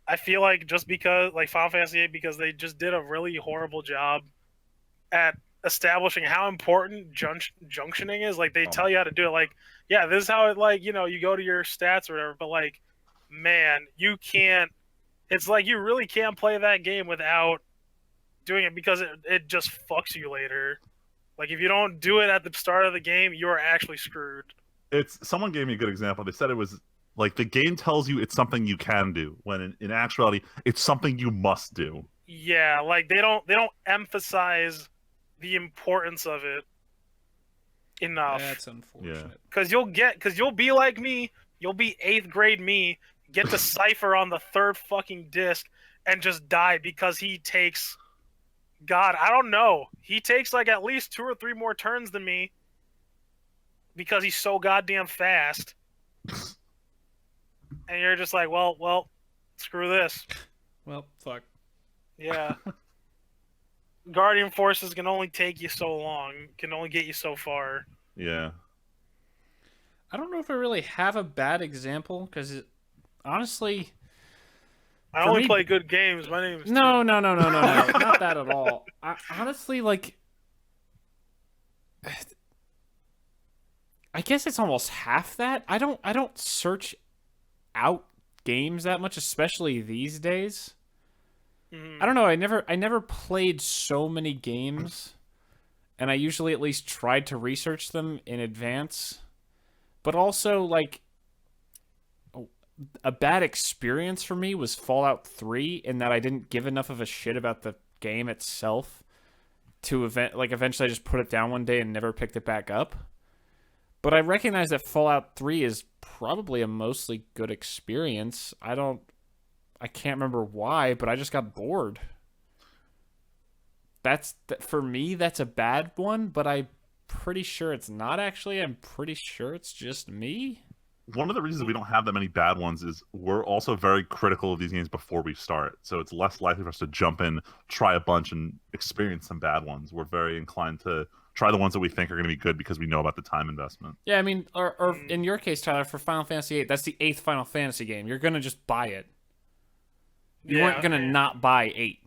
I feel like just because, like, Final Fantasy 8, because they just did a really horrible job at establishing how important junctioning is. Like, they tell you how to do it. Like, yeah, this is how it, like, you know, you go to your stats or whatever, but, like, man, you can't, it's like you really can't play that game without doing it because it just fucks you later. Like, if you don't do it at the start of the game, you are actually screwed. Someone gave me a good example. They said it was like the game tells you it's something you can do, when in actuality it's something you must do. Yeah, like they don't emphasize the importance of it enough. That's unfortunate. Because you'll be like me, you'll be 8th grade me, get to Cypher on the 3rd fucking disc and just die because he takes, God, I don't know, he takes like at least 2 or 3 more turns than me because he's so goddamn fast. And you're just like, well, screw this. Well, fuck. Yeah. Guardian Forces can only take you so long, can only get you so far. Yeah. I don't know if I really have a bad example, because honestly, I only play good games. My name is no, not that at all. Honestly, like, I guess it's almost half that. I don't search out games that much, especially these days. I don't know. I never played so many games, and I usually at least tried to research them in advance. But also, like, a bad experience for me was Fallout 3, in that I didn't give enough of a shit about the game itself to eventually I just put it down one day and never picked it back up. But I recognize that Fallout 3 is probably a mostly good experience. I can't remember why, but I just got bored. For me, that's a bad one, but I'm pretty sure it's not actually. I'm pretty sure it's just me. One of the reasons we don't have that many bad ones is we're also very critical of these games before we start. So it's less likely for us to jump in, try a bunch, and experience some bad ones. We're very inclined to try the ones that we think are going to be good because we know about the time investment. Yeah, I mean, or in your case, Tyler, for Final Fantasy VIII, that's the 8th Final Fantasy game. You're going to just buy it. You weren't going to not buy 8.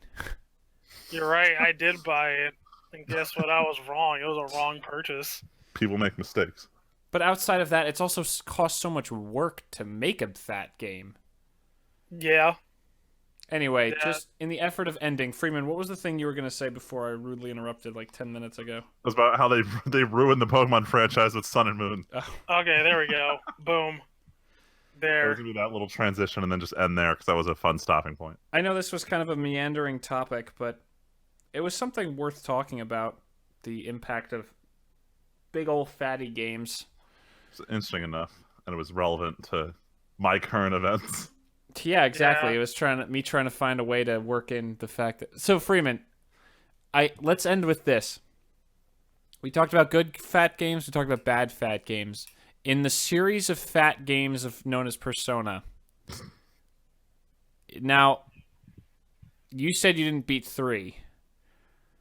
You're right, I did buy it. And guess what? I was wrong. It was a wrong purchase. People make mistakes. But outside of that, it's also cost so much work to make that game. Yeah. Anyway, Yeah. just in the effort of ending, Freeman, what was the thing you were going to say before I rudely interrupted like 10 minutes ago? It was about how they ruined the Pokemon franchise with Sun and Moon. Oh, Okay, there we go. Boom. There was There. gonna be that little transition and then just end there because that was a fun stopping point. I know this was kind of a meandering topic, but it was something worth talking about, the impact of big old fatty games. It's interesting enough, and it was relevant to my current events. Yeah, exactly. Yeah. It was me trying to find a way to work in the fact that. So Freeman, let's end with this. We talked about good fat games. We talked about bad fat games. In the series of fat games known as Persona. Now, you said you didn't beat 3.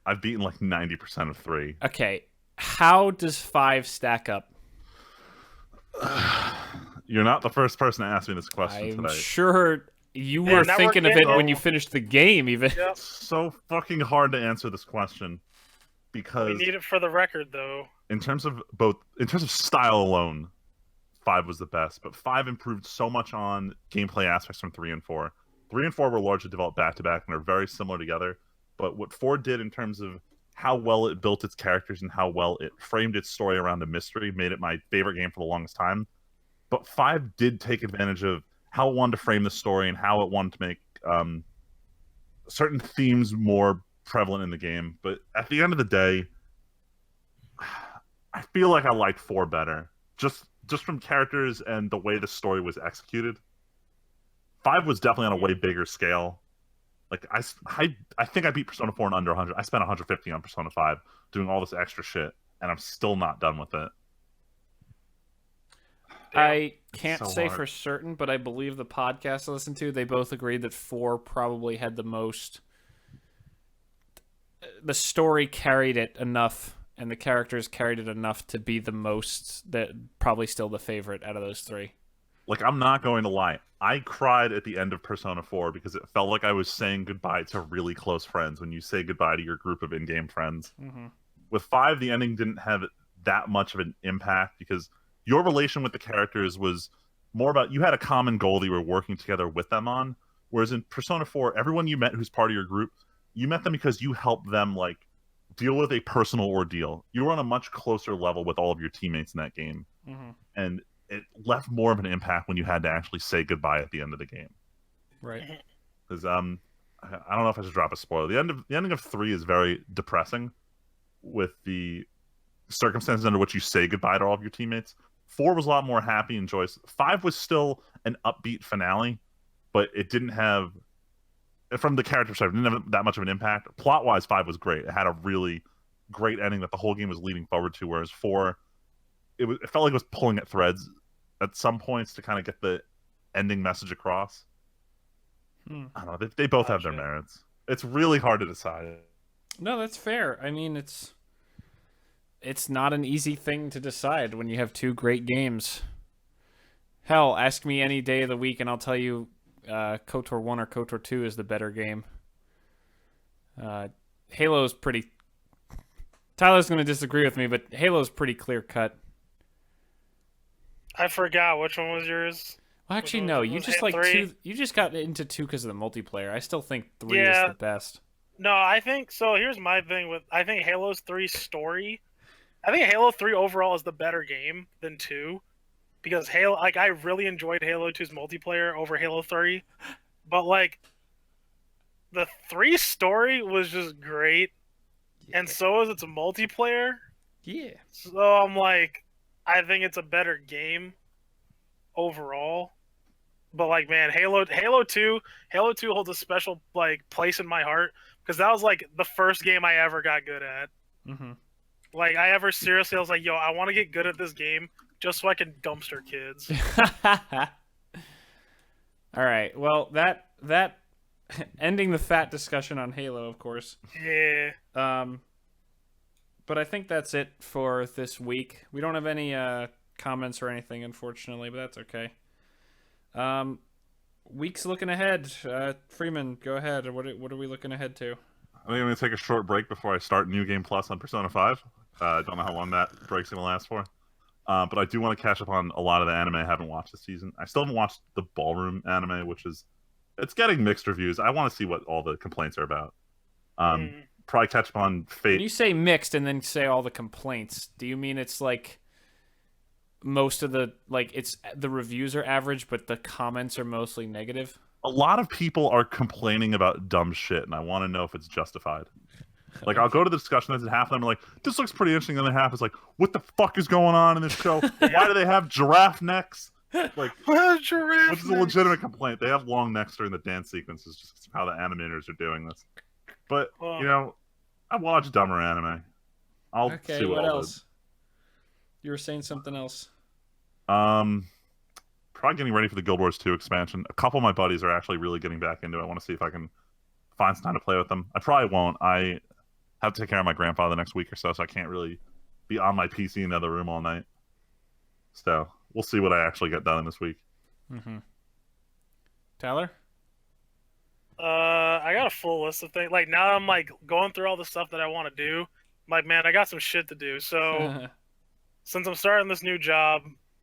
I've beaten like 90% of 3. Okay, how does 5 stack up? You're not the first person to ask me this question I'm today. sure you Yeah, were now thinking we're of it getting- when you finished the game, even. Yep. It's so fucking hard to answer this question We because need it for the record, though. in terms of style alone, 5 was the best, but 5 improved so much on gameplay aspects from 3 and 4. 3 and 4 were largely developed back to back and are very similar together. But what 4 did in terms of how well it built its characters and how well it framed its story around a mystery made it my favorite game for the longest time. But 5 did take advantage of how it wanted to frame the story and how it wanted to make certain themes more prevalent in the game. But at the end of the day, I feel like I liked 4 better. Just from characters and the way the story was executed. 5 was definitely on a way bigger scale. Like I think I beat Persona 4 in under 100. I spent 150 on Persona 5 doing all this extra shit, and I'm still not done with it. I can't so say hard. for certain, but I believe the podcast I listened to, they both agreed that 4 probably had the most. The story carried it enough, and the characters carried it enough to be the most. That probably still the favorite out of those 3. Like, I'm not going to lie. I cried at the end of Persona 4 because it felt like I was saying goodbye to really close friends when you say goodbye to your group of in-game friends. Mm-hmm. With 5, the ending didn't have that much of an impact because your relation with the characters was more about you had a common goal that you were working together with them on. Whereas in Persona 4, everyone you met who's part of your group, you met them because you helped them like deal with a personal ordeal. You were on a much closer level with all of your teammates in that game. Mm-hmm. And it left more of an impact when you had to actually say goodbye at the end of the game. Right. Because I don't know if I should drop a spoiler. The ending of 3 is very depressing with the circumstances under which you say goodbye to all of your teammates. 4 was a lot more happy and joyous. 5 was still an upbeat finale, but it didn't have, from the character perspective, it didn't have that much of an impact. Plot-wise, 5 was great. It had a really great ending that the whole game was leading forward to, whereas 4, it felt like it was pulling at threads at some points to kind of get the ending message across. I don't know. They both have their Gotcha. merits. It's really hard to decide. No, that's fair. I mean, it's not an easy thing to decide when you have 2 great games. Hell, ask me any day of the week and I'll tell you KOTOR 1 or KOTOR 2 is the better game. Halo's pretty... Tyler's going to disagree with me, but Halo's pretty clear-cut. I forgot which one was yours. Well, actually, Was- no. was You it just like 3? 2... You just got into 2 because of the multiplayer. I still think 3 Yeah. is the best. No, I think so. Here's my thing with I think Halo's 3 story. I think Halo 3 overall is the better game than 2 because Halo, like, I really enjoyed Halo 2's multiplayer over Halo 3, but like the 3 story was just great, and so is its multiplayer. Yeah. So I'm like, I think it's a better game overall. But like, man, Halo 2 holds a special like place in my heart because that was like the first game I ever got good at. Mm-hmm. Like I was like, yo, I want to get good at this game just so I can dumpster kids. All right. Well, that ending the fat discussion on Halo, of course. Yeah. But I think that's it for this week. We don't have any comments or anything, unfortunately, but that's okay. Week's looking ahead. Freeman, go ahead. What are we looking ahead to? I think I'm going to take a short break before I start New Game Plus on Persona 5. I don't know how long that break's going to last for. But I do want to catch up on a lot of the anime I haven't watched this season. I still haven't watched the Ballroom anime, which is It's getting mixed reviews. I want to see what all the complaints are about. Mm. Probably catch up on Fate. When you say mixed and then say all the complaints, do you mean it's like most of the it's the reviews are average, but the comments are mostly negative? A lot of people are complaining about dumb shit, and I want to know if it's justified. Like, I'll go to the discussion, and half of them are like, this looks pretty interesting, and then half is like, what the fuck is going on in this show? Why do they have giraffe necks? Like, which is a legitimate complaint. They have long necks during the dance sequences, just how the animators are doing this. But, you know, I watch dumber anime. I'll see what else. You were saying something else. Probably getting ready for the Guild Wars 2 expansion. A couple of my buddies are actually really getting back into it. I want to see if I can find some time to play with them. I probably won't. I have to take care of my grandfather the next week or so I can't really be on my PC in the other room all night. So we'll see what I actually get done in this week. Mm-hmm. Tyler? I got a full list of things. Like, now I'm like going through all the stuff that I want to do. I'm like, man, I got some shit to do. So since I'm starting this new job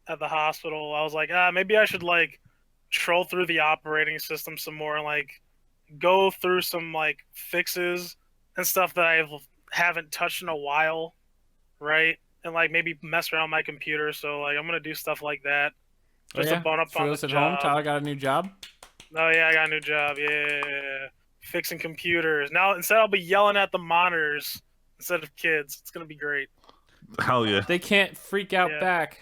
at the hospital, I was like, maybe I should like troll through the operating system some more and like go through some like fixes and stuff that I haven't touched in a while, right? And like maybe mess around my computer. So like I'm gonna do stuff like that. Just to bone up for on those the at job. home, Tyler got a new job. Oh yeah, I got a new job. Yeah, fixing computers. Now instead I'll be yelling at the monitors instead of kids. It's gonna be great. Hell yeah. They can't freak out back.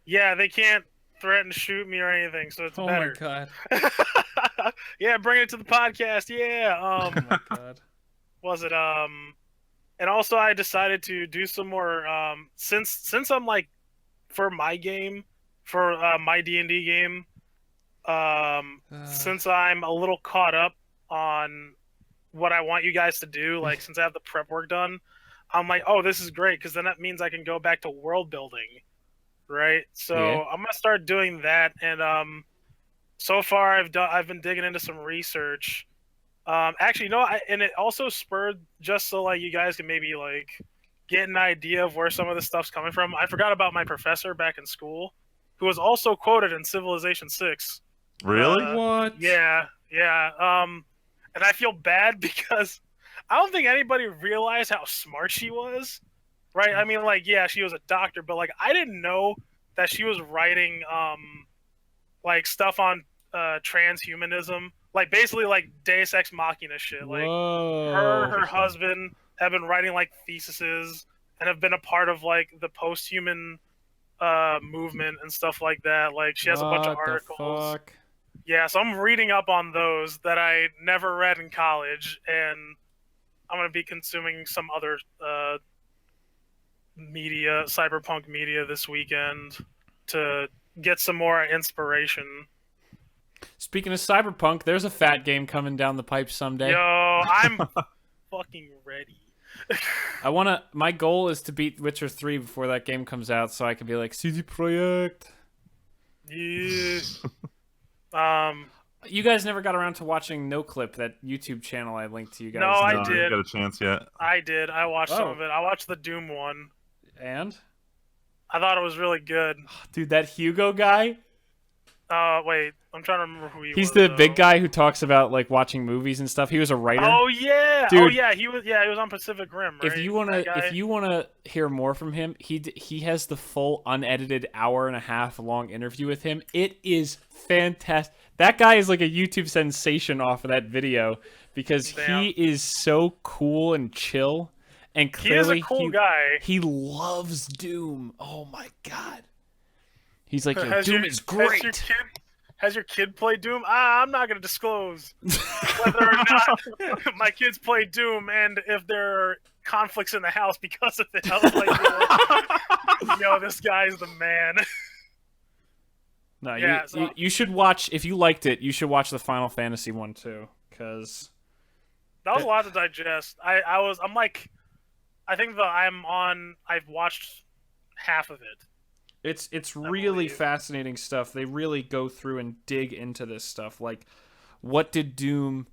Yeah, they can't threaten to shoot me or anything, so it's better. Oh my god. Yeah, bring it to the podcast. Yeah. Oh my god. Was it and also I decided to do some more since I'm like for my game, for my D&D game, since I'm a little caught up on what I want you guys to do, like since I have the prep work done, I'm like, oh, this is great because then that means I can go back to world building, right? So I'm gonna start doing that, and so far I've been digging into some research. Actually, no, and it also spurred just so like you guys can maybe like get an idea of where some of this stuff's coming from. I forgot about my professor back in school, who was also quoted in Civilization 6. Really? What? Yeah. And I feel bad because I don't think anybody realized how smart she was, right? I mean, like, yeah, she was a doctor, but like, I didn't know that she was writing, like stuff on transhumanism, like basically like Deus Ex Machina shit. Like, her husband have been writing like theses and have been a part of like the post-human movement and stuff like that. Like, she has a bunch of articles. Fuck? Yeah, so I'm reading up on those that I never read in college, and I'm going to be consuming some other media, cyberpunk media this weekend to get some more inspiration. Speaking of cyberpunk, there's a fat game coming down the pipe someday. Yo, I'm fucking ready. My goal is to beat Witcher 3 before that game comes out so I can be like, CD Projekt. Yeah. You guys never got around to watching No Clip, that YouTube channel I linked to you guys. No, I did. Didn't get a chance yet. I did. I watched some of it. I watched the Doom one. And? I thought it was really good. Dude, that Hugo guy? Wait. I'm trying to remember who he was. He's the big guy who talks about like watching movies and stuff. He was a writer. Oh yeah. Dude, oh yeah. He was on Pacific Rim, right? If you wanna hear more from him, he has the full unedited hour-and-a-half long interview with him. It is fantastic. That guy is like a YouTube sensation off of that video because he is so cool and chill, and clearly he is a cool guy. He loves Doom. Oh my god. He's like, Doom is great. Has your kid played Doom? I'm not going to disclose whether or not my kids play Doom and if there are conflicts in the house because of it. I was like, yo, this guy's the man. No, yeah, you should watch, if you liked it, you should watch the Final Fantasy one too, because that was a lot to digest. I've watched half of it. It's really fascinating stuff. They really go through and dig into this stuff. Like, what did Doom,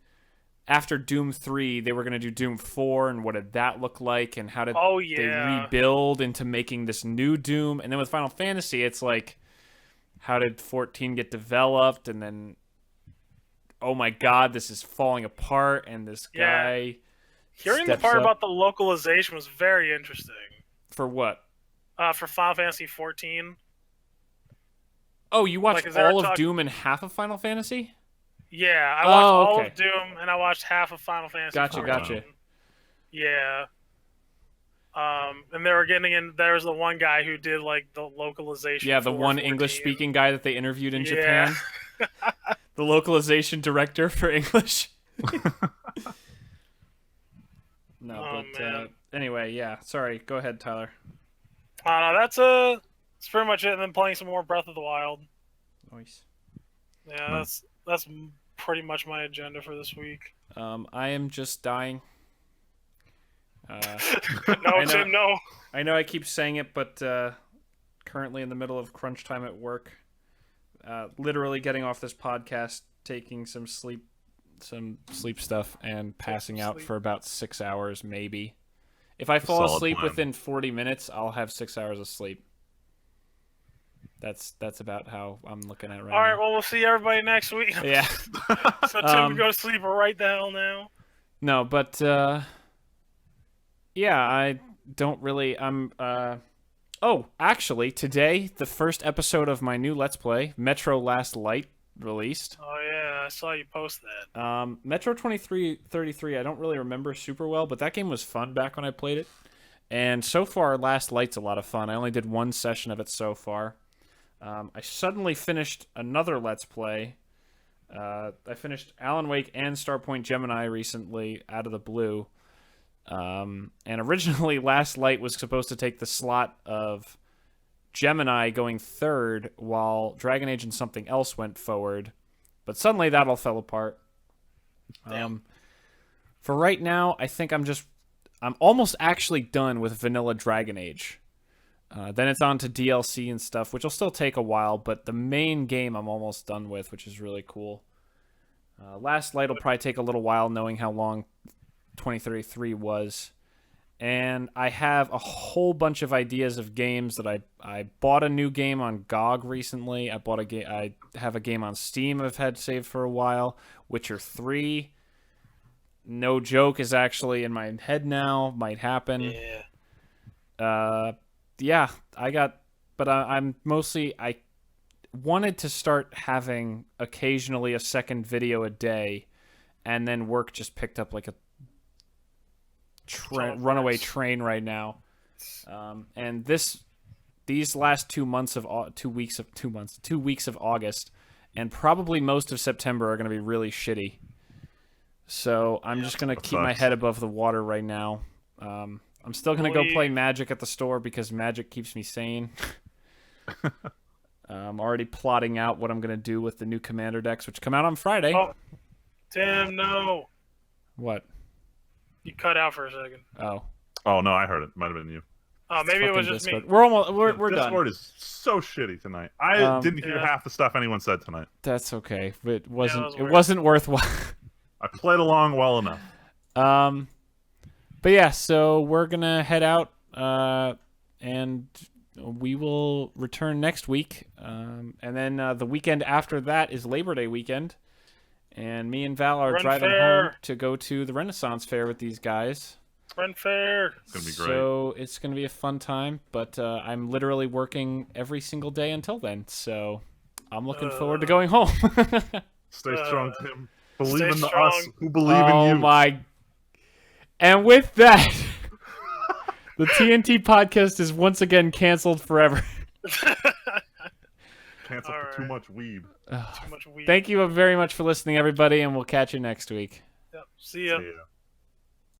after Doom 3, they were going to do Doom 4, and what did that look like, and how did they rebuild into making this new Doom? And then with Final Fantasy, it's like, how did 14 get developed, and then oh my god, this is falling apart, and this guy Hearing the steps part up. about the localization was very interesting. For what? For Final Fantasy 14. Oh, you watched Like, is there all a of talk- Doom and half of Final Fantasy? Yeah, I watched all okay. of Doom and I watched half of Final Fantasy. Gotcha, 14. gotcha. Yeah. And they were getting in. There was the one guy who did like the localization. Yeah, the for one 14. English-speaking guy that they interviewed in Yeah. Japan. The localization director for English. No, Oh, but man. anyway, yeah. Sorry, go ahead, Tyler. That's pretty much it. And then playing some more Breath of the Wild. Nice. Yeah, Nice. that's pretty much my agenda for this week. I am just dying. No, know. Tim, no. I know I keep saying it, but currently in the middle of crunch time at work. Literally getting off this podcast, taking some sleep stuff, and passing out Sleep. for about 6 hours, maybe. If I fall Solid asleep plan. within 40 minutes, I'll have 6 hours of sleep. That's about how I'm looking at it right All right, now. well, we'll see everybody next week. Yeah. So Tim can go to sleep right the hell now. No, but yeah, I don't really. Oh, actually, today the first episode of my new Let's Play, Metro Last Light, released. Oh yeah, I saw you post that. Metro 2333. I don't really remember super well, but that game was fun back when I played it. And so far, Last Light's a lot of fun. I only did one session of it so far. I suddenly finished another Let's Play. I finished Alan Wake and Starpoint Gemini recently out of the blue. And originally Last Light was supposed to take the slot of Gemini going third while Dragon Age and something else went forward. But suddenly that all fell apart. For right now, I think I'm almost actually done with vanilla Dragon Age. Then it's on to DLC and stuff, which will still take a while, but the main game I'm almost done with, which is really cool. Last Light will probably take a little while, knowing how long 2033 was. And I have a whole bunch of ideas of games that I bought a new game on GOG recently. I have a game on Steam I've had saved for a while. Witcher 3. No joke, is actually in my head now. Might happen. Yeah. Yeah, I'm mostly, I wanted to start having occasionally a second video a day, and then work just picked up like a runaway train right now. And these last 2 weeks of August, and probably most of September are going to be really shitty. So I'm just going to keep my head above the water right now. I'm still going to go play Magic at the store because Magic keeps me sane. I'm already plotting out what I'm going to do with the new Commander decks, which come out on Friday. Oh, Tim, no. What? You cut out for a second. Oh no, I heard it. Might have been you. Oh, maybe it was just Discord. me. We're done. Discord is so shitty tonight. I didn't hear half the stuff anyone said tonight. That's okay. It wasn't. It weird. wasn't worthwhile. I played along well enough. But yeah, so we're gonna head out, and we will return next week. And then the weekend after that is Labor Day weekend, and me and Val are driving home to go to the Renaissance Fair with these guys. Friend fair. It's gonna be great. So it's gonna be a fun time, but I'm literally working every single day until then. So I'm looking forward to going home. Stay strong, Tim. Believe stay in the strong. us who believe in you. Oh my! And with that, the TNT podcast is once again canceled forever. Cancel for too much weeb. Too much weed. Thank you very much for listening, everybody, and we'll catch you next week. Yep. See ya. See ya.